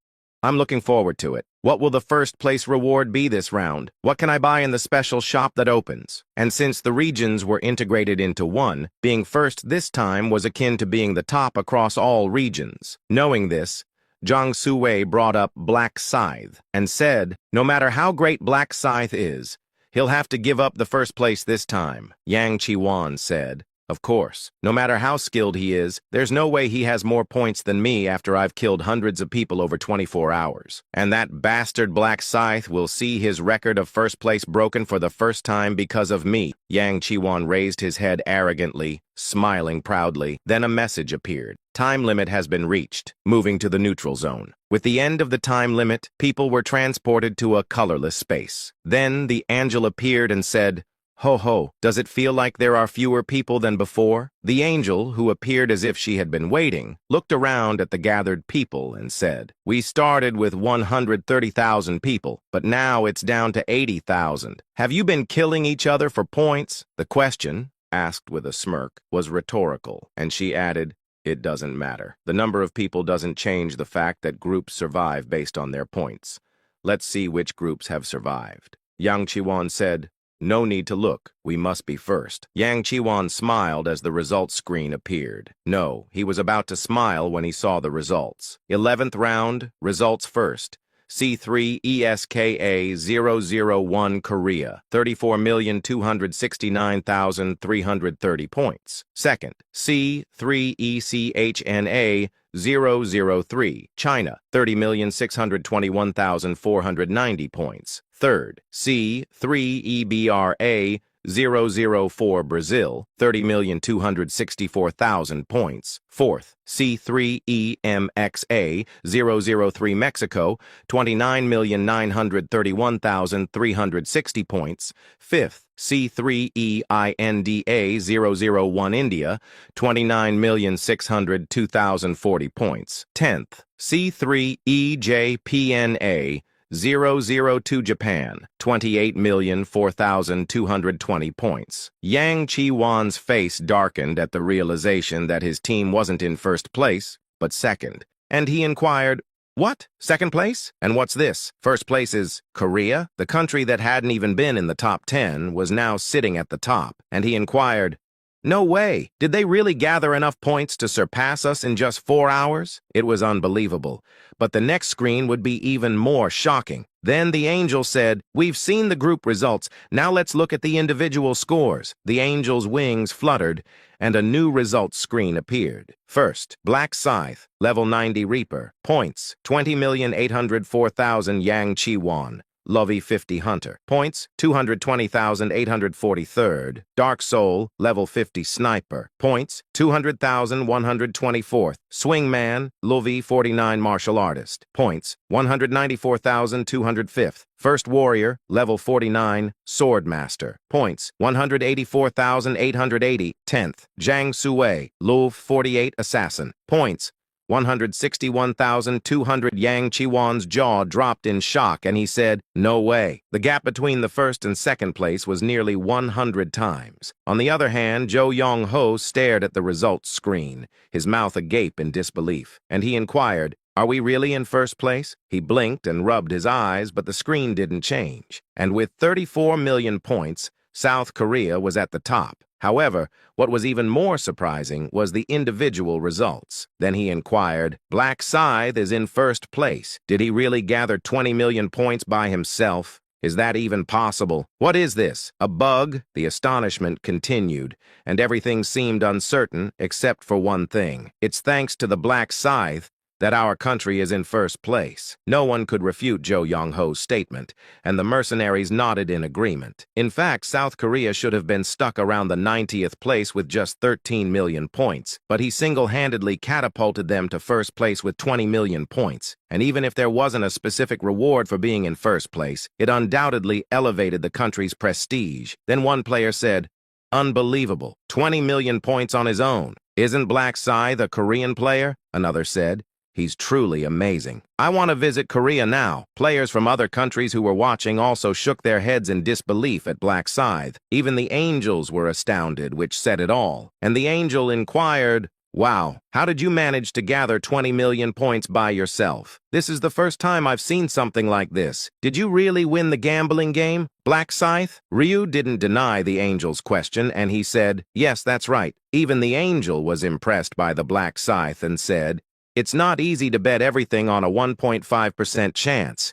I'm looking forward to it. What will the first place reward be this round? What can I buy in the special shop that opens? And since the regions were integrated into one, being first this time was akin to being the top across all regions. Knowing this, Zhang Sui brought up Black Scythe and said, no matter how great Black Scythe is, he'll have to give up the first place this time. Yang Chi-wan said, of course, no matter how skilled he is, there's no way he has more points than me after I've killed hundreds of people over 24 hours. And that bastard Black Scythe will see his record of first place broken for the first time because of me. Yang Chi-wan raised his head arrogantly, smiling proudly. Then a message appeared. Time limit has been reached. Moving to the neutral zone. With the end of the time limit, people were transported to a colorless space. Then the angel appeared and said, Ho ho, does it feel like there are fewer people than before? The angel, who appeared as if she had been waiting, looked around at the gathered people and said, we started with 130,000 people, but now it's down to 80,000. Have you been killing each other for points? The question, asked with a smirk, was rhetorical, and she added, it doesn't matter. The number of people doesn't change the fact that groups survive based on their points. Let's see which groups have survived. Yang Chi-wan said, No need to look. We must be first. Yang Qiwan smiled as the results screen appeared. No, he was about to smile when he saw the results. 11th round, results first. C3 ESKA 001 Korea, 34,269,330 points. Second, C3 ECHNA 003 China, 30,621,490 points. Third, C3 EBRA 004 Brazil, 30,264,000 points. Fourth, C3EMXA 003 Mexico, 29,931,360 points. Fifth, C3EINDA 001 India, 29,602,040 points. 10th, C3EJPNA 002 Japan, 28,004,220 points. Yang Qiwan's face darkened at the realization that his team wasn't in first place, but second, and he inquired, "What? Second place? And what's this?" First place is Korea. The country that hadn't even been in the top 10 was now sitting at the top, and he inquired, "No way! Did they really gather enough points to surpass us in just 4 hours?" It was unbelievable. But the next screen would be even more shocking. Then the angel said, "We've seen the group results. Now let's look at the individual scores." The angel's wings fluttered, and a new results screen appeared. First, Black Scythe, level 90 Reaper. Points, 20,804,000 Yang Qiwan. Lovey 50 Hunter. Points, 220,843rd. Dark Soul, level 50 Sniper. Points, 200,124th. Swingman, Lovey 49 Martial Artist. Points, 194,205th. First Warrior, level 49 Swordmaster. Points, 184,880. 10th, Zhang Sui, Luv 48 Assassin. Points, 161,200. Yang Qiwan's jaw dropped in shock, and he said, "No way." The gap between the first and second place was nearly 100 times. On the other hand, Zhou Yongho stared at the results screen, his mouth agape in disbelief, and he inquired, "Are we really in first place?" He blinked and rubbed his eyes, but the screen didn't change. And with 34 million points, South Korea was at the top. However, what was even more surprising was the individual results. Then he inquired, "Black Scythe is in first place. Did he really gather 20 million points by himself? Is that even possible? What is this? A bug?" The astonishment continued, and everything seemed uncertain except for one thing. It's thanks to the Black Scythe that our country is in first place. No one could refute Zhou Yongho's statement, and the mercenaries nodded in agreement. In fact, South Korea should have been stuck around the 90th place with just 13 million points, but he single-handedly catapulted them to first place with 20 million points. And even if there wasn't a specific reward for being in first place, it undoubtedly elevated the country's prestige. Then one player said, "Unbelievable, 20 million points on his own. Isn't Black Scythe a Korean player?" Another said, "He's truly amazing. I want to visit Korea now." Players from other countries who were watching also shook their heads in disbelief at Black Scythe. Even the angels were astounded, which said it all. And the angel inquired, "Wow, how did you manage to gather 20 million points by yourself? This is the first time I've seen something like this. Did you really win the gambling game, Black Scythe?" Ryu didn't deny the angel's question, and he said, "Yes, that's right." Even the angel was impressed by the Black Scythe and said, "It's not easy to bet everything on a 1.5% chance.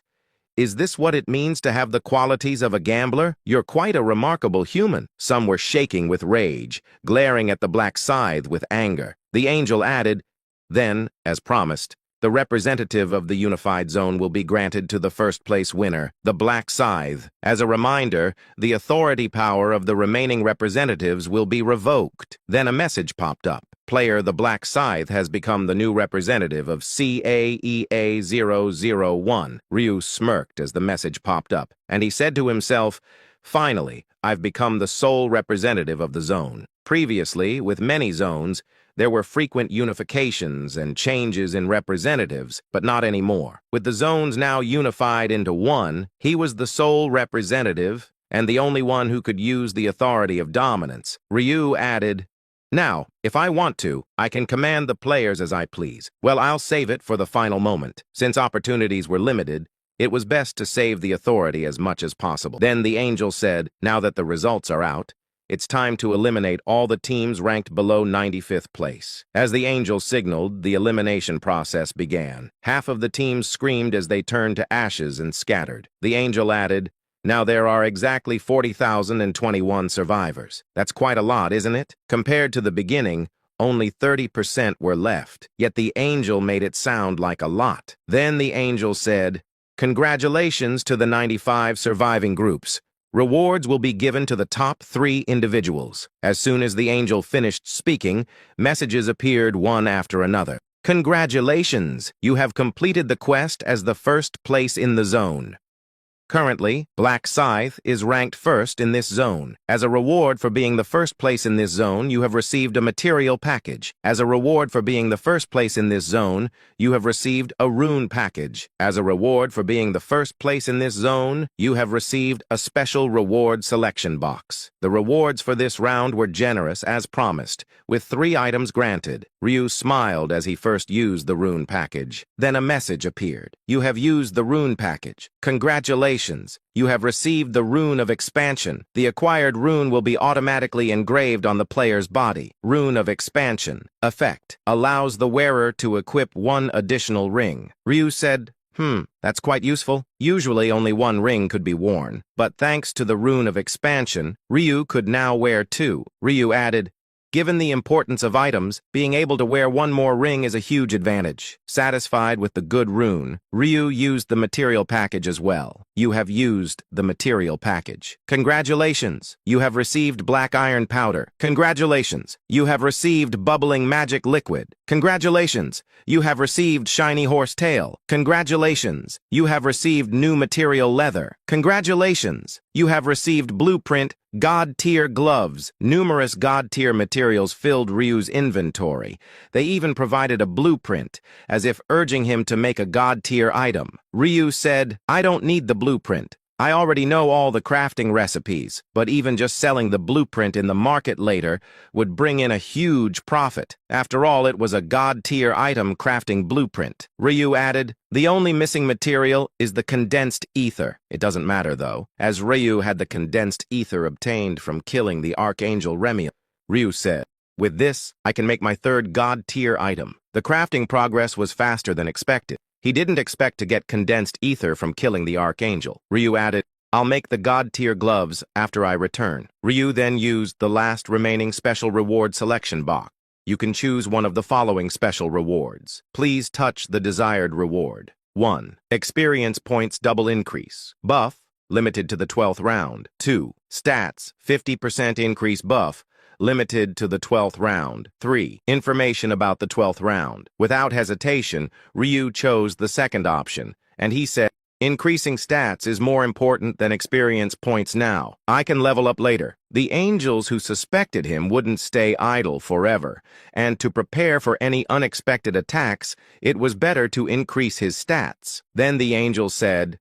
Is this what it means to have the qualities of a gambler? You're quite a remarkable human." Some were shaking with rage, glaring at the Black Scythe with anger. The angel added, "Then, as promised, the representative of the unified zone will be granted to the first-place winner, the Black Scythe. As a reminder, the authority power of the remaining representatives will be revoked." Then a message popped up. Player the Black Scythe has become the new representative of CAEA 001. Ryu smirked as the message popped up, and he said to himself, "Finally, I've become the sole representative of the zone." Previously, with many zones, there were frequent unifications and changes in representatives, but not anymore. With the zones now unified into one, he was the sole representative and the only one who could use the authority of dominance. Ryu added, "Now, if I want to, I can command the players as I please. Well, I'll save it for the final moment. Since opportunities were limited, It was best to save the authority as much as possible. Then the angel said, now that the results are out, it's time to eliminate all the teams ranked below 95th place. As the angel signaled, the elimination process began. Half of the teams screamed as they turned to ashes and scattered. The angel added, now there are exactly 40,021 survivors. That's quite a lot, isn't it? Compared to the beginning, only 30% were left. Yet the angel made it sound like a lot. Then the angel said, congratulations to the 95 surviving groups. Rewards will be given to the top 3 individuals. As soon as the angel finished speaking, messages appeared one after another. Congratulations! You have completed the quest as the first place in the zone. Currently, Black Scythe is ranked first in this zone. As a reward for being the first place in this zone, you have received a material package. As a reward for being the first place in this zone, you have received a rune package. As a reward for being the first place in this zone, you have received a special reward selection box. The rewards for this round were generous as promised, with 3 items granted. Ryu smiled as he first used the rune package. Then a message appeared. You have used the rune package. Congratulations. You have received the rune of expansion. The acquired rune will be automatically engraved on the player's body. Rune of expansion. Effect. Allows the wearer to equip 1 additional ring. Ryu said, that's quite useful. Usually only 1 ring could be worn, but thanks to the rune of expansion, Ryu could now wear 2. Ryu added, given the importance of items, being able to wear 1 more ring is a huge advantage. Satisfied with the good rune, Ryu used the material package as well. You have used the material package. Congratulations! You have received black iron powder. Congratulations! You have received bubbling magic liquid. Congratulations! You have received shiny horse tail. Congratulations! You have received new material leather. Congratulations! You have received blueprint God-tier gloves. Numerous God-tier materials filled Ryu's inventory. They even provided a blueprint, as if urging him to make a God-tier item. Ryu said, I don't need the blueprint. I already know all the crafting recipes, but even just selling the blueprint in the market later would bring in a huge profit. After all, it was a God-tier item crafting blueprint. Ryu added, the only missing material is the condensed ether. It doesn't matter, though, as Ryu had the condensed ether obtained from killing the Archangel Remiel. Ryu said, with this, I can make my 3rd God-tier item. The crafting progress was faster than expected. He didn't expect to get condensed ether from killing the Archangel. Ryu added, I'll make the God-tier gloves after I return. Ryu then used the last remaining special reward selection box. You can choose one of the following special rewards. Please touch the desired reward. 1. Experience points double increase. Buff, limited to the 12th round. 2. Stats, 50% increase buff, limited to the 12th round. 3. Information about the 12th round. Without hesitation, Ryu chose the second option, and he said, increasing stats is more important than experience points now. I can level up later. The angels who suspected him wouldn't stay idle forever, and to prepare for any unexpected attacks, it was better to increase his stats. Then the angel said,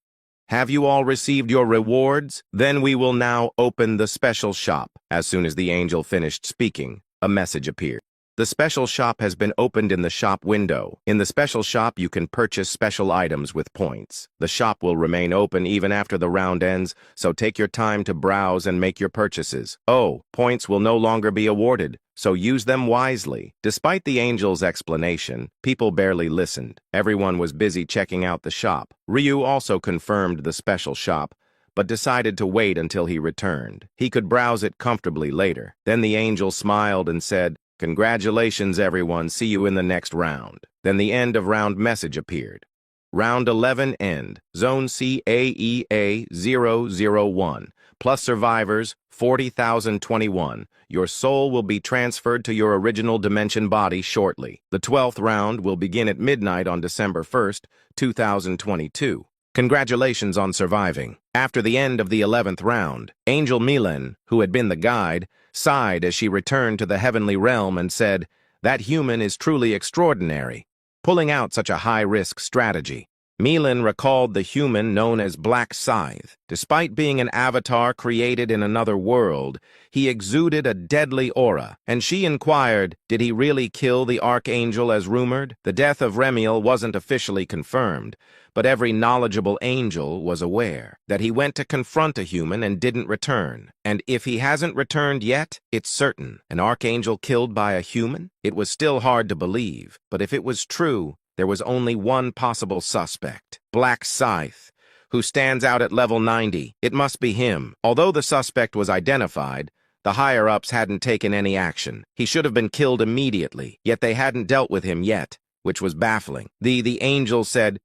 have you all received your rewards? Then we will now open the special shop. As soon as the angel finished speaking, a message appeared. The special shop has been opened in the shop window. In the special shop, you can purchase special items with points. The shop will remain open even after the round ends, so take your time to browse and make your purchases. Oh, points will no longer be awarded, so use them wisely. Despite the angel's explanation, people barely listened. Everyone was busy checking out the shop. Ryu also confirmed the special shop, but decided to wait until he returned. He could browse it comfortably later. Then the angel smiled and said, congratulations, everyone. See you in the next round. Then the end of round message appeared. Round 11 end. Zone C AEA 001. Plus survivors 40,021. Your soul will be transferred to your original dimension body shortly. The 12th round will begin at midnight on December 1st, 2022. Congratulations on surviving. After the end of the 11th round, Angel Milen, who had been the guide, sighed as she returned to the heavenly realm and said, that human is truly extraordinary, pulling out such a high-risk strategy. Milan recalled the human known as Black Scythe. Despite being an avatar created in another world, he exuded a deadly aura, and she inquired, did he really kill the Archangel as rumored? The death of Remiel wasn't officially confirmed, but every knowledgeable angel was aware that he went to confront a human and didn't return. And if he hasn't returned yet, it's certain. An Archangel killed by a human? It was still hard to believe, but if it was true, there was only one possible suspect, Black Scythe, who stands out at level 90. It must be him. Although the suspect was identified, the higher-ups hadn't taken any action. He should have been killed immediately, yet they hadn't dealt with him yet, which was baffling. The angel said,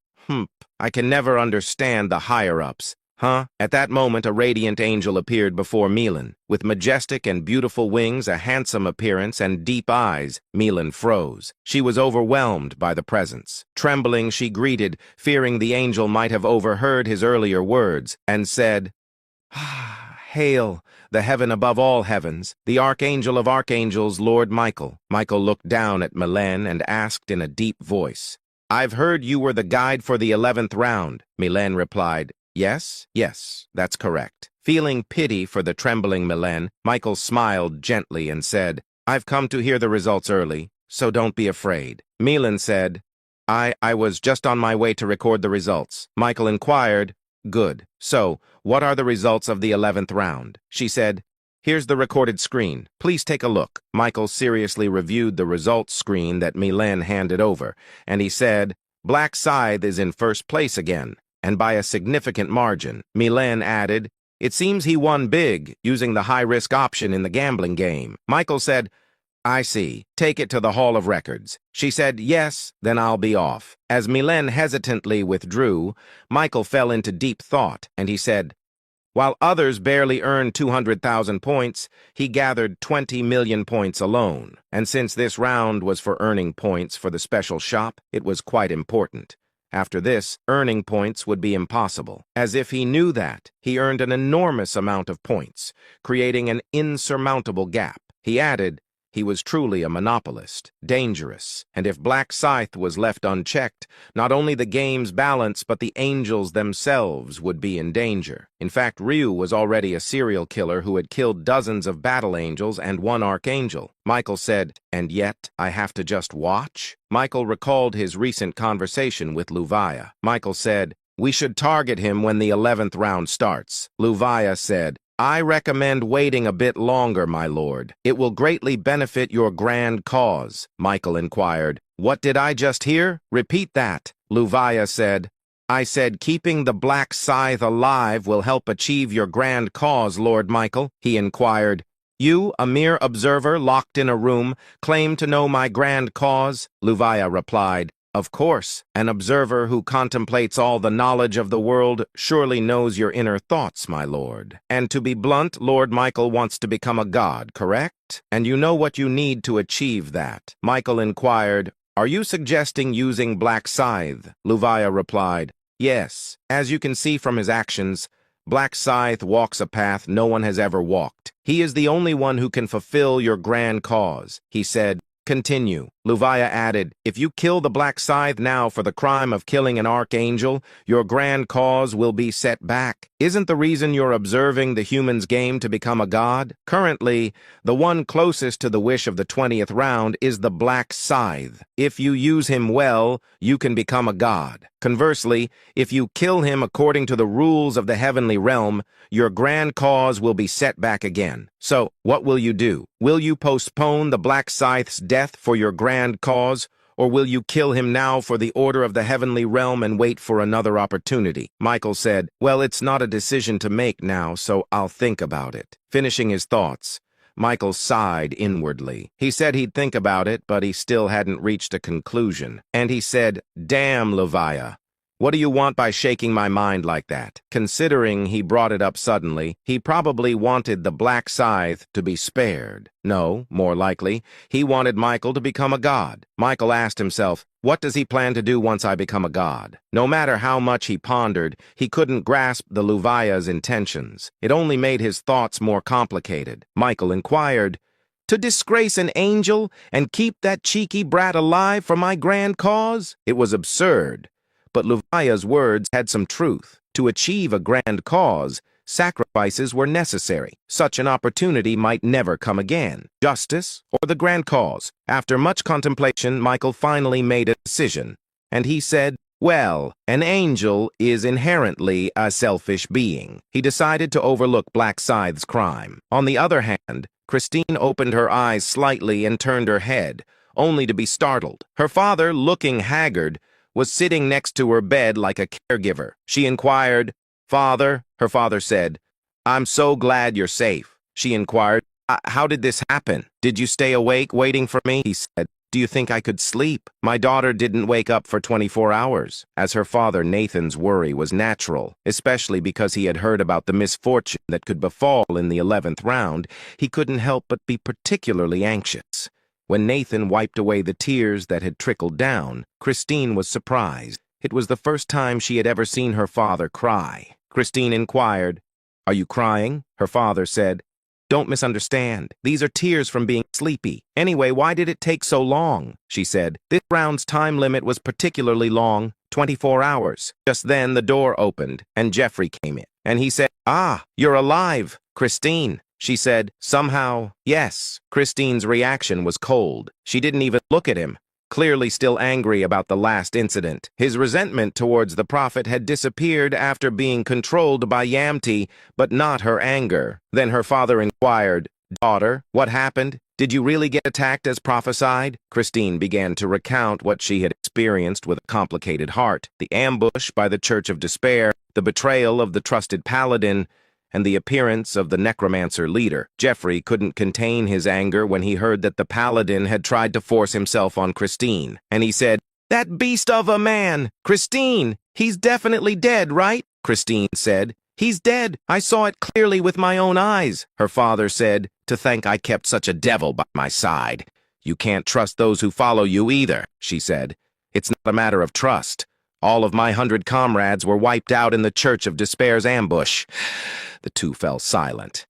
I can never understand the higher-ups. Huh? At that moment, a radiant angel appeared before Milan. With majestic and beautiful wings, a handsome appearance, and deep eyes, Milan froze. She was overwhelmed by the presence. Trembling, she greeted, fearing the angel might have overheard his earlier words, and said, Hail, the heaven above all heavens, the archangel of archangels, Lord Michael. Michael looked down at Milan and asked in a deep voice, I've heard you were the guide for the 11th round. Milan replied, Yes, that's correct. Feeling pity for the trembling Milan, Michael smiled gently and said, I've come to hear the results early, so don't be afraid. Milan said, I was just on my way to record the results. Michael inquired, Good. So, what are the results of the 11th round? She said, Here's the recorded screen. Please take a look. Michael seriously reviewed the results screen that Milan handed over, and he said, Black Scythe is in first place again, and by a significant margin. Milan added, It seems he won big, using the high-risk option in the gambling game. Michael said, I see. Take it to the Hall of Records. She said, Yes, then I'll be off. As Milan hesitantly withdrew, Michael fell into deep thought, and he said, While others barely earned 200,000 points, he gathered 20 million points alone. And since this round was for earning points for the special shop, it was quite important. After this, earning points would be impossible. As if he knew that, he earned an enormous amount of points, creating an insurmountable gap. He added, he was truly a monopolist, dangerous, and if Black Scythe was left unchecked, not only the game's balance but the angels themselves would be in danger. In fact, Ryu was already a serial killer who had killed dozens of battle angels and one archangel. Michael said, And yet, I have to just watch? Michael recalled his recent conversation with Luvaya. Michael said, We should target him when the 11th round starts. Luvaya said, I recommend waiting a bit longer, my lord. It will greatly benefit your grand cause. Michael inquired, What did I just hear? Repeat that. Luvaya said, I said keeping the Black Scythe alive will help achieve your grand cause, Lord Michael. He inquired, You, a mere observer locked in a room, claim to know my grand cause? Luvaya replied, Of course, an observer who contemplates all the knowledge of the world surely knows your inner thoughts, my lord. And to be blunt, Lord Michael wants to become a god, correct? And you know what you need to achieve that. Michael inquired, Are you suggesting using Black Scythe? Luvaya replied, Yes. As you can see from his actions, Black Scythe walks a path no one has ever walked. He is the only one who can fulfill your grand cause. He said, Continue. Luvaya added, If you kill the Black Scythe now for the crime of killing an archangel, your grand cause will be set back. Isn't the reason you're observing the human's game to become a god? Currently, the one closest to the wish of the 20th round is the Black Scythe. If you use him well, you can become a god. Conversely, if you kill him according to the rules of the heavenly realm, your grand cause will be set back again. So, what will you do? Will you postpone the Black Scythe's death for your grand cause, or will you kill him now for the order of the heavenly realm and wait for another opportunity? Michael said, Well, it's not a decision to make now, so I'll think about it. Finishing his thoughts, Michael sighed inwardly. He said he'd think about it, but he still hadn't reached a conclusion. And he said, Damn, Luvaya. What do you want by shaking my mind like that? Considering he brought it up suddenly, he probably wanted the Black Scythe to be spared. No, more likely, he wanted Michael to become a god. Michael asked himself, what does he plan to do once I become a god? No matter how much he pondered, he couldn't grasp the Luvaya's intentions. It only made his thoughts more complicated. Michael inquired, To disgrace an angel and keep that cheeky brat alive for my grand cause? It was absurd. But Luvaya's words had some truth. To achieve a grand cause, sacrifices were necessary. Such an opportunity might never come again. Justice or the grand cause? After much contemplation, Michael finally made a decision, and he said, well, an angel is inherently a selfish being. He decided to overlook Black Scythe's crime. On the other hand, Christine opened her eyes slightly and turned her head, only to be startled. Her father, looking haggard, was sitting next to her bed like a caregiver. She inquired, "Father," her father said. "I'm so glad you're safe." She inquired, "How did this happen? Did you stay awake waiting for me?" He said, "Do you think I could sleep? My daughter didn't wake up for 24 hours. As her father, Nathan's worry was natural, especially because he had heard about the misfortune that could befall in the 11th round. He couldn't help but be particularly anxious. When Nathan wiped away the tears that had trickled down, Christine was surprised. It was the first time she had ever seen her father cry. Christine inquired, "Are you crying?" Her father said, "Don't misunderstand. These are tears from being sleepy. Anyway, why did it take so long?" She said, "This round's time limit was particularly long, 24 hours. Just then the door opened, and Jeffrey came in. And he said, "Ah, you're alive, Christine." She said, "Somehow, yes." Christine's reaction was cold. She didn't even look at him, clearly still angry about the last incident. His resentment towards the prophet had disappeared after being controlled by Yamti, but not her anger. Then her father inquired, "Daughter, what happened? Did you really get attacked as prophesied?" Christine began to recount what she had experienced with a complicated heart. The ambush by the Church of Despair, the betrayal of the trusted paladin, and the appearance of the necromancer leader. Jeffrey couldn't contain his anger when he heard that the paladin had tried to force himself on Christine, and he said, "That beast of a man! Christine, he's definitely dead, right?" Christine said, "He's dead. I saw it clearly with my own eyes." Her father said, "To think I kept such a devil by my side." "You can't trust those who follow you either," she said. "It's not a matter of trust. All of my 100 comrades were wiped out in the Church of Despair's ambush." The two fell silent.